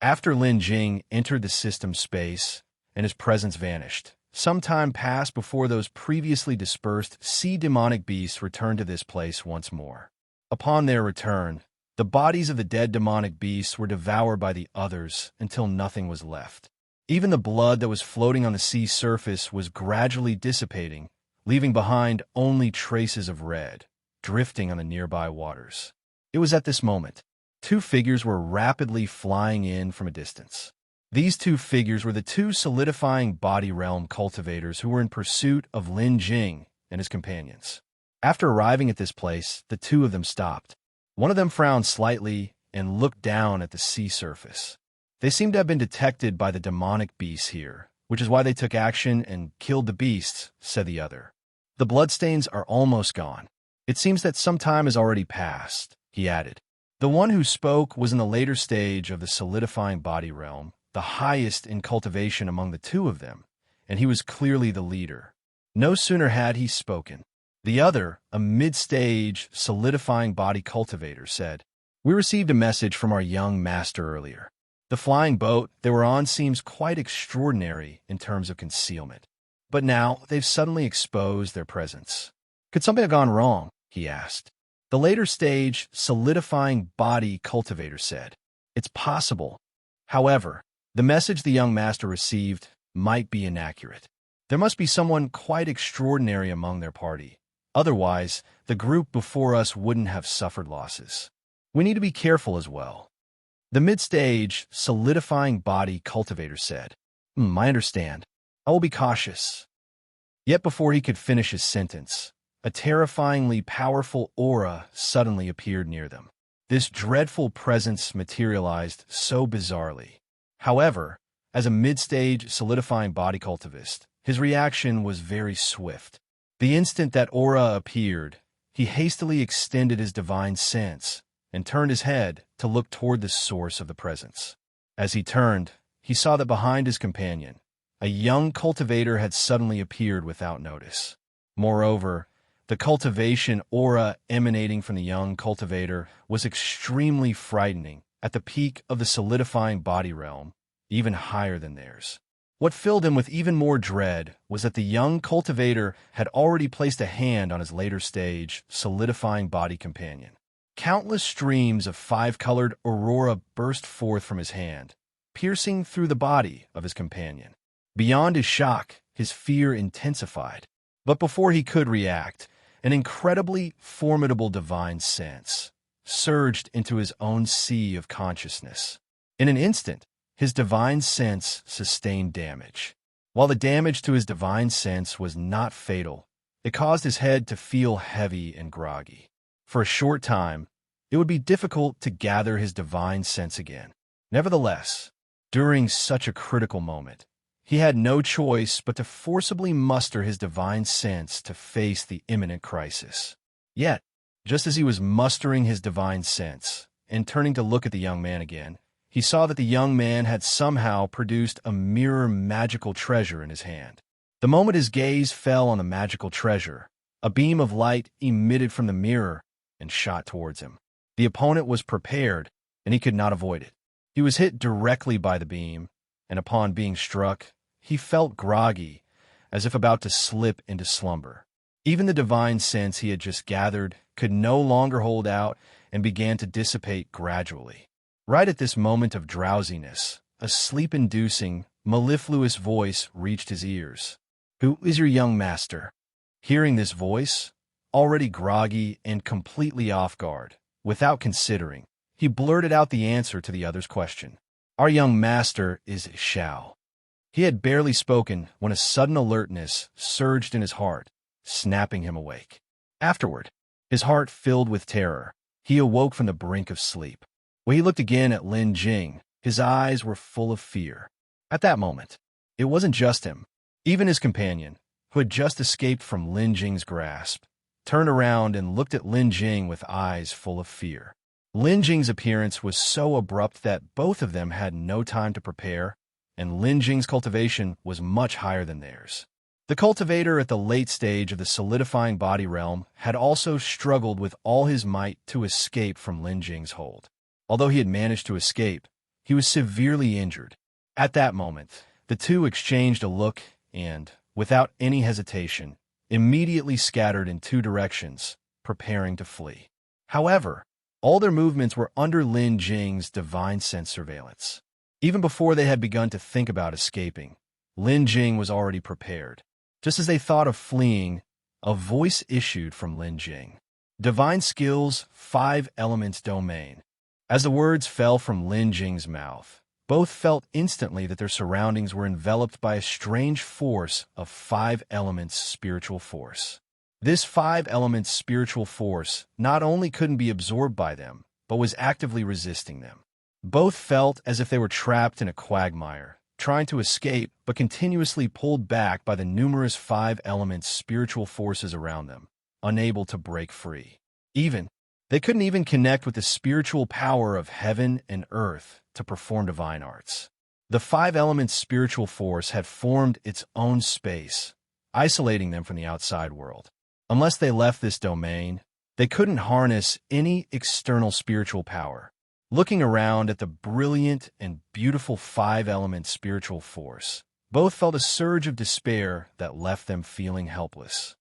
After Lin Jing entered the system space and his presence vanished, some time passed before those previously dispersed sea demonic beasts returned to this place once more. Upon their return, the bodies of the dead demonic beasts were devoured by the others until nothing was left. Even the blood that was floating on the sea surface was gradually dissipating, leaving behind only traces of red, drifting on the nearby waters. It was at this moment, two figures were rapidly flying in from a distance. These two figures were the two solidifying body realm cultivators who were in pursuit of Lin Jing and his companions. After arriving at this place, the two of them stopped. One of them frowned slightly and looked down at the sea surface. They seemed to have been detected by the demonic beasts here, which is why they took action and killed the beasts, said the other. The bloodstains are almost gone. It seems that some time has already passed, he added. The one who spoke was in the later stage of the solidifying body realm, the highest in cultivation among the two of them, and he was clearly the leader. No sooner had he spoken. The other, a mid-stage solidifying body cultivator, said, "We received a message from our young master earlier. The flying boat they were on seems quite extraordinary in terms of concealment. But now they've suddenly exposed their presence. Could something have gone wrong?" he asked. The later stage solidifying body cultivator said, "It's possible. However, the message the young master received might be inaccurate. There must be someone quite extraordinary among their party. Otherwise, the group before us wouldn't have suffered losses. We need to be careful as well." The mid-stage solidifying body cultivator said, "I understand. I will be cautious." Yet before he could finish his sentence, a terrifyingly powerful aura suddenly appeared near them. This dreadful presence materialized so bizarrely. However, as a mid-stage solidifying body cultivist, his reaction was very swift. The instant that aura appeared, he hastily extended his divine sense and turned his head to look toward the source of the presence. As he turned, he saw that behind his companion, a young cultivator had suddenly appeared without notice. Moreover, the cultivation aura emanating from the young cultivator was extremely frightening at the peak of the solidifying body realm, even higher than theirs. What filled him with even more dread was that the young cultivator had already placed a hand on his later stage solidifying body companion. Countless streams of five-colored aurora burst forth from his hand, piercing through the body of his companion. Beyond his shock, his fear intensified. But before he could react, an incredibly formidable divine sense surged into his own sea of consciousness. In an instant, his divine sense sustained damage. While the damage to his divine sense was not fatal, it caused his head to feel heavy and groggy. For a short time, it would be difficult to gather his divine sense again. Nevertheless, during such a critical moment, he had no choice but to forcibly muster his divine sense to face the imminent crisis. Yet, just as he was mustering his divine sense and turning to look at the young man again, he saw that the young man had somehow produced a mirror magical treasure in his hand. The moment his gaze fell on the magical treasure, a beam of light emitted from the mirror and shot towards him. The opponent was prepared, and he could not avoid it. He was hit directly by the beam, and upon being struck, he felt groggy, as if about to slip into slumber. Even the divine sense he had just gathered could no longer hold out and began to dissipate gradually. Right at this moment of drowsiness, a sleep-inducing, mellifluous voice reached his ears. "Who is your young master?" Hearing this voice, already groggy and completely off guard, without considering, he blurted out the answer to the other's question. "Our young master is Xiao." He had barely spoken when a sudden alertness surged in his heart, snapping him awake. Afterward, his heart filled with terror, he awoke from the brink of sleep. When he looked again at Lin Jing, His eyes were full of fear. At that moment, it wasn't just him. Even his companion, who had just escaped from Lin Jing's grasp, turned around and looked at Lin Jing with eyes full of fear. Lin Jing's appearance was so abrupt that both of them had no time to prepare, and Lin Jing's cultivation was much higher than theirs. The cultivator at the late stage of the solidifying body realm had also struggled with all his might to escape from Lin Jing's hold. Although he had managed to escape, he was severely injured. At that moment, the two exchanged a look and, without any hesitation, immediately scattered in two directions, preparing to flee. However, all their movements were under Lin Jing's divine sense surveillance. Even before they had begun to think about escaping, Lin Jing was already prepared. Just as they thought of fleeing, a voice issued from Lin Jing. Divine Skills, 5 Elements Domain. As the words fell from Lin Jing's mouth, both felt instantly that their surroundings were enveloped by a strange force of 5 elements spiritual force. This 5 elements spiritual force not only couldn't be absorbed by them, but was actively resisting them. Both felt as if they were trapped in a quagmire, trying to escape but continuously pulled back by the numerous 5 elements spiritual forces around them, unable to break free. They couldn't even connect with the spiritual power of heaven and earth to perform divine arts. The 5 elements spiritual force had formed its own space, isolating them from the outside world. Unless they left this domain, they couldn't harness any external spiritual power. Looking around at the brilliant and beautiful 5 elements spiritual force, both felt a surge of despair that left them feeling helpless.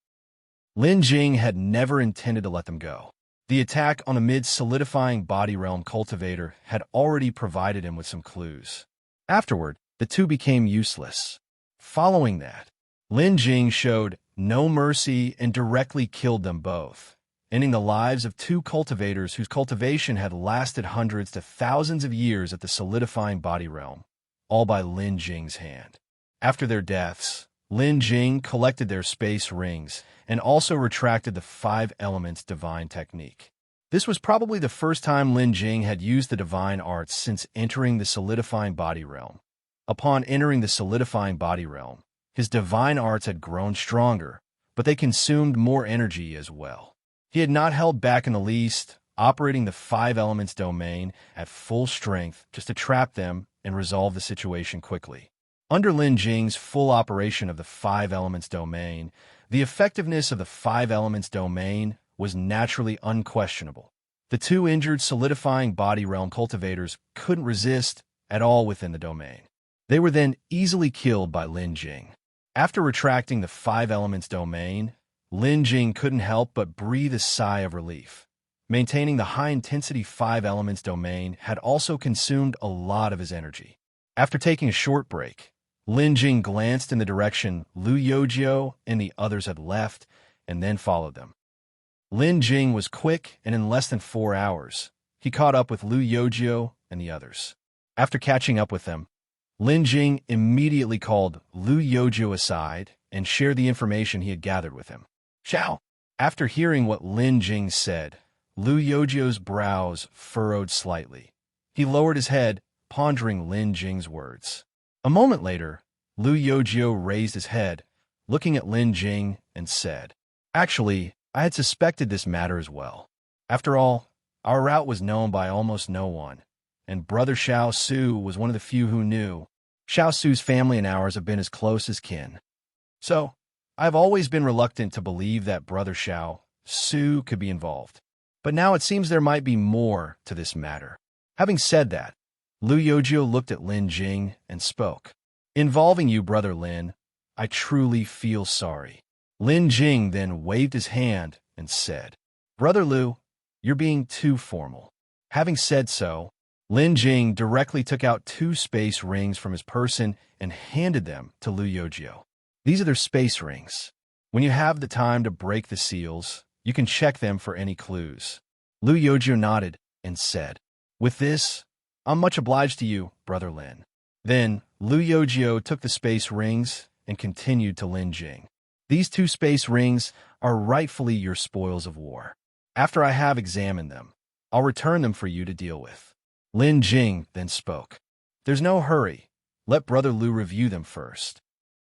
Lin Jing had never intended to let them go. The attack on a mid-solidifying body realm cultivator had already provided him with some clues. Afterward, the two became useless. Following that, Lin Jing showed no mercy and directly killed them both, ending the lives of 2 cultivators whose cultivation had lasted hundreds to thousands of years at the solidifying body realm, all by Lin Jing's hand. After their deaths, Lin Jing collected their space rings and also retracted the 5 elements divine technique. This was probably the first time Lin Jing had used the divine arts since entering the solidifying body realm. Upon entering the solidifying body realm, his divine arts had grown stronger, but they consumed more energy as well. He had not held back in the least, operating the 5 elements domain at full strength just to trap them and resolve the situation quickly. Under Lin Jing's full operation of the 5 elements domain, the effectiveness of the 5 elements domain was naturally unquestionable. The 2 injured solidifying body realm cultivators couldn't resist at all within the domain. They were then easily killed by Lin Jing. After retracting the 5 elements domain, Lin Jing couldn't help but breathe a sigh of relief. Maintaining the high-intensity 5 elements domain had also consumed a lot of his energy. After taking a short break, Lin Jing glanced in the direction Lu Yojiao and the others had left, and then followed them. Lin Jing was quick, and in less than 4 hours, he caught up with Lu Yojiao and the others. After catching up with them, Lin Jing immediately called Lu Yojiao aside and shared the information he had gathered with him. Xiao! After hearing what Lin Jing said, Lu Yojiao's brows furrowed slightly. He lowered his head, pondering Lin Jing's words. A moment later, Lu Yojiao raised his head, looking at Lin Jing, and said, Actually, I had suspected this matter as well. After all, our route was known by almost no one, and Brother Xiao Su was one of the few who knew. Xiao Su's family and ours have been as close as kin. So, I've always been reluctant to believe that Brother Xiao Su could be involved. But now it seems there might be more to this matter. Having said that, Lu Yojiao looked at Lin Jing and spoke. Involving you, Brother Lin, I truly feel sorry. Lin Jing then waved his hand and said, Brother Lu, you're being too formal. Having said so, Lin Jing directly took out 2 space rings from his person and handed them to Lu Yojiao. These are their space rings. When you have the time to break the seals, you can check them for any clues. Lu Yojiao nodded and said, With this, I'm much obliged to you, Brother Lin. Then, Lu Yojiao took the space rings and continued to Lin Jing. These 2 space rings are rightfully your spoils of war. After I have examined them, I'll return them for you to deal with. Lin Jing then spoke. There's no hurry. Let Brother Lu review them first.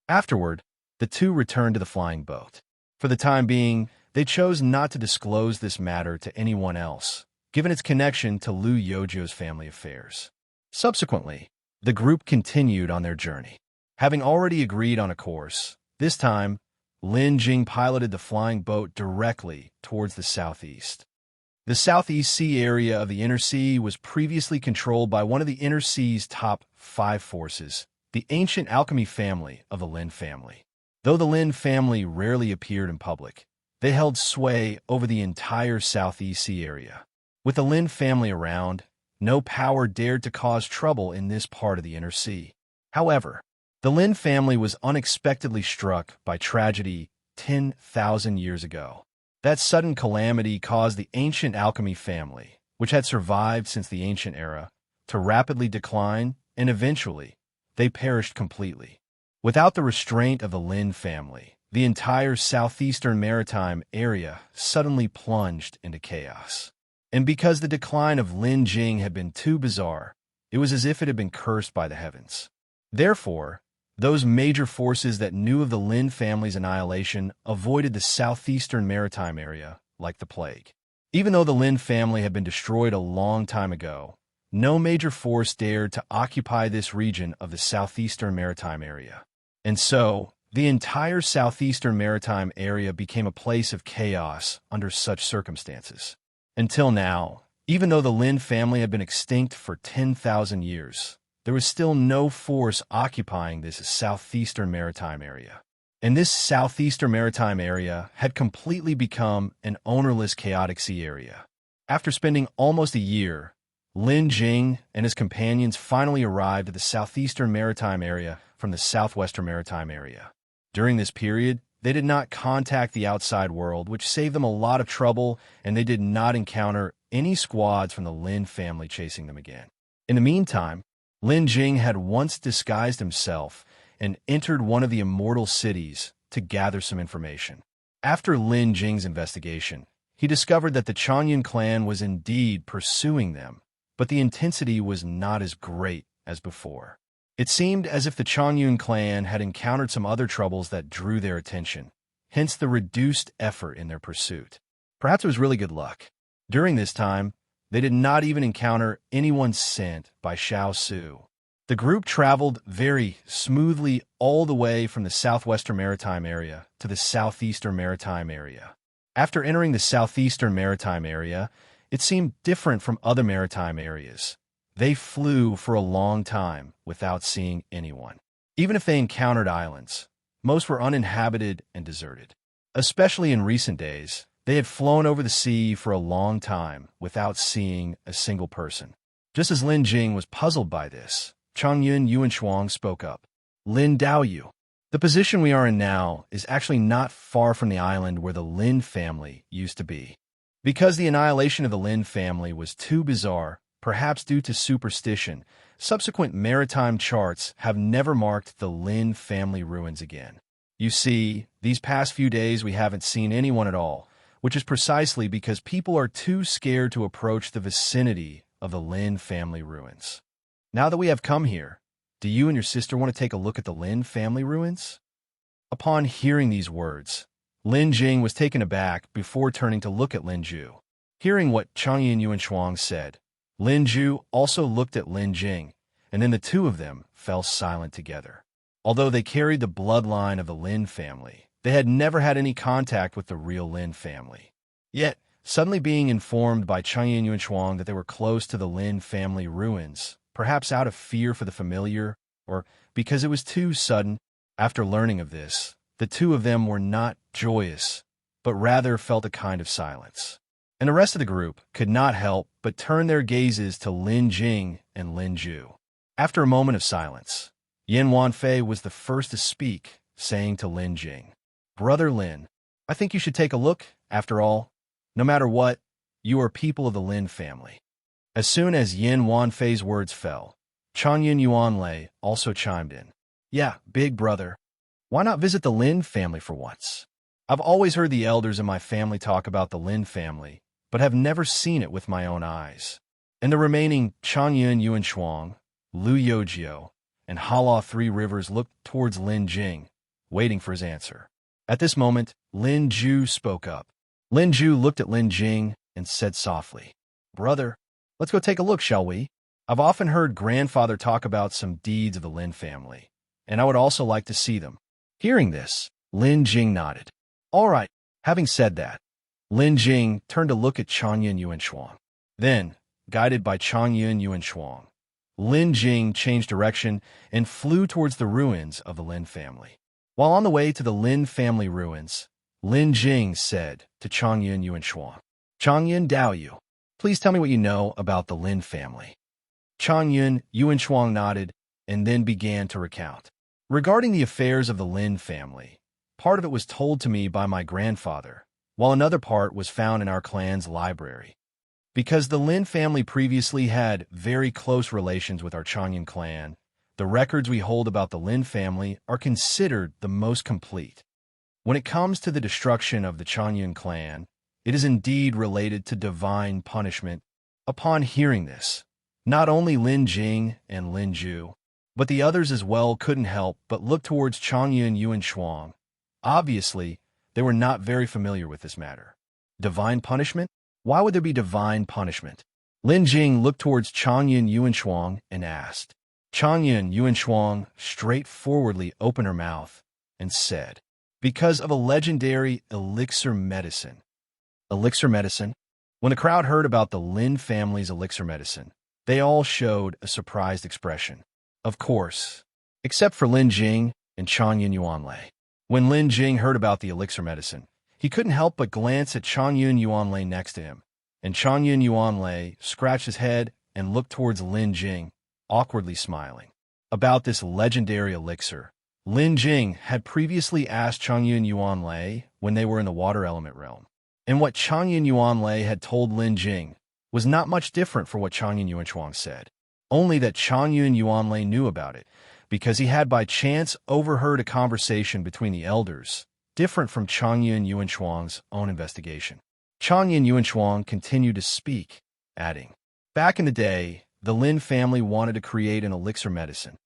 Afterward, the two returned to the flying boat. For the time being, they chose not to disclose this matter to anyone else, given its connection to Lu Yojo's family affairs. Subsequently, the group continued on their journey. Having already agreed on a course, this time, Lin Jing piloted the flying boat directly towards the southeast. The southeast sea area of the Inner Sea was previously controlled by one of the Inner Sea's top 5 forces, the ancient alchemy family of the Lin family. Though the Lin family rarely appeared in public, they held sway over the entire southeast sea area. With the Lin family around, no power dared to cause trouble in this part of the Inner Sea. However, the Lin family was unexpectedly struck by tragedy 10,000 years ago. That sudden calamity caused the ancient alchemy family, which had survived since the ancient era, to rapidly decline, and eventually, they perished completely. Without the restraint of the Lin family, the entire southeastern maritime area suddenly plunged into chaos. And because the decline of Lin Jing had been too bizarre, it was as if it had been cursed by the heavens. Therefore, those major forces that knew of the Lin family's annihilation avoided the southeastern maritime area like the plague. Even though the Lin family had been destroyed a long time ago, no major force dared to occupy this region of the southeastern maritime area. And so, the entire southeastern maritime area became a place of chaos under such circumstances. Until now, even though the Lin family had been extinct for 10,000 years, there was still no force occupying this southeastern maritime area. And this southeastern maritime area had completely become an ownerless chaotic sea area. After spending almost a year, Lin Jing and his companions finally arrived at the southeastern maritime area from the southwestern maritime area. During this period, they did not contact the outside world, which saved them a lot of trouble, and they did not encounter any squads from the Lin family chasing them again. In the meantime, Lin Jing had once disguised himself and entered one of the immortal cities to gather some information. After Lin Jing's investigation, he discovered that the Changyun clan was indeed pursuing them, but the intensity was not as great as before. It seemed as if the Changyun clan had encountered some other troubles that drew their attention, hence the reduced effort in their pursuit. Perhaps it was really good luck. During this time, they did not even encounter anyone sent by Xiao Su. The group traveled very smoothly all the way from the southwestern maritime area to the southeastern maritime area. After entering the southeastern maritime area, it seemed different from other maritime areas. They flew for a long time without seeing anyone. Even if they encountered islands, most were uninhabited and deserted. Especially in recent days, they had flown over the sea for a long time without seeing a single person. Just as Lin Jing was puzzled by this, Changyun Yinxuan spoke up. Lin Daoyu, the position we are in now is actually not far from the island where the Lin family used to be. Because the annihilation of the Lin family was too bizarre, perhaps due to superstition, subsequent maritime charts have never marked the Lin family ruins again. You see, these past few days we haven't seen anyone at all, which is precisely because people are too scared to approach the vicinity of the Lin family ruins. Now that we have come here, do you and your sister want to take a look at the Lin family ruins? Upon hearing these words, Lin Jing was taken aback before turning to look at Lin Ju. Hearing what Changyun Yinxuan said, Lin Ju also looked at Lin Jing, and then the two of them fell silent together. Although they carried the bloodline of the Lin family, they had never had any contact with the real Lin family. Yet, suddenly being informed by Changyun Yinxuan that they were close to the Lin family ruins, perhaps out of fear for the familiar, or because it was too sudden, after learning of this, the two of them were not joyous, but rather felt a kind of silence. And the rest of the group could not help but turn their gazes to Lin Jing and Lin Ju. After a moment of silence, Yuanlei was the first to speak, saying to Lin Jing, "Brother Lin, I think you should take a look. After all, no matter what, you are people of the Lin family." As soon as Yuanlei's words fell, Changyun Yuanlei also chimed in. "Yeah, big brother. Why not visit the Lin family for once? I've always heard the elders in my family talk about the Lin family, but have never seen it with my own eyes." And the remaining Changyun Yinxuan Lu Yojio, and Hala Three Rivers looked towards Lin Jing, waiting for his answer. At this moment, Lin Ju spoke up. Lin Ju looked at Lin Jing and said softly, "Brother, let's go take a look, shall we? I've often heard grandfather talk about some deeds of the Lin family, and I would also like to see them." Hearing this, Lin Jing nodded. All right, having said that, Lin Jing turned to look at Changyun Yinxuan. Then, guided by Changyun Yinxuan, Lin Jing changed direction and flew towards the ruins of the Lin family. While on the way to the Lin family ruins, Lin Jing said to Changyun Yinxuan, "Changyun Daoyu, please tell me what you know about the Lin family." Changyun Yinxuan nodded and then began to recount. Regarding the affairs of the Lin family, part of it was told to me by my grandfather, while another part was found in our clan's library. Because the Lin family previously had very close relations with our Changyun clan, the records we hold about the Lin family are considered the most complete. When it comes to the destruction of the Changyun clan, it is indeed related to divine punishment. Upon hearing this, not only Lin Jing and Lin Ju, but the others as well couldn't help but look towards Changyun Yinxuan. Obviously, they were not very familiar with this matter. Divine punishment? Why would there be divine punishment? Lin Jing looked towards Changyun Yinxuan and asked. Changyun Yinxuan straightforwardly opened her mouth and said, "Because of a legendary elixir medicine." Elixir medicine? When the crowd heard about the Lin family's elixir medicine, they all showed a surprised expression. Of course, except for Lin Jing and Changyun Yuanlei. When Lin Jing heard about the elixir medicine, he couldn't help but glance at Changyun Yuanlei next to him, and Changyun Yuanlei scratched his head and looked towards Lin Jing, awkwardly smiling. About this legendary elixir, Lin Jing had previously asked Changyun Yuanlei when they were in the water element realm, and what Changyun Yuanlei had told Lin Jing was not much different from what Changyun Yinxuan said, only that Changyun Yuanlei knew about it, because he had by chance overheard a conversation between the elders, different from Changyun Yinxuan's own investigation. Changyun Yinxuan continued to speak, adding, "Back in the day, the Lin family wanted to create an elixir medicine.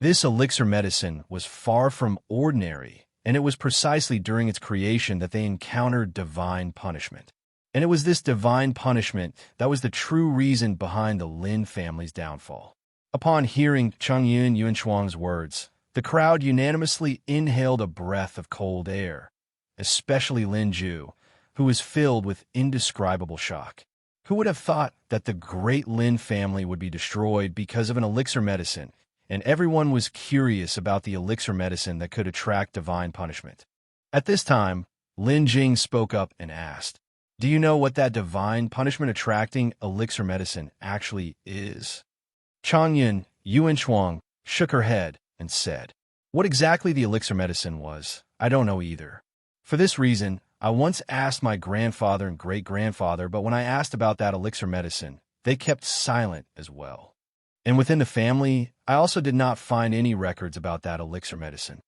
This elixir medicine was far from ordinary, and it was precisely during its creation that they encountered divine punishment. And it was this divine punishment that was the true reason behind the Lin family's downfall." Upon hearing Changyun Yinxuan's words, the crowd unanimously inhaled a breath of cold air, especially Lin Ju, who was filled with indescribable shock. Who would have thought that the great Lin family would be destroyed because of an elixir medicine, and everyone was curious about the elixir medicine that could attract divine punishment. At this time, Lin Jing spoke up and asked, "Do you know what that divine punishment-attracting elixir medicine actually is?" Changyun Yinxuan shook her head and said, "What exactly the elixir medicine was, I don't know either. For this reason, I once asked my grandfather and great-grandfather, but when I asked about that elixir medicine, they kept silent as well. And within the family, I also did not find any records about that elixir medicine.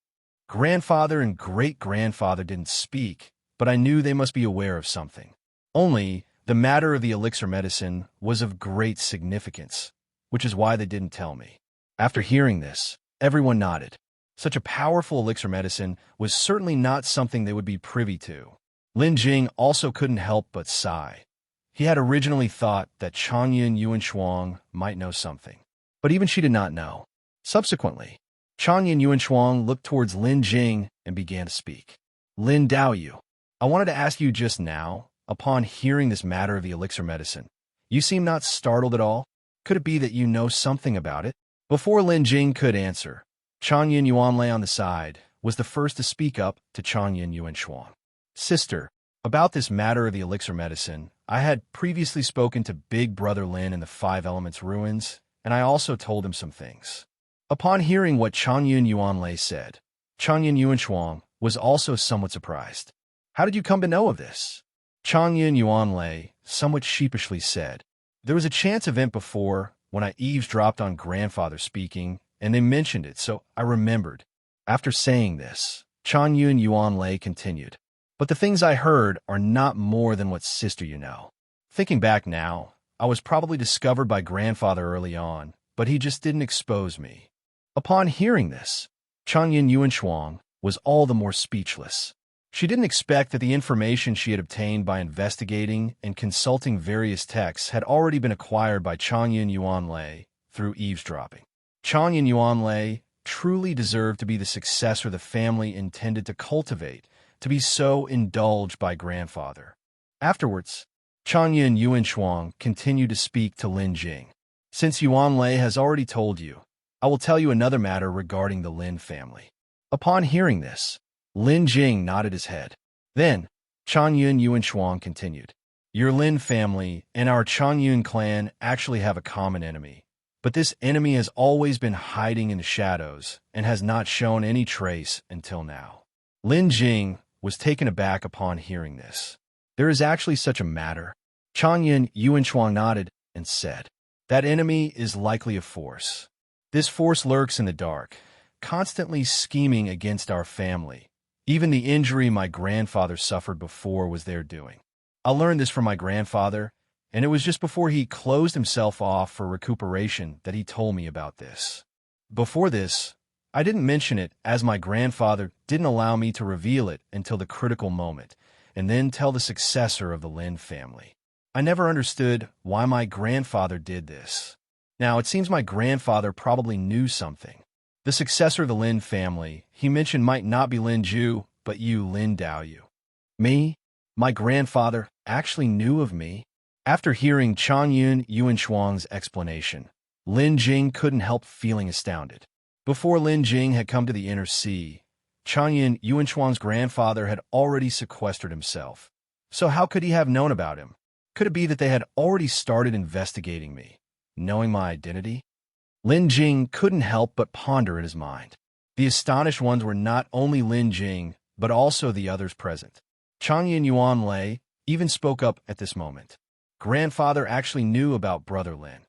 Grandfather and great-grandfather didn't speak, but I knew they must be aware of something. Only, the matter of the elixir medicine was of great significance, which is why they didn't tell me." After hearing this, everyone nodded. Such a powerful elixir medicine was certainly not something they would be privy to. Lin Jing also couldn't help but sigh. He had originally thought that Changyun Yinxuan might know something, but even she did not know. Subsequently, Changyun Yinxuan looked towards Lin Jing and began to speak. "Lin Daoyu, I wanted to ask you just now, upon hearing this matter of the elixir medicine, you seem not startled at all. Could it be that you know something about it?" Before Lin Jing could answer, Changyun Yuanlei on the side was the first to speak up to Changyun Yinxuan. "Sister, about this matter of the elixir medicine, I had previously spoken to Big Brother Lin in the Five Elements ruins, and I also told him some things." Upon hearing what Changyun Yuanlei said, Changyun Yinxuan was also somewhat surprised. "How did you come to know of this?" Changyun Yuanlei somewhat sheepishly said, "There was a chance event before when I eavesdropped on grandfather speaking, and they mentioned it, so I remembered." After saying this, Changyun Yuanlei continued, "But the things I heard are not more than what sister you know. Thinking back now, I was probably discovered by grandfather early on, but he just didn't expose me. Upon hearing this, Changyun Yinxuan was all the more speechless. She didn't expect that the information she had obtained by investigating and consulting various texts had already been acquired by Changyun Yuanlei through eavesdropping. Changyun Yuanlei truly deserved to be the successor the family intended to cultivate, to be so indulged by grandfather. Afterwards, Changyun Yinxuan continued to speak to Lin Jing. Since Yuanlei has already told you, I will tell you another matter regarding the Lin family. Upon hearing this, Lin Jing nodded his head. Then, Changyun Yinxuan continued. Your Lin family and our Changyun clan actually have a common enemy, but this enemy has always been hiding in the shadows and has not shown any trace until now. Lin Jing was taken aback upon hearing this. There is actually such a matter. Changyun Yinxuan nodded and said, that enemy is likely a force. This force lurks in the dark, constantly scheming against our family. Even the injury my grandfather suffered before was their doing. I learned this from my grandfather, and it was just before he closed himself off for recuperation that he told me about this. Before this, I didn't mention it as my grandfather didn't allow me to reveal it until the critical moment, and then tell the successor of the Lin family. I never understood why my grandfather did this. Now, it seems my grandfather probably knew something. The successor of the Lin family, he mentioned might not be Lin Ju, but you, Lin Daoyu. Me? My grandfather actually knew of me? After hearing Changyun Yinxuan's explanation, Lin Jing couldn't help feeling astounded. Before Lin Jing had come to the inner sea, Changyun Yinxuan's grandfather had already sequestered himself. So how could he have known about him? Could it be that they had already started investigating me, knowing my identity? Lin Jing couldn't help but ponder in his mind. The astonished ones were not only Lin Jing, but also the others present. Changyun Yuanlei even spoke up at this moment. Grandfather actually knew about Brother Lin.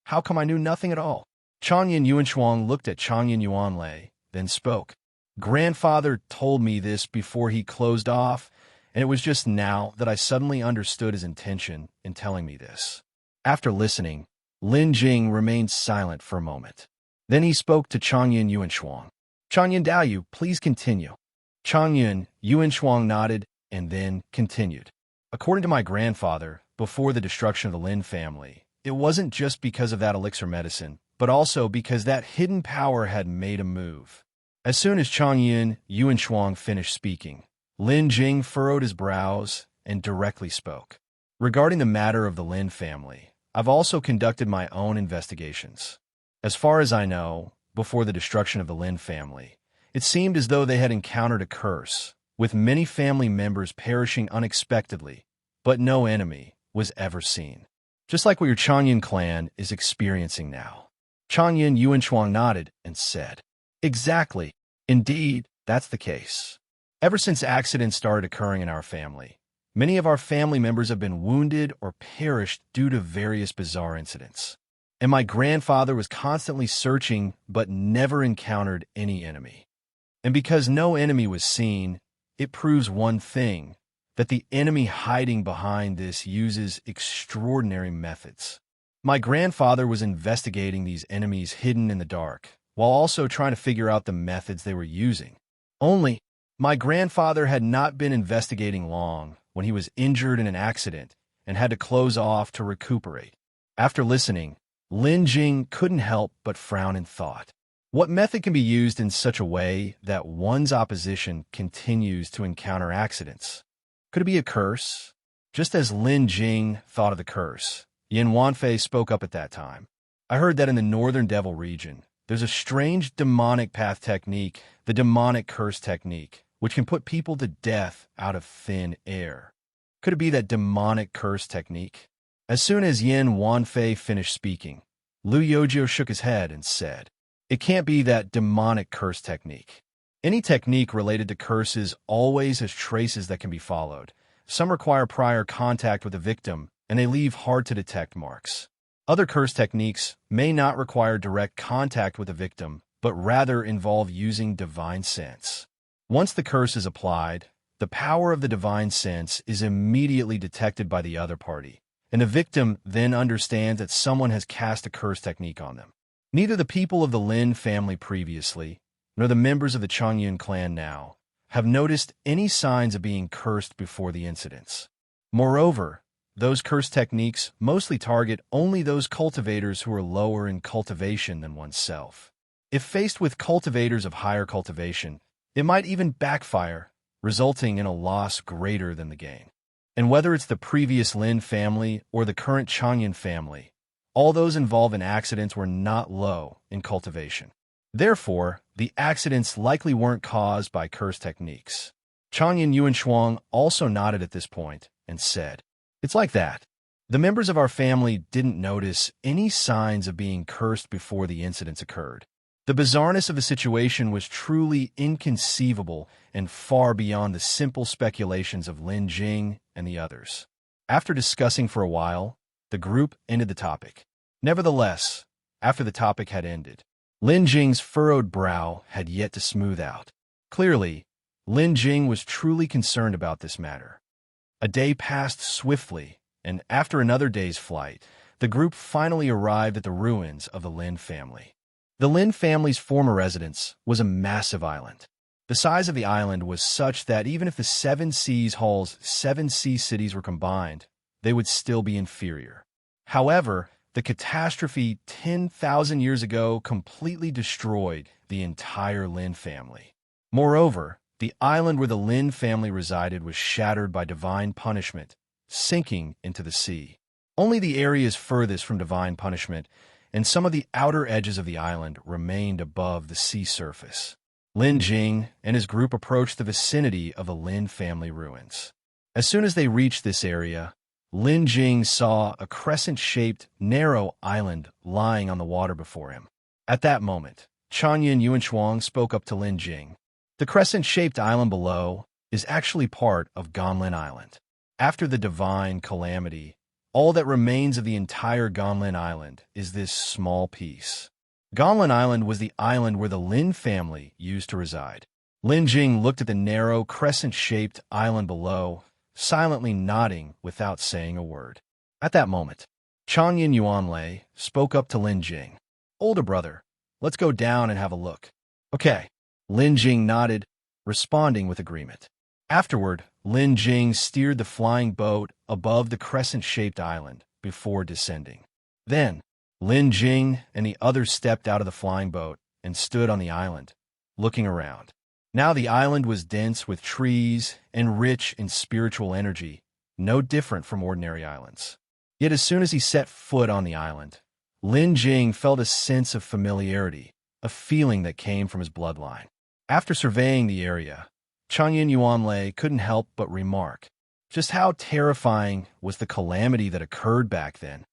How come I knew nothing at all? Changyun Yinxuan looked at Changyun Yuanlei, then spoke. Grandfather told me this before he closed off, and it was just now that I suddenly understood his intention in telling me this. After listening, Lin Jing remained silent for a moment. Then he spoke to Changyun Yinxuan. Changyun Daoyu, please continue. Changyun Yinxuan nodded and then continued. According to my grandfather, before the destruction of the Lin family, it wasn't just because of that elixir medicine, but also because that hidden power had made a move. As soon as Changyun Yinxuan finished speaking, Lin Jing furrowed his brows and directly spoke. Regarding the matter of the Lin family, I've also conducted my own investigations. As far as I know, before the destruction of the Lin family, it seemed as though they had encountered a curse, with many family members perishing unexpectedly, but no enemy was ever seen. Just like what your Changyun clan is experiencing now. Changyun Yinxuan nodded and said, exactly. Indeed, that's the case. Ever since accidents started occurring in our family, many of our family members have been wounded or perished due to various bizarre incidents. And my grandfather was constantly searching but never encountered any enemy. And because no enemy was seen, it proves one thing, that the enemy hiding behind this uses extraordinary methods. My grandfather was investigating these enemies hidden in the dark, while also trying to figure out the methods they were using. Only, my grandfather had not been investigating long when he was injured in an accident and had to close off to recuperate. After listening, Lin Jing couldn't help but frown in thought. What method can be used in such a way that one's opposition continues to encounter accidents? Could it be a curse? Just as Lin Jing thought of the curse, Yuanlei spoke up at that time. I heard that in the Northern Devil region, there's a strange demonic path technique, the demonic curse technique, which can put people to death out of thin air. Could it be that demonic curse technique? As soon as Yuanlei finished speaking, Lu Yojiu shook his head and said, it can't be that demonic curse technique. Any technique related to curses always has traces that can be followed. Some require prior contact with the victim, and they leave hard-to-detect marks. Other curse techniques may not require direct contact with the victim, but rather involve using divine sense. Once the curse is applied, the power of the divine sense is immediately detected by the other party, and the victim then understands that someone has cast a curse technique on them. Neither the people of the Lin family previously, nor the members of the Changyun clan now, have noticed any signs of being cursed before the incidents. Moreover, those curse techniques mostly target only those cultivators who are lower in cultivation than oneself. If faced with cultivators of higher cultivation, it might even backfire, resulting in a loss greater than the gain. And whether it's the previous Lin family or the current Changyun family, all those involved in accidents were not low in cultivation. Therefore, the accidents likely weren't caused by curse techniques. Changyun Yinxuan also nodded at this point and said, "It's like that. The members of our family didn't notice any signs of being cursed before the incidents occurred. The bizarreness of the situation was truly inconceivable and far beyond the simple speculations of Lin Jing and the others." After discussing for a while, the group ended the topic. Nevertheless, after the topic had ended, Lin Jing's furrowed brow had yet to smooth out. Clearly, Lin Jing was truly concerned about this matter. A day passed swiftly, and after another day's flight, the group finally arrived at the ruins of the Lin family. The Lin family's former residence was a massive island. The size of the island was such that even if the Seven Seas Hall's 7 sea cities were combined, they would still be inferior. However, the catastrophe 10,000 years ago completely destroyed the entire Lin family. Moreover, the island where the Lin family resided was shattered by divine punishment, sinking into the sea. Only the areas furthest from divine punishment and some of the outer edges of the island remained above the sea surface. Lin Jing and his group approached the vicinity of the Lin family ruins. As soon as they reached this area, Lin Jing saw a crescent-shaped, narrow island lying on the water before him. At that moment, Changyun Yinxuan spoke up to Lin Jing. "The crescent-shaped island below is actually part of Ganlin Island. After the divine calamity, all that remains of the entire Ganlin Island is this small piece." Ganlin Island was the island where the Lin family used to reside. Lin Jing looked at the narrow, crescent-shaped island below, silently nodding without saying a word. At that moment, Changyun Yuanlei spoke up to Lin Jing. "Older brother, let's go down and have a look." "Okay." Lin Jing nodded, responding with agreement. Afterward, Lin Jing steered the flying boat above the crescent-shaped island before descending. Then, Lin Jing and the others stepped out of the flying boat and stood on the island, looking around. Now the island was dense with trees and rich in spiritual energy, no different from ordinary islands. Yet as soon as he set foot on the island, Lin Jing felt a sense of familiarity, a feeling that came from his bloodline. After surveying the area, Changyun Yuanlei couldn't help but remark just how terrifying was the calamity that occurred back then.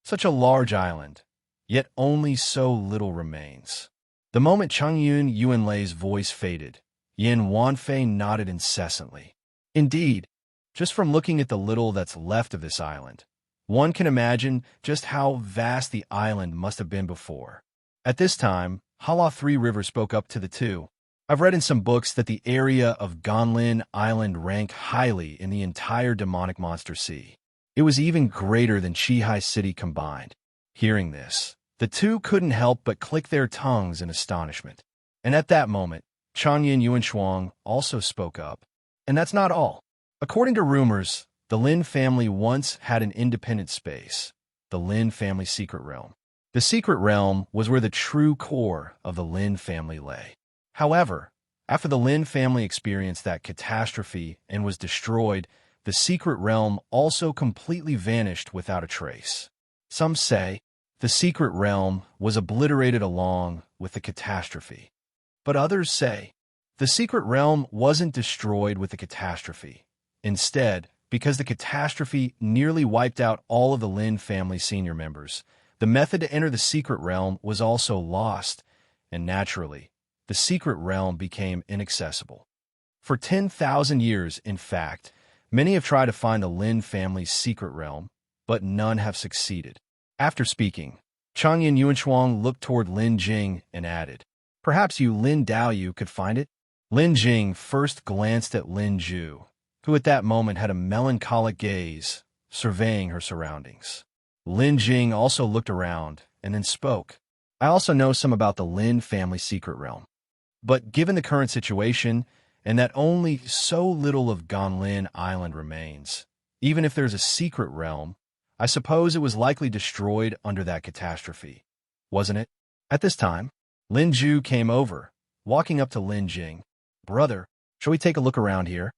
Such a large island, yet only so little remains. The moment Changyun Yuanlei's voice faded, Wanfei nodded incessantly. Indeed, just from looking at the little that's left of this island, one can imagine just how vast the island must have been before. At this time, Hala Three Rivers spoke up to the two. "I've read in some books that the area of Ganlin Island ranked highly in the entire demonic monster sea. It was even greater than Qihai City combined." Hearing this, the two couldn't help but click their tongues in astonishment. And at that moment, Changyun Yinxuan also spoke up. "And that's not all. According to rumors, the Lin family once had an independent space, the Lin family secret realm. The secret realm was where the true core of the Lin family lay. However, after the Lin family experienced that catastrophe and was destroyed, the secret realm also completely vanished without a trace. Some say the secret realm was obliterated along with the catastrophe. But others say the secret realm wasn't destroyed with the catastrophe. Instead, because the catastrophe nearly wiped out all of the Lin family senior members, the method to enter the secret realm was also lost, and naturally, the secret realm became inaccessible. For 10,000 years, in fact, many have tried to find the Lin family's secret realm, but none have succeeded." After speaking, Changyun Yinxuan looked toward Lin Jing and added, "Perhaps you Lin Daoyu could find it?" Lin Jing first glanced at Lin Ju, who at that moment had a melancholic gaze, surveying her surroundings. Lin Jing also looked around and then spoke. I also know some about the Lin family secret realm. But given the current situation, and that only so little of Ganlin Island remains, even if there's a secret realm, I suppose it was likely destroyed under that catastrophe, wasn't it? At this time, Lin Ju came over, walking up to Lin Jing. Brother, shall we take a look around here?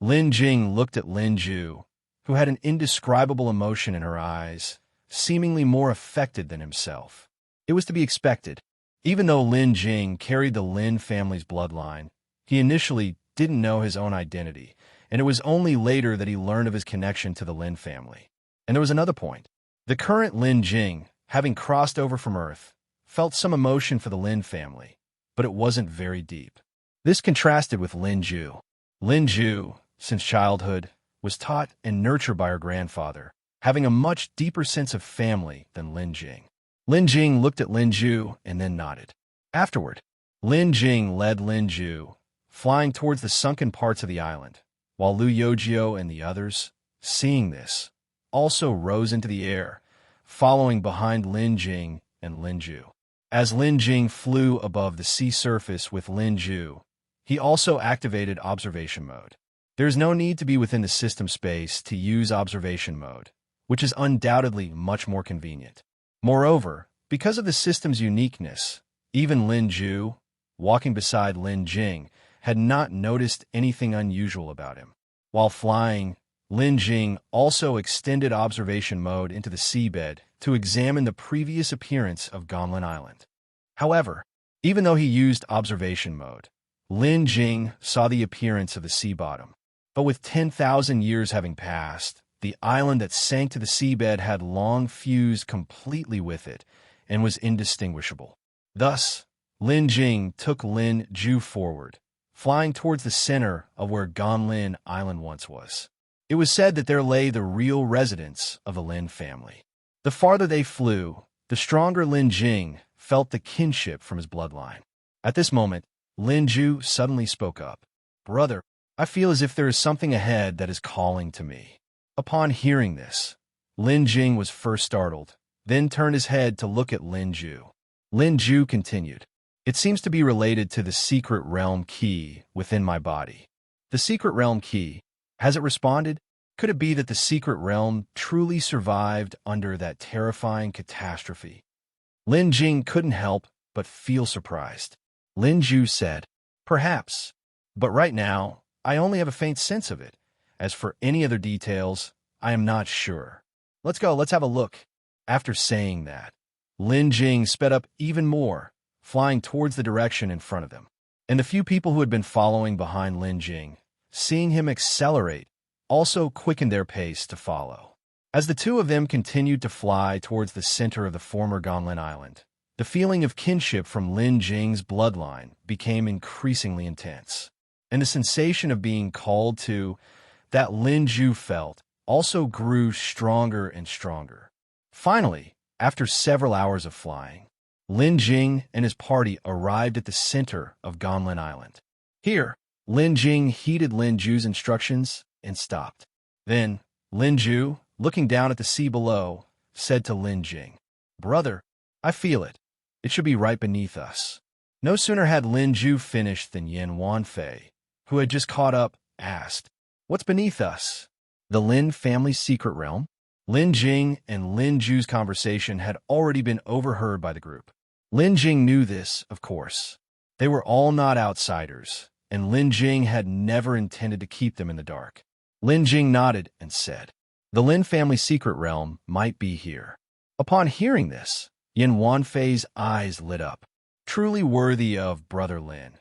Lin Jing looked at Lin Ju, who had an indescribable emotion in her eyes, seemingly more affected than himself. It was to be expected. Even though Lin Jing carried the Lin family's bloodline, he initially didn't know his own identity, and it was only later that he learned of his connection to the Lin family. And there was another point. The current Lin Jing, having crossed over from Earth, felt some emotion for the Lin family, but it wasn't very deep. This contrasted with Lin Ju. Lin Ju, since childhood, was taught and nurtured by her grandfather, having a much deeper sense of family than Lin Jing. Lin Jing looked at Lin Ju and then nodded. Afterward, Lin Jing led Lin Ju, flying towards the sunken parts of the island, while Lu Yojio and the others, seeing this, also rose into the air, following behind Lin Jing and Lin Ju. As Lin Jing flew above the sea surface with Lin Ju, he also activated observation mode. There is no need to be within the system space to use observation mode, which is undoubtedly much more convenient. Moreover, because of the system's uniqueness, even Lin Ju, walking beside Lin Jing, had not noticed anything unusual about him. While flying, Lin Jing also extended observation mode into the seabed to examine the previous appearance of Ganlin Island. However, even though he used observation mode, Lin Jing saw the appearance of the sea bottom. But with 10,000 years having passed, the island that sank to the seabed had long fused completely with it and was indistinguishable. Thus, Lin Jing took Lin Ju forward, flying towards the center of where Ganlin Island once was. It was said that there lay the real residence of the Lin family. The farther they flew, the stronger Lin Jing felt the kinship from his bloodline. At this moment, Lin Ju suddenly spoke up. Brother, I feel as if there is something ahead that is calling to me. Upon hearing this, Lin Jing was first startled, then turned his head to look at Lin Ju. Lin Ju continued, It seems to be related to the secret realm key within my body. The secret realm key, has it responded? Could it be that the secret realm truly survived under that terrifying catastrophe? Lin Jing couldn't help but feel surprised. Lin Ju said, Perhaps, but right now, I only have a faint sense of it. As for any other details, I am not sure. Let's go, let's have a look. After saying that, Lin Jing sped up even more, flying towards the direction in front of them. And the few people who had been following behind Lin Jing, seeing him accelerate, also quickened their pace to follow. As the two of them continued to fly towards the center of the former Ganlin Island, the feeling of kinship from Lin Jing's bloodline became increasingly intense. And the sensation of being called to that Lin Ju felt also grew stronger and stronger. Finally, after several hours of flying, Lin Jing and his party arrived at the center of Ganlin Island. Here, Lin Jing heeded Lin Ju's instructions and stopped. Then, Lin Ju, looking down at the sea below, said to Lin Jing, Brother, I feel it. It should be right beneath us. No sooner had Lin Ju finished than Yuanlei, who had just caught up, asked, What's beneath us? The Lin family's secret realm? Lin Jing and Lin Ju's conversation had already been overheard by the group. Lin Jing knew this, of course. They were all not outsiders, and Lin Jing had never intended to keep them in the dark. Lin Jing nodded and said, The Lin family's secret realm might be here. Upon hearing this, Yuanlei's eyes lit up. Truly worthy of Brother Lin.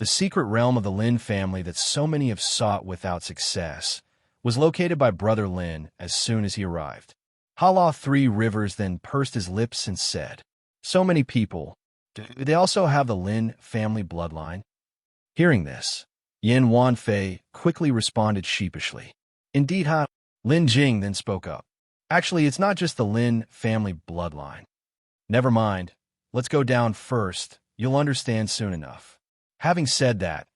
The secret realm of the Lin family that so many have sought without success was located by Brother Lin as soon as he arrived. Hala Three Rivers then pursed his lips and said, So many people. Do they also have the Lin family bloodline? Hearing this, Yuanlei quickly responded sheepishly. Indeed, Ha. Lin Jing then spoke up. Actually, it's not just the Lin family bloodline. Never mind. Let's go down first. You'll understand soon enough. Having said that,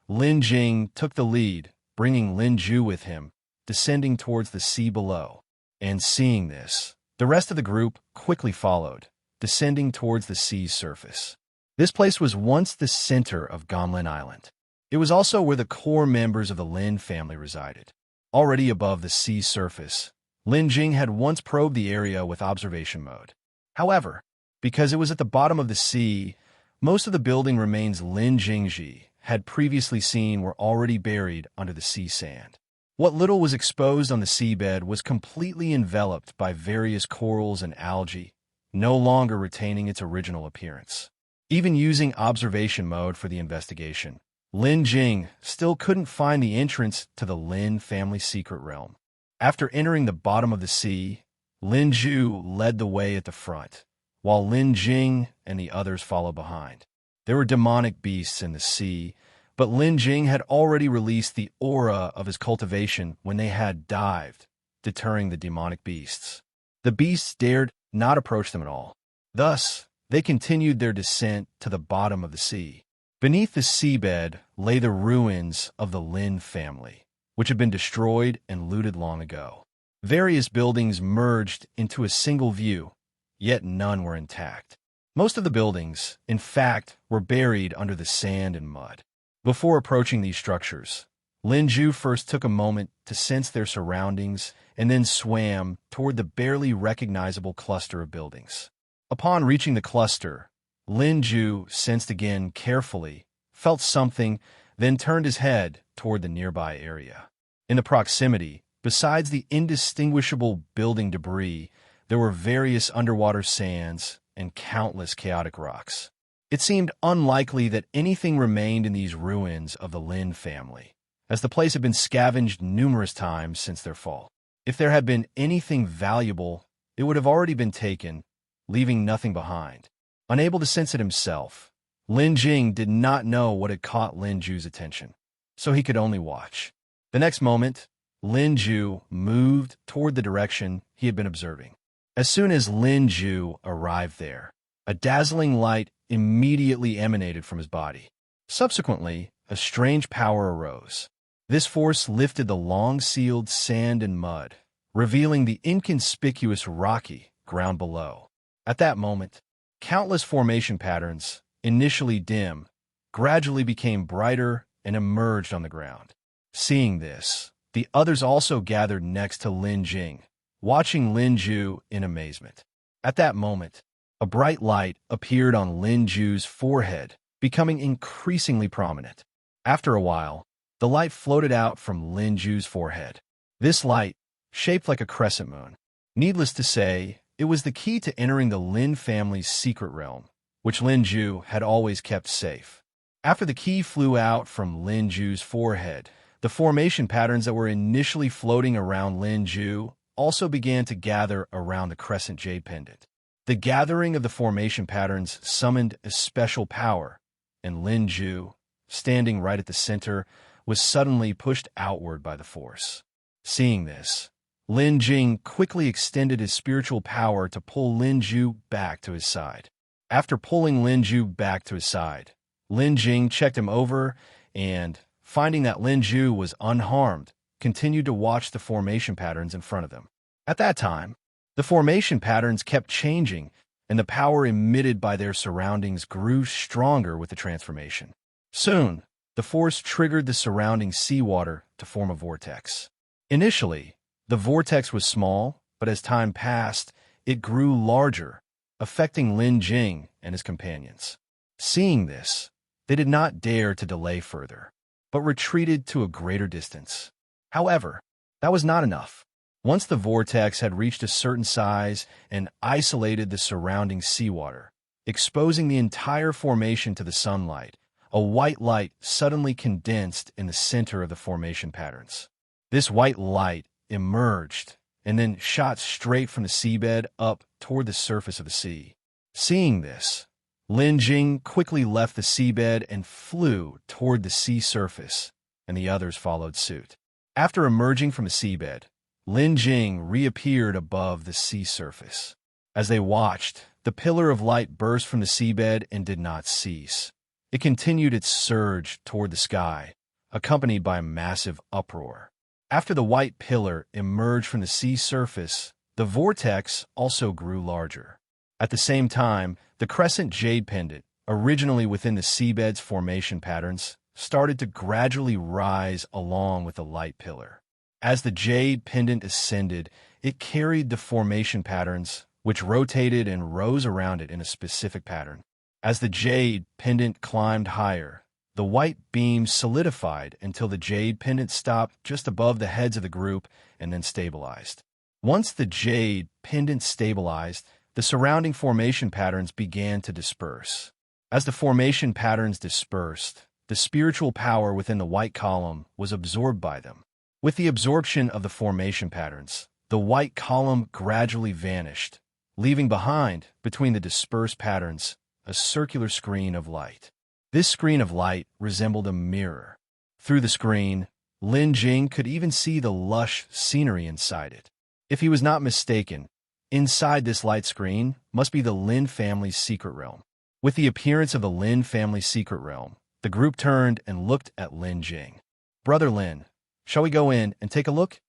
Lin Jing took the lead, bringing Lin Ju with him, descending towards the sea below. And seeing this, the rest of the group quickly followed, descending towards the sea's surface. This place was once the center of Gamlin Island. It was also where the core members of the Lin family resided. Already above the sea's surface, Lin Jing had once probed the area with observation mode. However, because it was at the bottom of the sea, most of the building remains Lin Jingji had previously seen were already buried under the sea sand. What little was exposed on the seabed was completely enveloped by various corals and algae, no longer retaining its original appearance. Even using observation mode for the investigation, Lin Jing still couldn't find the entrance to the Lin family secret realm. After entering the bottom of the sea, Lin Zhu led the way at the front, while Lin Jing and the others followed behind. There were demonic beasts in the sea, but Lin Jing had already released the aura of his cultivation when they had dived, deterring the demonic beasts. The beasts dared not approach them at all. Thus, they continued their descent to the bottom of the sea. Beneath the seabed lay the ruins of the Lin family, which had been destroyed and looted long ago. Various buildings merged into a single view, yet none were intact. Most of the buildings, in fact, were buried under the sand and mud. Before approaching these structures, Lin Zhu first took a moment to sense their surroundings and then swam toward the barely recognizable cluster of buildings. Upon reaching the cluster, Lin Zhu sensed again carefully, felt something, then turned his head toward the nearby area. In the proximity, besides the indistinguishable building debris, there were various underwater sands and countless chaotic rocks. It seemed unlikely that anything remained in these ruins of the Lin family, as the place had been scavenged numerous times since their fall. If there had been anything valuable, it would have already been taken, leaving nothing behind. Unable to sense it himself, Lin Jing did not know what had caught Lin Zhu's attention, so he could only watch. The next moment, Lin Zhu moved toward the direction he had been observing. As soon as Lin Zhu arrived there, a dazzling light immediately emanated from his body. Subsequently, a strange power arose. This force lifted the long-sealed sand and mud, revealing the inconspicuous rocky ground below. At that moment, countless formation patterns, initially dim, gradually became brighter and emerged on the ground. Seeing this, the others also gathered next to Lin Jing, watching Lin Zhu in amazement. At that moment, a bright light appeared on Lin Zhu's forehead, becoming increasingly prominent. After a while, the light floated out from Lin Zhu's forehead. This light, shaped like a crescent moon. Needless to say, it was the key to entering the Lin family's secret realm, which Lin Zhu had always kept safe. After the key flew out from Lin Zhu's forehead, the formation patterns that were initially floating around Lin Zhu also began to gather around the crescent jade pendant. The gathering of the formation patterns summoned a special power, and Lin Zhu, standing right at the center, was suddenly pushed outward by the force. Seeing this, Lin Jing quickly extended his spiritual power to pull Lin Zhu back to his side. After pulling Lin Zhu back to his side, Lin Jing checked him over and, finding that Lin Zhu was unharmed, continued to watch the formation patterns in front of them. At that time, the formation patterns kept changing, and the power emitted by their surroundings grew stronger with the transformation. Soon, the force triggered the surrounding seawater to form a vortex. Initially, the vortex was small, but as time passed, it grew larger, affecting Lin Jing and his companions. Seeing this, they did not dare to delay further, but retreated to a greater distance. However, that was not enough. Once the vortex had reached a certain size and isolated the surrounding seawater, exposing the entire formation to the sunlight, a white light suddenly condensed in the center of the formation patterns. This white light emerged and then shot straight from the seabed up toward the surface of the sea. Seeing this, Lin Jing quickly left the seabed and flew toward the sea surface, and the others followed suit. After emerging from the seabed, Lin Jing reappeared above the sea surface. As they watched, the pillar of light burst from the seabed and did not cease. It continued its surge toward the sky, accompanied by a massive uproar. After the white pillar emerged from the sea surface, the vortex also grew larger. At the same time, the crescent jade pendant, originally within the seabed's formation patterns, started to gradually rise along with the light pillar. As the jade pendant ascended, it carried the formation patterns, which rotated and rose around it in a specific pattern. As the jade pendant climbed higher, the white beams solidified until the jade pendant stopped just above the heads of the group and then stabilized. Once the jade pendant stabilized, the surrounding formation patterns began to disperse. As the formation patterns dispersed, the spiritual power within the white column was absorbed by them. With the absorption of the formation patterns, the white column gradually vanished, leaving behind, between the dispersed patterns, a circular screen of light. This screen of light resembled a mirror. Through the screen, Lin Jing could even see the lush scenery inside it. If he was not mistaken, inside this light screen must be the Lin family's secret realm. With the appearance of the Lin family's secret realm, the group turned and looked at Lin Jing. "Brother Lin, shall we go in and take a look?"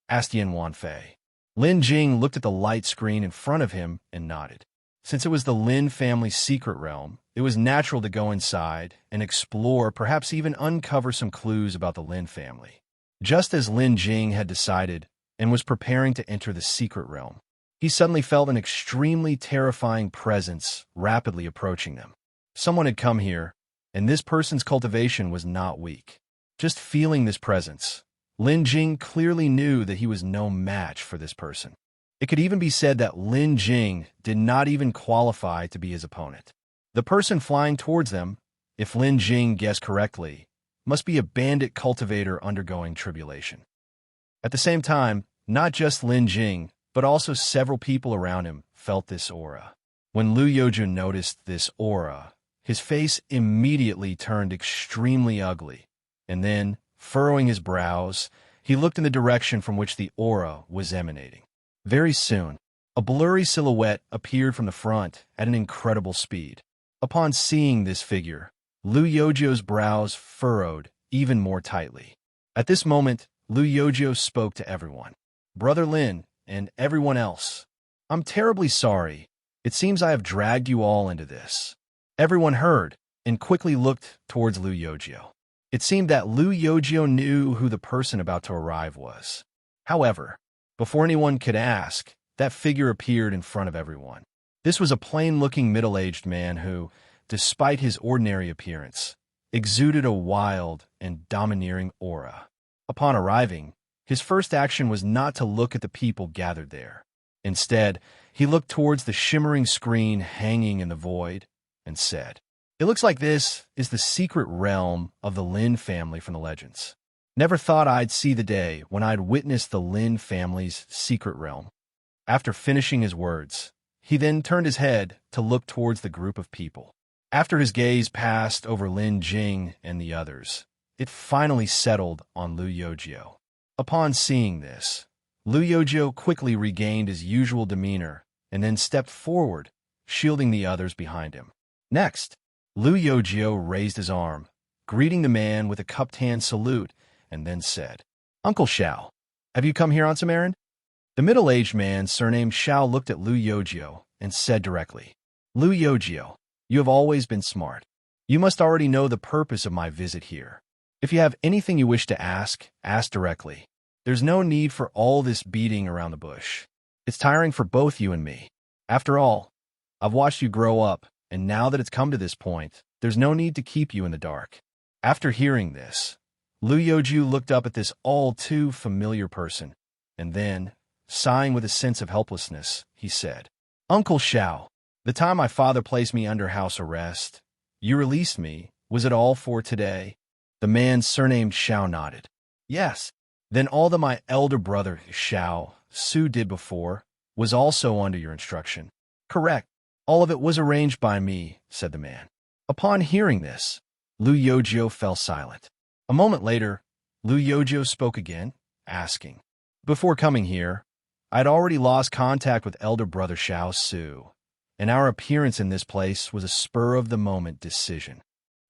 asked Yinxuan. Lin Jing looked at the light screen in front of him and nodded. Since it was the Lin family's secret realm, it was natural to go inside and explore, perhaps even uncover some clues about the Lin family. Just as Lin Jing had decided and was preparing to enter the secret realm, he suddenly felt an extremely terrifying presence rapidly approaching them. Someone had come here, and this person's cultivation was not weak. Just feeling this presence, Lin Jing clearly knew that he was no match for this person. It could even be said that Lin Jing did not even qualify to be his opponent. The person flying towards them, if Lin Jing guessed correctly, must be a bandit cultivator undergoing tribulation. At the same time, not just Lin Jing, but also several people around him felt this aura. When Lu Yoju noticed this aura, his face immediately turned extremely ugly, and then, furrowing his brows, he looked in the direction from which the aura was emanating. Very soon, a blurry silhouette appeared from the front at an incredible speed. Upon seeing this figure, Lu Yoju's brows furrowed even more tightly. At this moment, Lu Yoju spoke to everyone. "Brother Lin, and everyone else, I'm terribly sorry. It seems I have dragged you all into this." Everyone heard and quickly looked towards Lu Yoju. It seemed that Lu Yoju knew who the person about to arrive was. However, before anyone could ask, that figure appeared in front of everyone. This was a plain-looking middle-aged man who, despite his ordinary appearance, exuded a wild and domineering aura. Upon arriving, his first action was not to look at the people gathered there. Instead, he looked towards the shimmering screen hanging in the void and said, "It looks like this is the secret realm of the Lin family from the legends. Never thought I'd see the day when I'd witness the Lin family's secret realm." After finishing his words, he then turned his head to look towards the group of people. After his gaze passed over Lin Jing and the others, it finally settled on Lu Yoju. Upon seeing this, Lu Yoju quickly regained his usual demeanor and then stepped forward, shielding the others behind him. Next, Lu Yoju raised his arm, greeting the man with a cupped hand salute, and then said, "Uncle Xiao, have you come here on some errand?" The middle-aged man, surnamed Xiao, looked at Lu Yoju and said directly, "Lu Yoju, you have always been smart. You must already know the purpose of my visit here. If you have anything you wish to ask directly. There's no need for all this beating around the bush. It's tiring for both you and me. After all, I've watched you grow up, and now that it's come to this point, there's no need to keep you in the dark." After hearing this, Lu Yoju looked up at this all-too-familiar person, and then, sighing with a sense of helplessness, he said, "Uncle Xiao, the time my father placed me under house arrest, you released me. Was it all for today?" The man surnamed Xiao nodded. "Yes. Then all that my elder brother, Xiao, Su did before, was also under your instruction." "Correct. All of it was arranged by me," said the man. Upon hearing this, Lu Yoju fell silent. A moment later, Lu Yoju spoke again, asking, "Before coming here, I'd already lost contact with elder brother Xiao Su, and our appearance in this place was a spur-of-the-moment decision.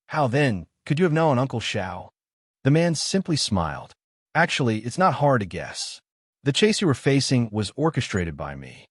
How then could you have known Uncle Xiao?" The man simply smiled. "Actually, it's not hard to guess. The chase you were facing was orchestrated by me.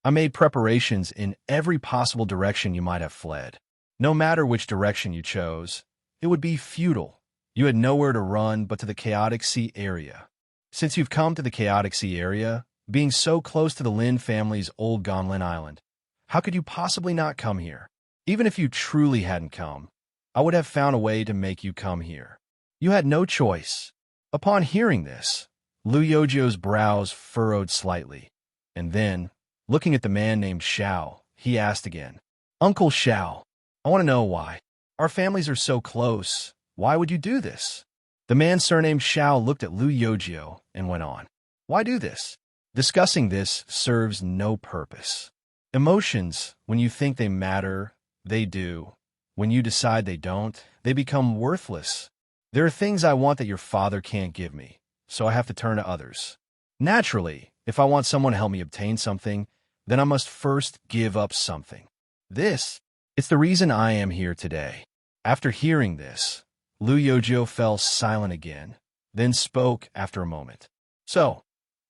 I made preparations in every possible direction you might have fled. No matter which direction you chose, it would be futile. You had nowhere to run but to the Chaotic Sea area. Since you've come to the Chaotic Sea area, being so close to the Lin family's old Gonlin Island, how could you possibly not come here? Even if you truly hadn't come, I would have found a way to make you come here. You had no choice. Upon hearing this, Lu Yojio's brows furrowed slightly, and then, looking at the man named Xiao, he asked again, Uncle Xiao, I want to know why. Our families are so close. Why would you do this? The man surnamed Xiao looked at Lu Yojio and went on. Why do this? Discussing this serves no purpose. Emotions, when you think they matter, they do. When you decide they don't, they become worthless. There are things I want that your father can't give me, so I have to turn to others. Naturally, if I want someone to help me obtain something, then I must first give up something. It's the reason I am here today. After hearing this, Lu Yojio fell silent again, then spoke after a moment. So,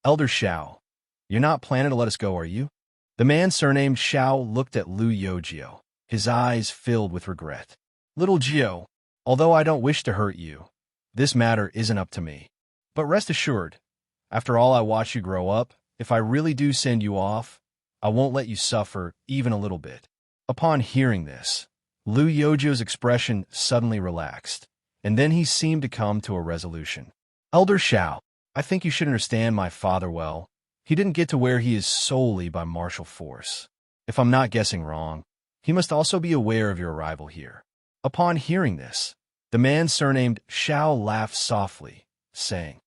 Elder Xiao, you're not planning to let us go, are you? The man surnamed Xiao looked at Lu Yojio, his eyes filled with regret. Little Jio, although I don't wish to hurt you, this matter isn't up to me. But rest assured, after all I watch you grow up, if I really do send you off, I won't let you suffer even a little bit. Upon hearing this, Lu Yojio's expression suddenly relaxed, and then he seemed to come to a resolution. Elder Xiao, I think you should understand my father well. He didn't get to where he is solely by martial force. If I'm not guessing wrong, he must also be aware of your arrival here. Upon hearing this, the man surnamed Xiao laughed softly, saying,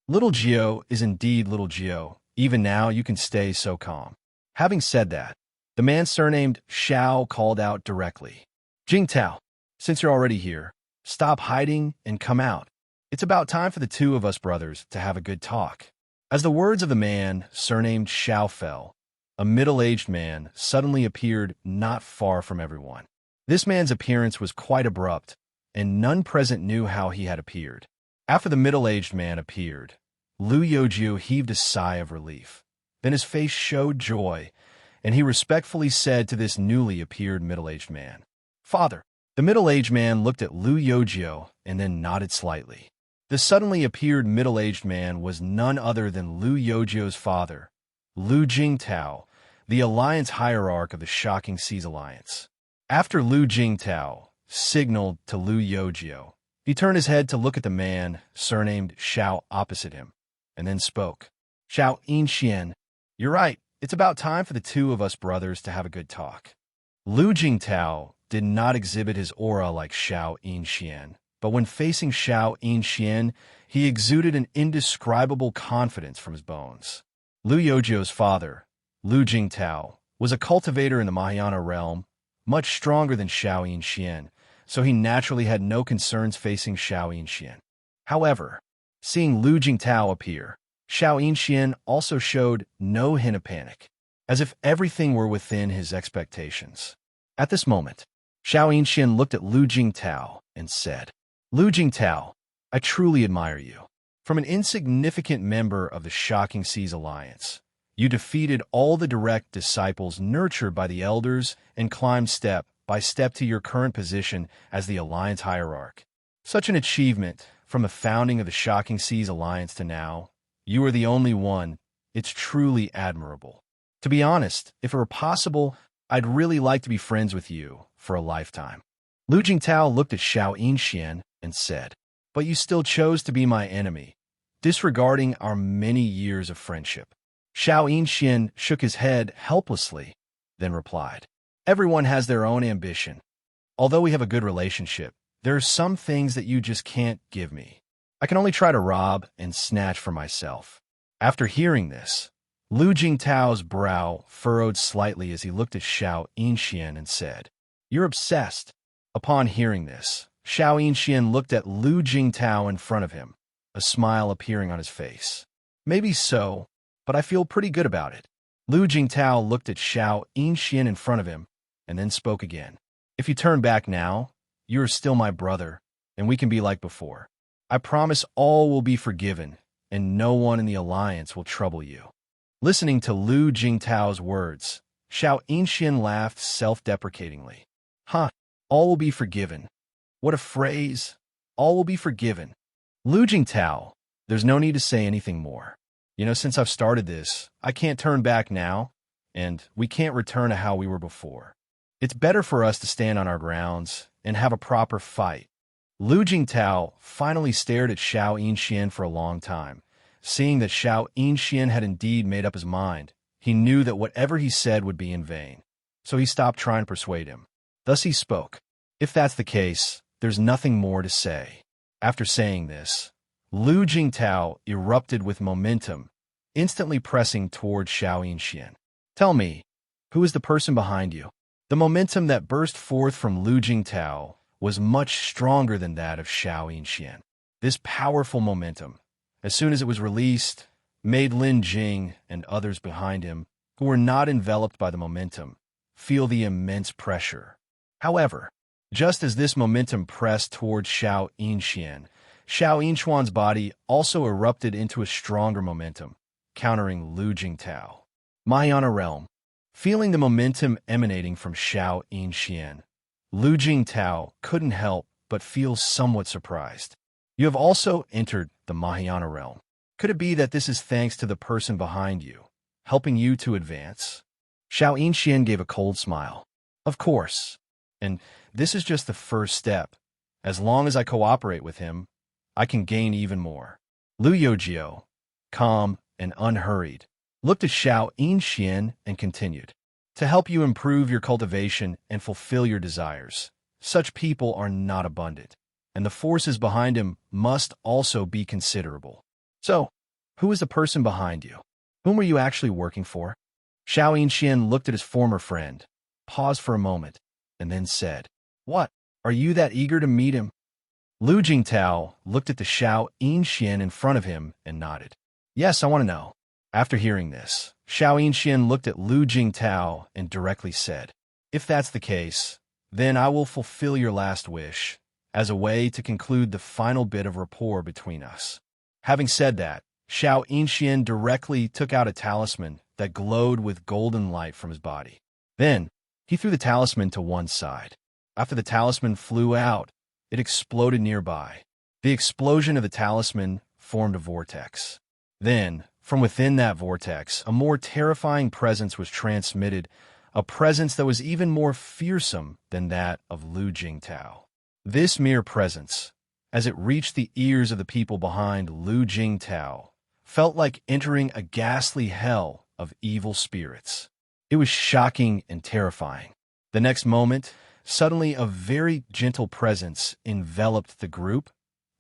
Little Jio is indeed little Jio. Even now you can stay so calm. Having said that, the man surnamed Xiao called out directly. Jingtao, since you're already here, stop hiding and come out. It's about time for the two of us brothers to have a good talk. As the words of the man surnamed Xiao fell, a middle-aged man suddenly appeared not far from everyone. This man's appearance was quite abrupt, and none present knew how he had appeared. After the middle-aged man appeared, Lu Yojio heaved a sigh of relief. Then his face showed joy, and he respectfully said to this newly appeared middle-aged man, Father. The middle-aged man looked at Lu Yojio and then nodded slightly. The suddenly appeared middle-aged man was none other than Lu Yojio's father, Lu Jingtao, the alliance hierarch of the Shocking Seas Alliance. After Lu Jingtao signaled to Lu Yojio, he turned his head to look at the man surnamed Xiao opposite him, and then spoke. Xiao Yinxuan, you're right. It's about time for the two of us brothers to have a good talk. Lu Jingtao did not exhibit his aura like Xiao Yinxuan, but when facing Xiao Yinxuan, he exuded an indescribable confidence from his bones. Lu Yojio's father, Lu Jingtao, was a cultivator in the Mahayana realm, much stronger than Xiao Yinxuan, so he naturally had no concerns facing Xiao Yinxuan. However, seeing Lu Jingtao appear, Xiao Yinxuan also showed no hint of panic, as if everything were within his expectations. At this moment, Xiao Yinxuan looked at Lu Jingtao and said, Lu Jingtao, I truly admire you. From an insignificant member of the Shocking Seas Alliance, you defeated all the direct disciples nurtured by the elders and climbed step by step to your current position as the Alliance hierarch. Such an achievement, from the founding of the Shocking Seas Alliance to now, you are the only one. It's truly admirable. To be honest, if it were possible, I'd really like to be friends with you for a lifetime. Lu Jingtao looked at Xiao Yinxuan and said, But you still chose to be my enemy, disregarding our many years of friendship. Xiao Yinxuan shook his head helplessly, then replied, Everyone has their own ambition. Although we have a good relationship, there are some things that you just can't give me. I can only try to rob and snatch for myself. After hearing this, Lu Jingtao's brow furrowed slightly as he looked at Xiao Yinxuan and said, You're obsessed. Upon hearing this, Xiao Yinxuan looked at Lu Jingtao in front of him, a smile appearing on his face. Maybe so, but I feel pretty good about it. Lu Jingtao looked at Xiao Yinxuan in front of him, and then spoke again. If you turn back now, you are still my brother, and we can be like before. I promise all will be forgiven, and no one in the Alliance will trouble you. Listening to Lu Jingtao's words, Xiao Yinxuan laughed self-deprecatingly. Huh, all will be forgiven. What a phrase. All will be forgiven. Lu Jingtao, there's no need to say anything more. Since I've started this, I can't turn back now, and we can't return to how we were before. It's better for us to stand on our grounds and have a proper fight. Lu Jingtao finally stared at Xiao Yinxuan for a long time. Seeing that Xiao Yinxuan had indeed made up his mind, he knew that whatever he said would be in vain. So he stopped trying to persuade him. Thus he spoke. If that's the case, there's nothing more to say. After saying this, Lu Jingtao erupted with momentum, instantly pressing toward Xiao Yinxuan. Tell me, who is the person behind you? The momentum that burst forth from Lu Jingtao was much stronger than that of Xiao Yinxuan. This powerful momentum, as soon as it was released, made Lin Jing and others behind him, who were not enveloped by the momentum, feel the immense pressure. However, just as this momentum pressed toward Xiao Yinxuan, Xiao Yinxuan's body also erupted into a stronger momentum, countering Lu Jingtao. Mahayana realm. Feeling the momentum emanating from Xiao Yinxuan, Lu Jingtao couldn't help but feel somewhat surprised. You have also entered the Mahayana realm. Could it be that this is thanks to the person behind you, helping you to advance? Xiao Yinxuan gave a cold smile. Of course. And this is just the first step. As long as I cooperate with him, I can gain even more. Lu Yojio, calm and unhurried, looked at Xiao Yinxuan and continued. To help you improve your cultivation and fulfill your desires, such people are not abundant, and the forces behind him must also be considerable. So, who is the person behind you? Whom are you actually working for? Xiao Yinxuan looked at his former friend, paused for a moment, and then said, What? Are you that eager to meet him? Lu Jingtao looked at the Xiao Yinxuan in front of him and nodded. Yes, I want to know. After hearing this, Xiao Yinxuan looked at Lu Jingtao and directly said, If that's the case, then I will fulfill your last wish, as a way to conclude the final bit of rapport between us. Having said that, Xiao Yinxuan directly took out a talisman that glowed with golden light from his body. Then, he threw the talisman to one side. After the talisman flew out, it exploded nearby. The explosion of the talisman formed a vortex. Then, from within that vortex, a more terrifying presence was transmitted, a presence that was even more fearsome than that of Lu Jingtao. This mere presence, as it reached the ears of the people behind Lu Jingtao, felt like entering a ghastly hell of evil spirits. It was shocking and terrifying. The next moment, suddenly a very gentle presence enveloped the group,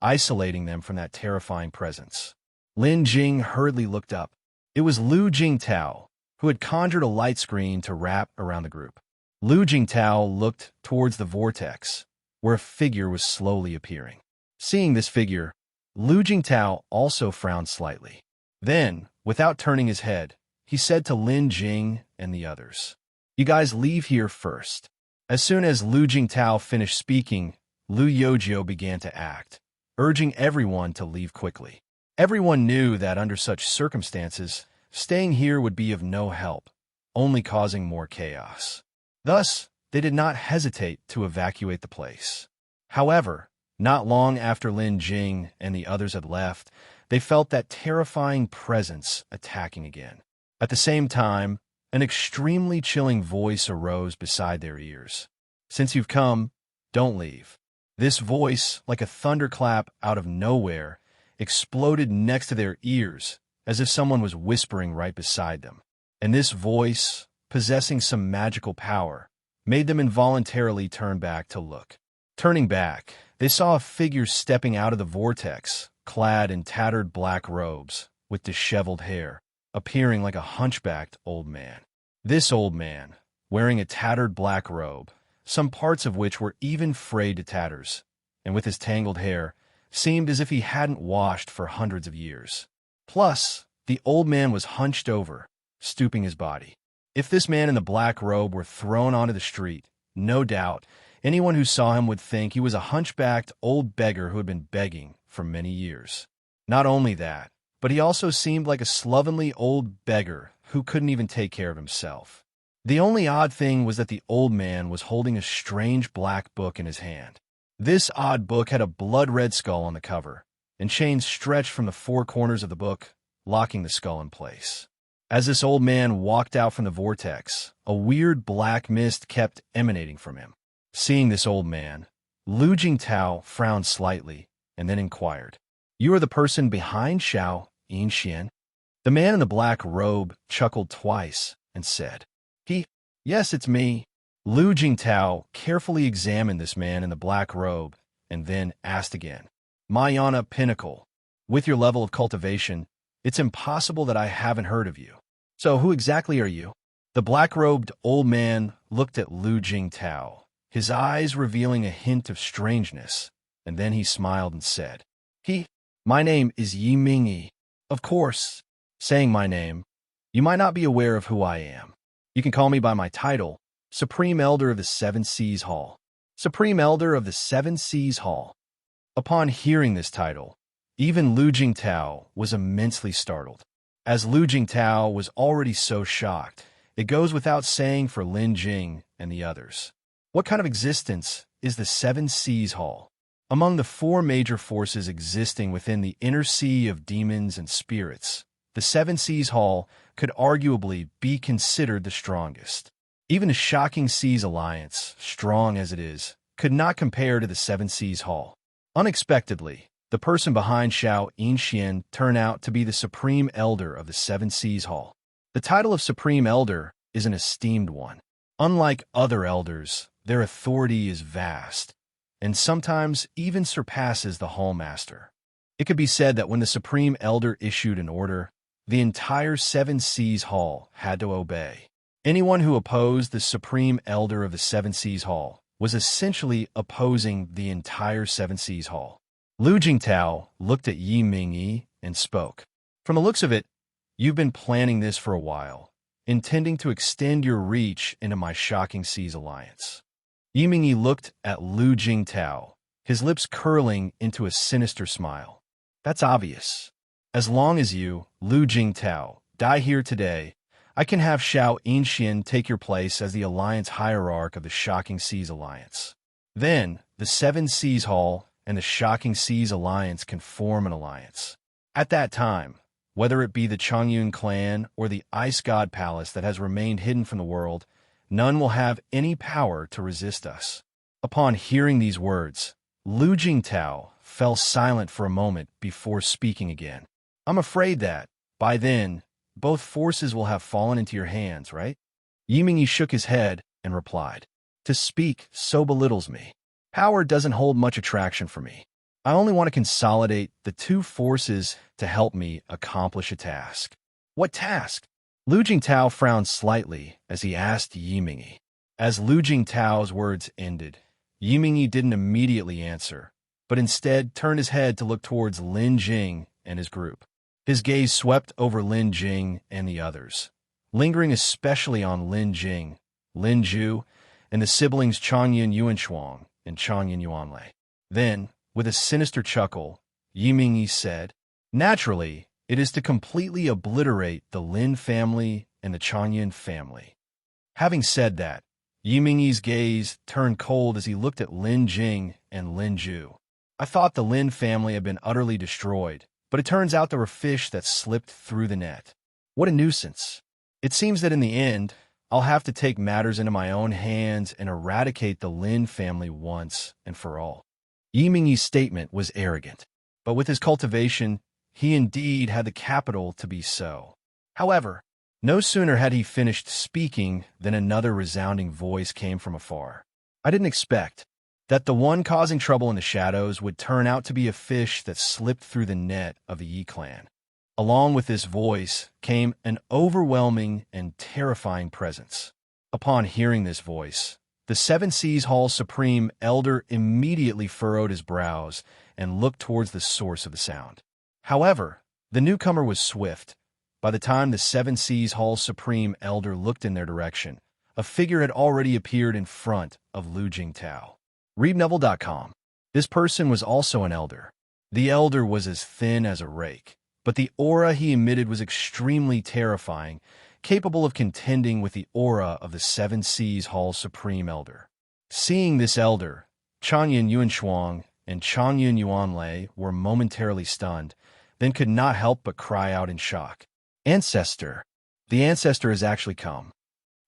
isolating them from that terrifying presence. Lin Jing hurriedly looked up. It was Lu Jingtao, who had conjured a light screen to wrap around the group. Lu Jingtao looked towards the vortex, where a figure was slowly appearing. Seeing this figure, Lu Jingtao also frowned slightly. Then, without turning his head, he said to Lin Jing and the others, You guys leave here first. As soon as Lu Jingtao finished speaking, Lu Yojio began to act, urging everyone to leave quickly. Everyone knew that under such circumstances, staying here would be of no help, only causing more chaos. Thus, they did not hesitate to evacuate the place. However, not long after Lin Jing and the others had left, they felt that terrifying presence attacking again. At the same time, an extremely chilling voice arose beside their ears. Since you've come, don't leave. This voice, like a thunderclap out of nowhere, exploded next to their ears, as if someone was whispering right beside them. And this voice, possessing some magical power, made them involuntarily turn back to look. Turning back, they saw a figure stepping out of the vortex, clad in tattered black robes, with disheveled hair, appearing like a hunchbacked old man. This old man, wearing a tattered black robe, some parts of which were even frayed to tatters, and with his tangled hair, seemed as if he hadn't washed for hundreds of years. Plus, the old man was hunched over, stooping his body. If this man in the black robe were thrown onto the street, no doubt, anyone who saw him would think he was a hunchbacked old beggar who had been begging for many years. Not only that, but he also seemed like a slovenly old beggar who couldn't even take care of himself. The only odd thing was that the old man was holding a strange black book in his hand. This odd book had a blood-red skull on the cover, and chains stretched from the four corners of the book, locking the skull in place. As this old man walked out from the vortex, a weird black mist kept emanating from him. Seeing this old man, Jingtao frowned slightly and then inquired, "You are the person behind Xiao, Yinxuan?" The man in the black robe chuckled twice and said, Yes, it's me." Jingtao carefully examined this man in the black robe and then asked again, "Mayana Pinnacle, with your level of cultivation, it's impossible that I haven't heard of you. So who exactly are you?" The black-robed old man looked at Jingtao, his eyes revealing a hint of strangeness, and then he smiled and said, My name is Yimingyi. Of course, saying my name, you might not be aware of who I am. You can call me by my title, Supreme Elder of the Seven Seas Hall. Supreme Elder of the Seven Seas Hall. Upon hearing this title, even Jingtao was immensely startled. As Jingtao was already so shocked, it goes without saying for Lin Jing and the others. What kind of existence is the Seven Seas Hall? Among the four major forces existing within the inner sea of demons and spirits, the Seven Seas Hall could arguably be considered the strongest. Even the Shocking Seas Alliance, strong as it is, could not compare to the Seven Seas Hall. Unexpectedly, the person behind Xiao Yinxuan turned out to be the Supreme Elder of the Seven Seas Hall. The title of Supreme Elder is an esteemed one. Unlike other elders, their authority is vast, and sometimes even surpasses the Hallmaster. It could be said that when the Supreme Elder issued an order, the entire Seven Seas Hall had to obey. Anyone who opposed the Supreme Elder of the Seven Seas Hall was essentially opposing the entire Seven Seas Hall. Jingtao looked at Yimingyi and spoke. "From the looks of it, you've been planning this for a while, intending to extend your reach into my Shocking Seas Alliance." Yimingyi looked at Jingtao, his lips curling into a sinister smile. "That's obvious. As long as you, Jingtao, die here today, I can have Xiao Yinxuan take your place as the Alliance Hierarch of the Shocking Seas Alliance. Then, the Seven Seas Hall and the Shocking Seas Alliance can form an alliance. At that time, whether it be the Changyun clan or the Ice God Palace that has remained hidden from the world, none will have any power to resist us." Upon hearing these words, Jingtao fell silent for a moment before speaking again. "I'm afraid that, by then, both forces will have fallen into your hands, right?" Yimingyi shook his head and replied, "To speak so belittles me. Power doesn't hold much attraction for me. I only want to consolidate the two forces to help me accomplish a task." "What task?" Jingtao frowned slightly as he asked Yimingyi. As Jingtao's words ended, Yimingyi didn't immediately answer, but instead turned his head to look towards Lin Jing and his group. His gaze swept over Lin Jing and the others, lingering especially on Lin Jing, Lin Ju, and the siblings Changyun Yinxuan and Changyun Yuanlei. Then, with a sinister chuckle, Yimingyi said, "Naturally, it is to completely obliterate the Lin family and the Changyun family." Having said that, Yimingyi's gaze turned cold as he looked at Lin Jing and Lin Ju. "I thought the Lin family had been utterly destroyed, but it turns out there were fish that slipped through the net. What a nuisance. It seems that in the end, I'll have to take matters into my own hands and eradicate the Lin family once and for all." Yimingyi's statement was arrogant, but with his cultivation, he indeed had the capital to be so. However, no sooner had he finished speaking than another resounding voice came from afar. "I didn't expect that the one causing trouble in the shadows would turn out to be a fish that slipped through the net of the Yi clan." Along with this voice came an overwhelming and terrifying presence. Upon hearing this voice, the Seven Seas Hall Supreme Elder immediately furrowed his brows and looked towards the source of the sound. However, the newcomer was swift. By the time the Seven Seas Hall Supreme Elder looked in their direction, a figure had already appeared in front of Jingtao. ReadNovel.com. This person was also an elder. The elder was as thin as a rake, but the aura he emitted was extremely terrifying, capable of contending with the aura of the Seven Seas Hall's Supreme Elder. Seeing this elder, Changyun Yinxuan and Changyun Yuanlei were momentarily stunned, then could not help but cry out in shock. Ancestor! The Ancestor has actually come.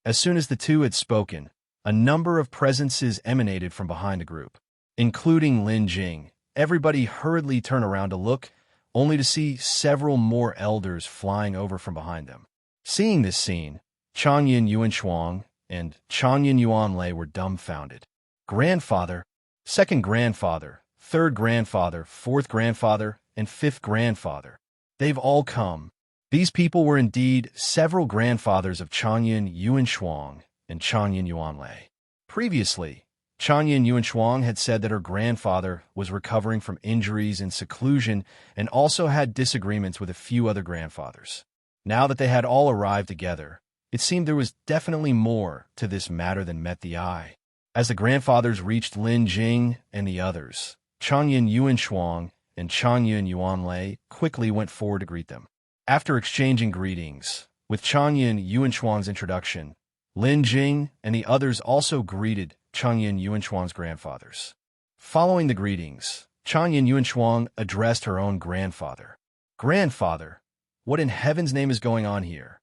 As soon as the two had spoken, a number of presences emanated from behind the group, including Lin Jing. Everybody hurriedly turned around to look, only to see several more elders flying over from behind them. Seeing this scene, Changyun Yinxuan and Changyun Yuanlei were dumbfounded. Grandfather, second grandfather, third grandfather, fourth grandfather, and fifth grandfather. They've all come. These people were indeed several grandfathers of Changyun Yinxuan and Changyun Yuanlei. Previously, Changyun Yinxuan had said that her grandfather was recovering from injuries and seclusion and also had disagreements with a few other grandfathers. Now that they had all arrived together, it seemed there was definitely more to this matter than met the eye. As the grandfathers reached Lin Jing and the others, Changyun Yinxuan and Changyun Yuanlei quickly went forward to greet them. After exchanging greetings, with Changyun Yinxuan's introduction, Lin Jing and the others also greeted Changyun Yinxuan's grandfathers. Following the greetings, Changyun Yinxuan addressed her own grandfather. Grandfather, what in heaven's name is going on here?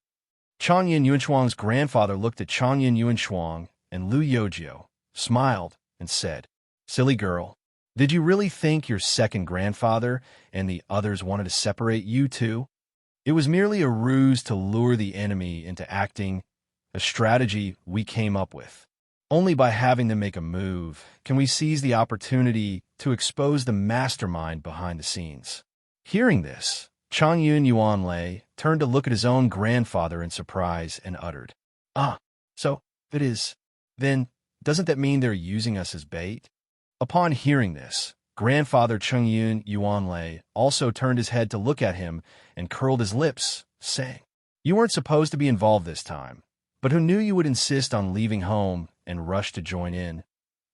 Changyun Yinxuan's grandfather looked at Changyun Yinxuan and Lu Yojio, smiled, and said, "Silly girl, did you really think your second grandfather and the others wanted to separate you two? It was merely a ruse to lure the enemy into acting, a strategy we came up with. Only by having them make a move can we seize the opportunity to expose the mastermind behind the scenes." Hearing this, Changyun Yuanlei turned to look at his own grandfather in surprise and uttered, So, it is. Then, doesn't that mean they're using us as bait? Upon hearing this, grandfather Changyun Yuanlei also turned his head to look at him and curled his lips, saying, "You weren't supposed to be involved this time, but who knew you would insist on leaving home and rush to join in?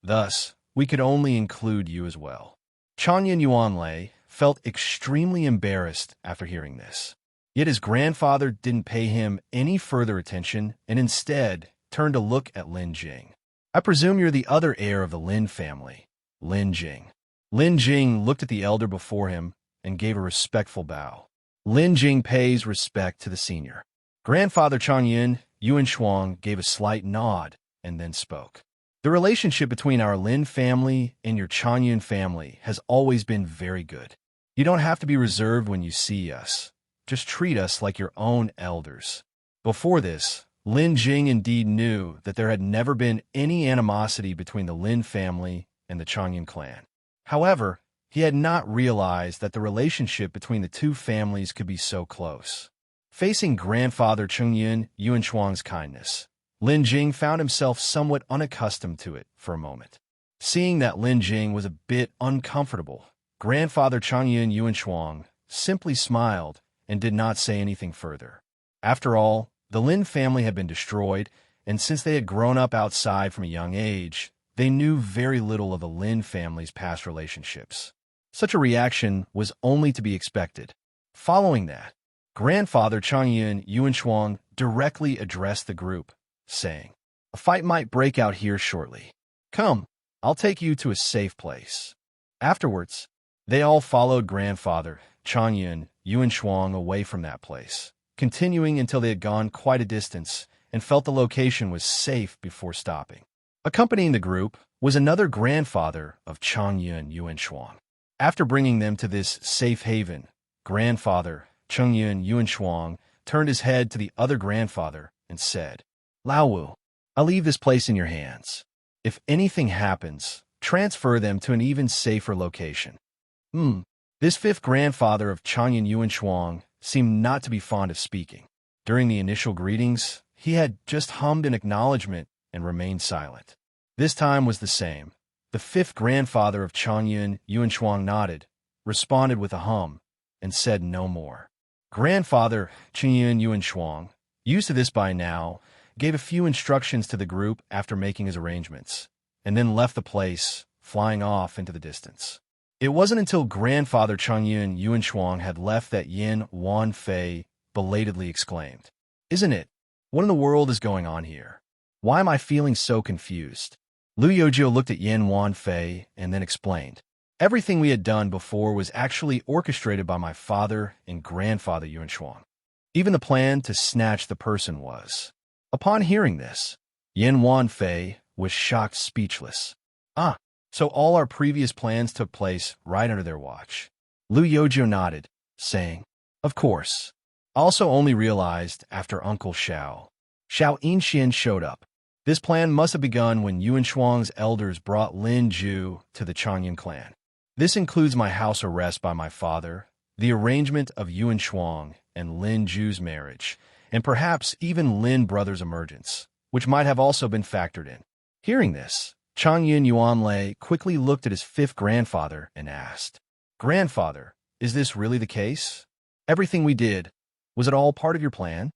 Thus, we could only include you as well." Changyun Yuanlei felt extremely embarrassed after hearing this. Yet his grandfather didn't pay him any further attention and instead turned to look at Lin Jing. "I presume you're the other heir of the Lin family, Lin Jing." Lin Jing looked at the elder before him and gave a respectful bow. Lin Jing pays respect to the senior. Grandfather Changyun Yinxuan gave a slight nod and then spoke. "The relationship between our Lin family and your Changyun family has always been very good. You don't have to be reserved when you see us. Just treat us like your own elders." Before this, Lin Jing indeed knew that there had never been any animosity between the Lin family and the Changyun clan. However, he had not realized that the relationship between the two families could be so close. Facing grandfather Changyun Yinxuan's kindness, Lin Jing found himself somewhat unaccustomed to it for a moment. Seeing that Lin Jing was a bit uncomfortable, grandfather Changyun Yinxuan simply smiled and did not say anything further. After all, the Lin family had been destroyed, and since they had grown up outside from a young age, they knew very little of the Lin family's past relationships. Such a reaction was only to be expected. Following that, grandfather Changyun Yinxuan directly addressed the group, saying, "A fight might break out here shortly. Come, I'll take you to a safe place." Afterwards, they all followed grandfather Changyun Yinxuan away from that place, continuing until they had gone quite a distance and felt the location was safe before stopping. Accompanying the group was another grandfather of Changyun Yinxuan. After bringing them to this safe haven, grandfather Changyun Yinxuan turned his head to the other grandfather and said, "Laowu, I'll leave this place in your hands. If anything happens, transfer them to an even safer location." This fifth grandfather of Changyun Yinxuan seemed not to be fond of speaking. During the initial greetings, he had just hummed an acknowledgement and remained silent. This time was the same. The fifth grandfather of Changyun Yinxuan nodded, responded with a hum, and said no more. Grandfather Changyun Yinxuan, used to this by now, gave a few instructions to the group after making his arrangements, and then left the place, flying off into the distance. It wasn't until grandfather Changyun Yinxuan had left that Yuanlei belatedly exclaimed, "Isn't it? What in the world is going on here? Why am I feeling so confused?" Lu Yozhou looked at Yuanlei and then explained, "Everything we had done before was actually orchestrated by my father and grandfather Yinxuan. Even the plan to snatch the person was." Upon hearing this, Yuanlei was shocked speechless. "Ah, so all our previous plans took place right under their watch." Lu Yozhou nodded, saying, "Of course. I also only realized after Uncle Xiao Yinxian showed up. This plan must have begun when Yinxuan's elders brought Lin Jing to the Changyun clan. This includes my house arrest by my father, the arrangement of Yinxuan and Lin Jing's marriage, and perhaps even Lin brothers' emergence, which might have also been factored in." Hearing this, Changyun Yuanlei quickly looked at his fifth grandfather and asked, "Grandfather, is this really the case? Everything we did, was it all part of your plan?"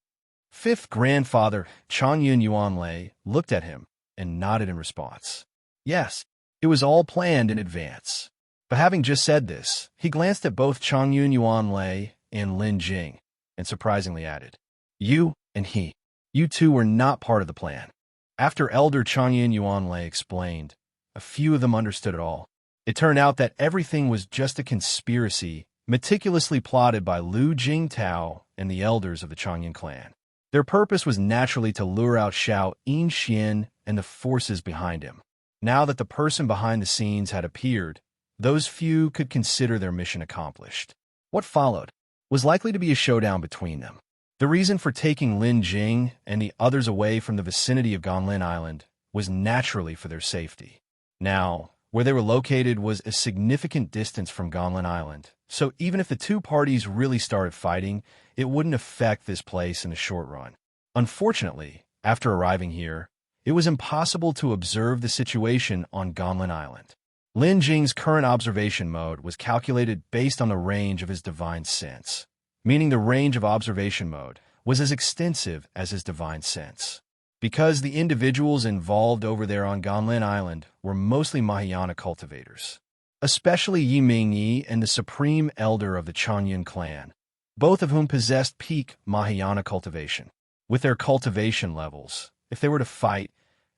Fifth grandfather Changyun Yuanlei looked at him and nodded in response. Yes, it was all planned in advance. But having just said this, he glanced at both Changyun Yuanlei and Lin Jing, and surprisingly added, "You and he, you two were not part of the plan." After Elder Changyun Yuanlei explained, a few of them understood it all. It turned out that everything was just a conspiracy meticulously plotted by Jingtao and the elders of the Changyun clan. Their purpose was naturally to lure out Xiao Yinxian and the forces behind him. Now that the person behind the scenes had appeared, those few could consider their mission accomplished. What followed was likely to be a showdown between them. The reason for taking Lin Jing and the others away from the vicinity of Ganlin Island was naturally for their safety. Now, where they were located was a significant distance from Ganlin Island, so even if the two parties really started fighting, it wouldn't affect this place in the short run. Unfortunately, after arriving here, it was impossible to observe the situation on Ganlin Island. Lin Jing's current observation mode was calculated based on the range of his divine sense, meaning the range of observation mode was as extensive as his divine sense. Because the individuals involved over there on Ganlin Island were mostly Mahayana cultivators, especially Yi and the supreme elder of the Changyun clan, both of whom possessed peak Mahayana cultivation. With their cultivation levels, if they were to fight,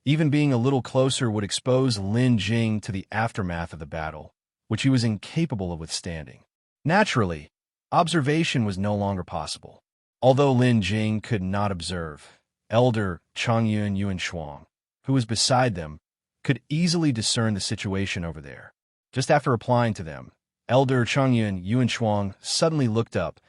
even being a little closer would expose Lin Jing to the aftermath of the battle, which he was incapable of withstanding. Naturally, observation was no longer possible. Although Lin Jing could not observe, Elder Changyun Yinxuan, who was beside them, could easily discern the situation over there. Just after replying to them, Elder Changyun Yinxuan suddenly looked up,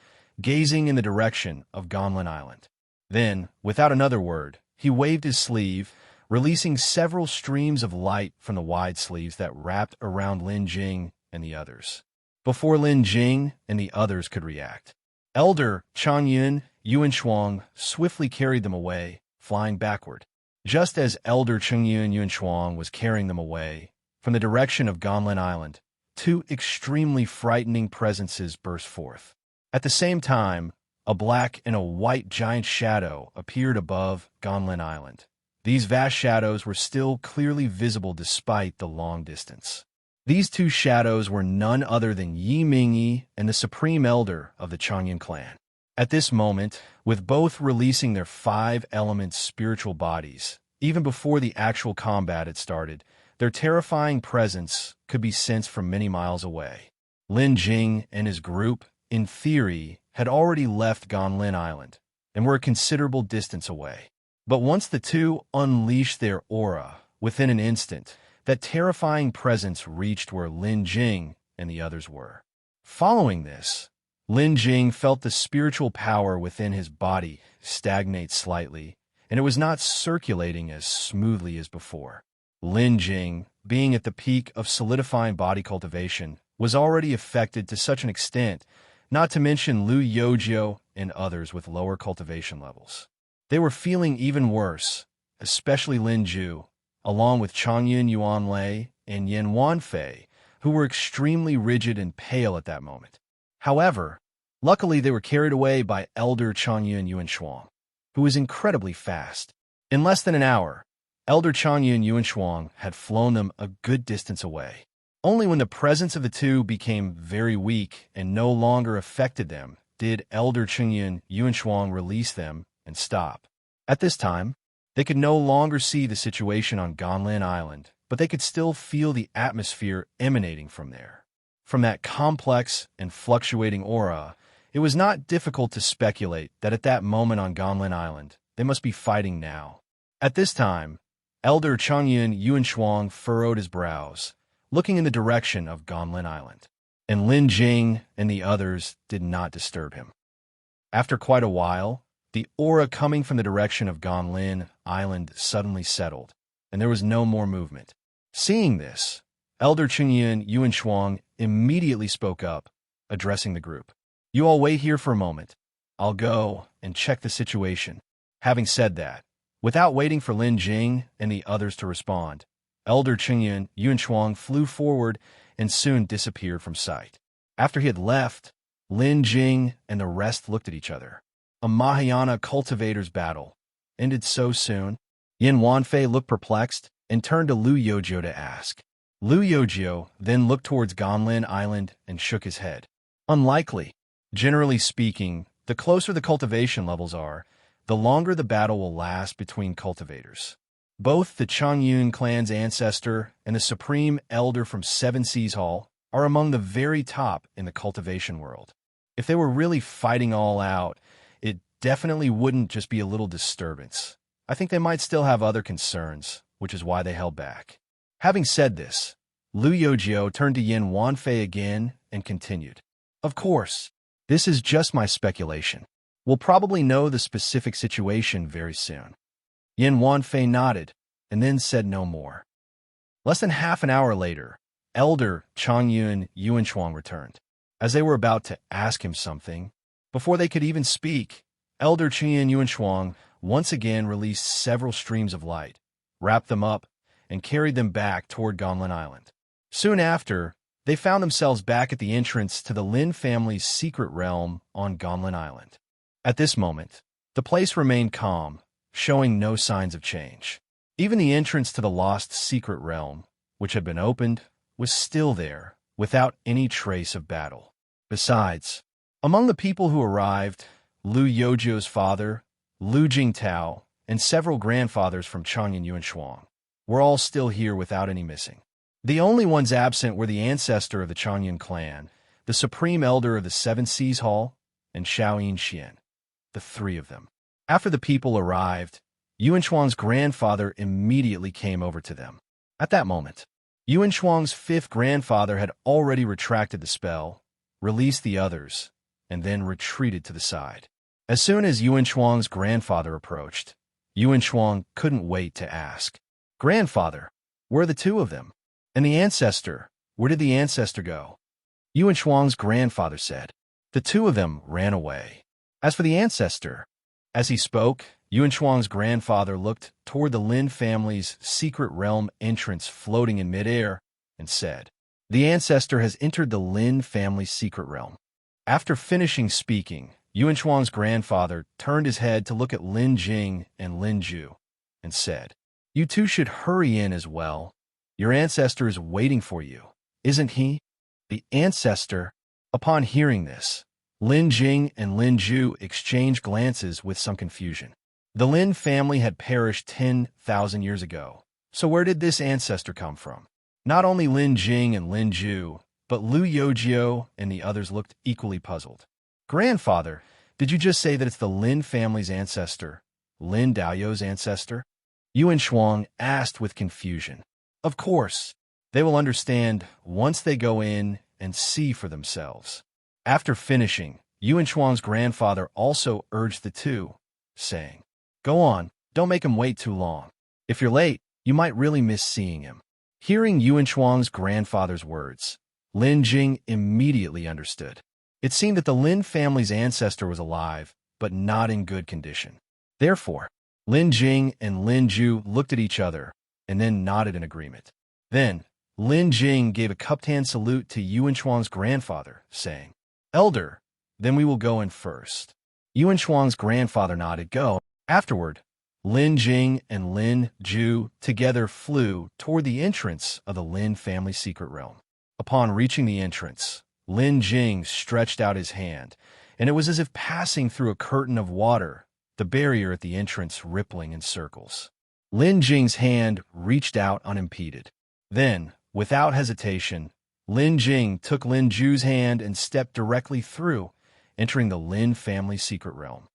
gazing in the direction of Ganlin Island. Then, without another word, he waved his sleeve, releasing several streams of light from the wide sleeves that wrapped around Lin Jing and the others. Before Lin Jing and the others could react, Elder Changyun Yinxuan swiftly carried them away, flying backward. Just as Elder Changyun Yinxuan was carrying them away, from the direction of Ganlin Island, two extremely frightening presences burst forth. At the same time, a black and a white giant shadow appeared above Ganlin Island. These vast shadows were still clearly visible despite the long distance. These two shadows were none other than Yi and the supreme elder of the Changyun clan. At this moment, with both releasing their 5-element spiritual bodies, even before the actual combat had started, their terrifying presence could be sensed from many miles away. Lin Jing and his group, in theory, had already left Ganlin Island and were a considerable distance away. But once the two unleashed their aura, within an instant, that terrifying presence reached where Lin Jing and the others were. Following this, Lin Jing felt the spiritual power within his body stagnate slightly, and it was not circulating as smoothly as before. Lin Jing, being at the peak of solidifying body cultivation, was already affected to such an extent, not to mention Lu Yozhou and others with lower cultivation levels. They were feeling even worse, especially Lin Jing, along with Changyun Yuanlei and Yuanlei, who were extremely rigid and pale at that moment. However, luckily they were carried away by Elder Changyun Yinxuan, who was incredibly fast. In less than an hour, Elder Changyun Yinxuan had flown them a good distance away. Only when the presence of the two became very weak and no longer affected them did Elder Changyun Yinxuan release them and stop. At this time, they could no longer see the situation on Ganlin Island, but they could still feel the atmosphere emanating from there. From that complex and fluctuating aura, it was not difficult to speculate that at that moment on Ganlin Island, they must be fighting now. At this time, Elder Changyun Yinxuan furrowed his brows, looking in the direction of Ganlin Island, and Lin Jing and the others did not disturb him. After quite a while, the aura coming from the direction of Ganlin Island suddenly settled, and there was no more movement. Seeing this, Elder Changyun Yinxuan immediately spoke up, addressing the group. "You all wait here for a moment. I'll go and check the situation." Having said that, without waiting for Lin Jing and the others to respond, Elder Changyun Yinxuan flew forward and soon disappeared from sight. After he had left, Lin Jing and the rest looked at each other. A Mahayana cultivator's battle ended so soon. Yuanlei looked perplexed and turned to Lu Yojio to ask. Lu Yojio then looked towards Ganlin Island and shook his head. Unlikely. Generally speaking, the closer the cultivation levels are, the longer the battle will last between cultivators. Both the Changyun clan's ancestor and the supreme elder from Seven Seas Hall are among the very top in the cultivation world. If they were really fighting all out, it definitely wouldn't just be a little disturbance. I think they might still have other concerns, which is why they held back. Having said this, Lu Yojio turned to Yuanlei again and continued. Of course, this is just my speculation. We'll probably know the specific situation very soon. Yuanlei nodded and then said no more. Less than half an hour later, Elder Changyun Yinxuan returned. As they were about to ask him something, before they could even speak, Elder Changyun Yinxuan once again released several streams of light, wrapped them up, and carried them back toward Ganlin Island. Soon after, they found themselves back at the entrance to the Lin family's secret realm on Ganlin Island. At this moment, the place remained calm, showing no signs of change. Even the entrance to the lost secret realm, which had been opened, was still there, without any trace of battle. Besides, among the people who arrived, Lu Yojio's father, Lu Jingtao, and several grandfathers from Changyun Yinxuan were all still here without any missing. The only ones absent were the ancestor of the Changyun clan, the supreme elder of the Seven Seas Hall, and Xiao Yinxuan, the three of them. After the people arrived, Yinxuan's grandfather immediately came over to them. At that moment, Yinxuan's fifth grandfather had already retracted the spell, released the others, and then retreated to the side. As soon as Yinxuan's grandfather approached, Yinxuan couldn't wait to ask, "Grandfather, where are the two of them? And the ancestor, where did the ancestor go?" Yinxuan's grandfather said, "The two of them ran away. As for the ancestor..." As he spoke, Yinxuan's grandfather looked toward the Lin family's secret realm entrance floating in midair and said, "The ancestor has entered the Lin family's secret realm." After finishing speaking, Yinxuan's grandfather turned his head to look at Lin Jing and Lin Ju and said, "You two should hurry in as well. Your ancestor is waiting for you, isn't he?" The ancestor. Upon hearing this, Lin Jing and Lin Ju exchanged glances with some confusion. The Lin family had perished 10,000 years ago, so where did this ancestor come from? Not only Lin Jing and Lin Ju, but Lu Yojio and the others looked equally puzzled. "Grandfather, did you just say that it's the Lin family's ancestor, Lin Daoyou's ancestor?" Yinxuan asked with confusion. "Of course, they will understand once they go in and see for themselves." After finishing, Yinxuan's grandfather also urged the two, saying, "Go on, don't make him wait too long. If you're late, you might really miss seeing him." Hearing Yinxuan's grandfather's words, Lin Jing immediately understood. It seemed that the Lin family's ancestor was alive, but not in good condition. Therefore, Lin Jing and Lin Ju looked at each other and then nodded in agreement. Then, Lin Jing gave a cupped hand salute to Yinxuan's grandfather, saying, "Elder, then we will go in first." Yinxuan's grandfather nodded, "Go." Afterward, Lin Jing and Lin Ju together flew toward the entrance of the Lin family secret realm. Upon reaching the entrance, Lin Jing stretched out his hand, and it was as if passing through a curtain of water, the barrier at the entrance rippling in circles. Lin Jing's hand reached out unimpeded. Then, without hesitation, Lin Jing took Lin Ju's hand and stepped directly through, entering the Lin family's secret realm.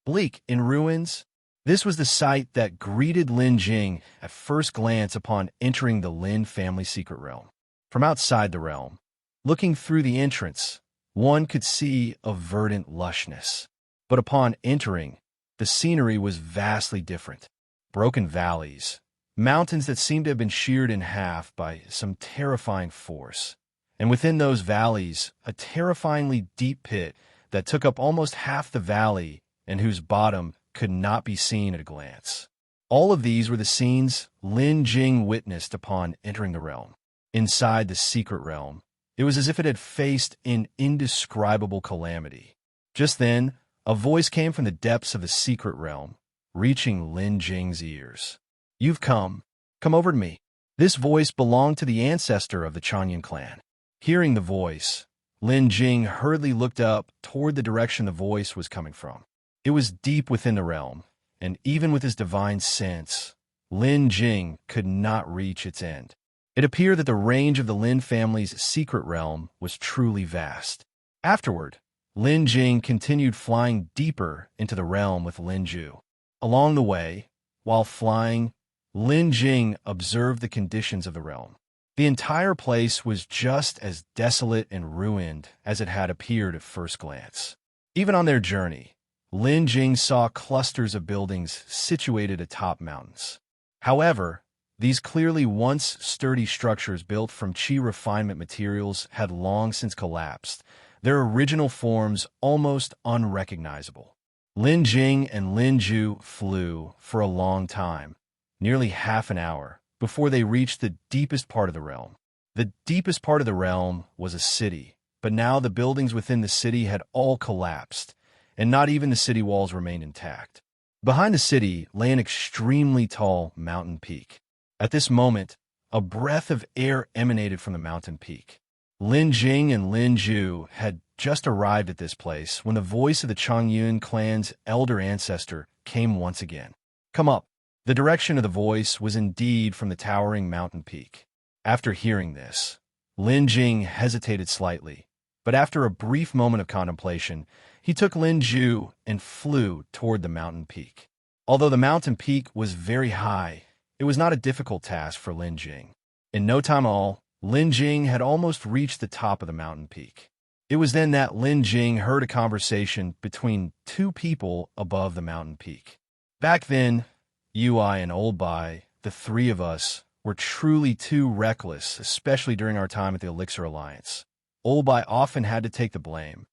Bleak in ruins, this was the sight that greeted Lin Jing at first glance upon entering the Lin family secret realm. From outside the realm, looking through the entrance, one could see a verdant lushness. But upon entering, the scenery was vastly different. Broken valleys, mountains that seemed to have been sheared in half by some terrifying force, and within those valleys, a terrifyingly deep pit that took up almost half the valley and whose bottom could not be seen at a glance. All of these were the scenes Lin Jing witnessed upon entering the realm. Inside the secret realm, it was as if it had faced an indescribable calamity. Just then, a voice came from the depths of the secret realm, reaching Lin Jing's ears. "You've come. Come over to me." This voice belonged to the ancestor of the Changyun clan. Hearing the voice, Lin Jing hurriedly looked up toward the direction the voice was coming from. It was deep within the realm, and even with his divine sense, Lin Jing could not reach its end. It appeared that the range of the Lin family's secret realm was truly vast. Afterward, Lin Jing continued flying deeper into the realm with Lin Ju. Along the way, while flying, Lin Jing observed the conditions of the realm. The entire place was just as desolate and ruined as it had appeared at first glance. Even on their journey, Lin Jing saw clusters of buildings situated atop mountains. However, these clearly once sturdy structures built from qi refinement materials had long since collapsed, their original forms almost unrecognizable. Lin Jing and Lin Ju flew for a long time, nearly half an hour, before they reached the deepest part of the realm. The deepest part of the realm was a city, but now the buildings within the city had all collapsed, and not even the city walls remained intact. Behind the city lay an extremely tall mountain peak. At this moment, a breath of air emanated from the mountain peak. Lin Jing and Lin Ju had just arrived at this place when the voice of the Changyun clan's elder ancestor came once again. "Come up." The direction of the voice was indeed from the towering mountain peak. After hearing this, Lin Jing hesitated slightly, but after a brief moment of contemplation, he took Lin Ju and flew toward the mountain peak. Although the mountain peak was very high, it was not a difficult task for Lin Jing. In no time at all, Lin Jing had almost reached the top of the mountain peak. It was then that Lin Jing heard a conversation between two people above the mountain peak. Back then, Yui and Old Bai, the three of us, were truly too reckless, especially during our time at the Elixir Alliance. Old Bai often had to take the blame.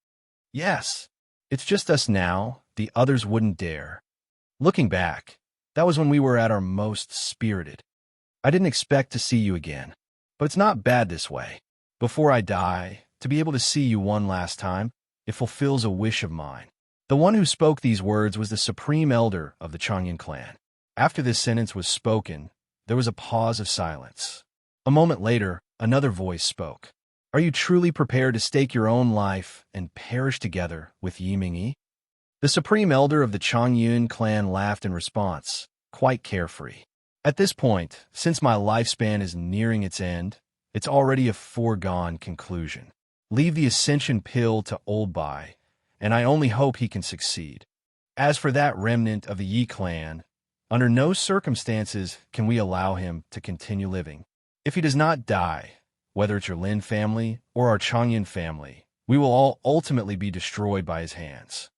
"Yes, it's just us now, the others wouldn't dare." Looking back, that was when we were at our most spirited. "I didn't expect to see you again, but it's not bad this way. Before I die, to be able to see you one last time, it fulfills a wish of mine." The one who spoke these words was the supreme elder of the Changyun clan. After this sentence was spoken, there was a pause of silence. A moment later, another voice spoke. "Are you truly prepared to stake your own life and perish together with Yi Mingyi?" The supreme elder of the Changyun clan laughed in response, quite carefree. "At this point, since my lifespan is nearing its end, it's already a foregone conclusion. Leave the ascension pill to Old Bai, and I only hope he can succeed. As for that remnant of the Yi clan, under no circumstances can we allow him to continue living. If he does not die, whether it's your Lin family or our Changyun family, we will all ultimately be destroyed by his hands."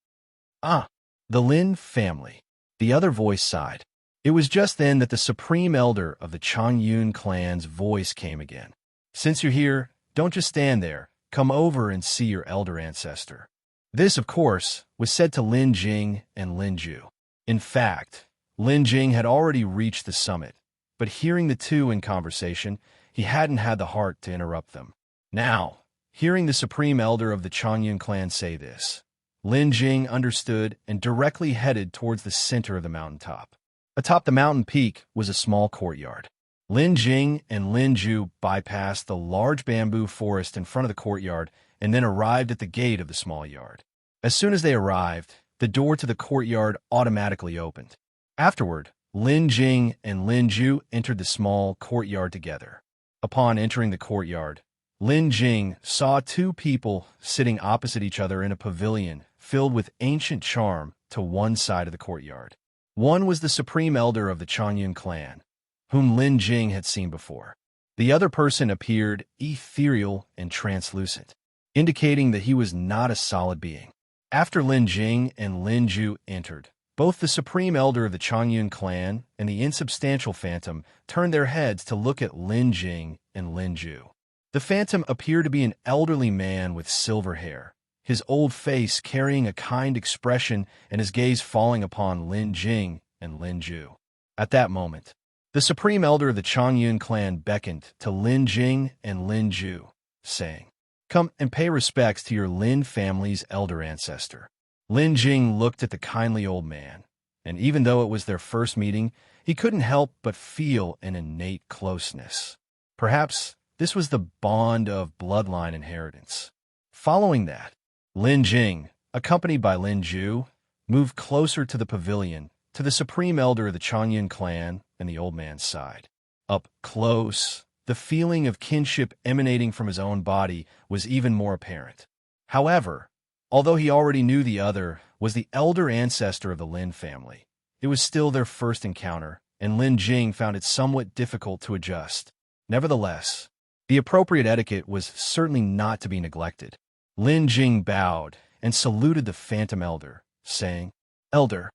"Ah, the Lin family." The other voice sighed. It was just then that the supreme elder of the Changyun clan's voice came again. "Since you're here, don't just stand there. Come over and see your elder ancestor." This, of course, was said to Lin Jing and Lin Ju. In fact, Lin Jing had already reached the summit, but hearing the two in conversation, he hadn't had the heart to interrupt them. Now, hearing the supreme elder of the Changyun clan say this, Lin Jing understood and directly headed towards the center of the mountaintop. Atop the mountain peak was a small courtyard. Lin Jing and Lin Ju bypassed the large bamboo forest in front of the courtyard and then arrived at the gate of the small yard. As soon as they arrived, the door to the courtyard automatically opened. Afterward, Lin Jing and Lin Ju entered the small courtyard together. Upon entering the courtyard, Lin Jing saw two people sitting opposite each other in a pavilion filled with ancient charm to one side of the courtyard. One was the supreme elder of the Changyun clan, whom Lin Jing had seen before. The other person appeared ethereal and translucent, indicating that he was not a solid being. After Lin Jing and Lin Ju entered, both the supreme elder of the Changyun clan and the insubstantial phantom turned their heads to look at Lin Jing and Lin Ju. The phantom appeared to be an elderly man with silver hair, his old face carrying a kind expression and his gaze falling upon Lin Jing and Lin Ju. At that moment, the supreme elder of the Changyun clan beckoned to Lin Jing and Lin Ju, saying, "Come and pay respects to your Lin family's elder ancestor." Lin Jing looked at the kindly old man, and even though it was their first meeting, he couldn't help but feel an innate closeness. Perhaps this was the bond of bloodline inheritance. Following that, Lin Jing, accompanied by Lin Ju, moved closer to the pavilion, to the supreme elder of the Changyun clan and the old man's side. Up close, the feeling of kinship emanating from his own body was even more apparent. However, although he already knew the other was the elder ancestor of the Lin family, it was still their first encounter, and Lin Jing found it somewhat difficult to adjust. Nevertheless, the appropriate etiquette was certainly not to be neglected. Lin Jing bowed and saluted the phantom elder, saying, "Elder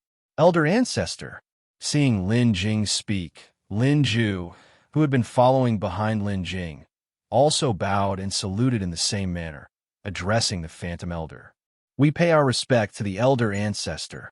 ancestor." Seeing Lin Jing speak, Lin Ju, who had been following behind Lin Jing, also bowed and saluted in the same manner, addressing the phantom elder. "We pay our respect to the elder ancestor."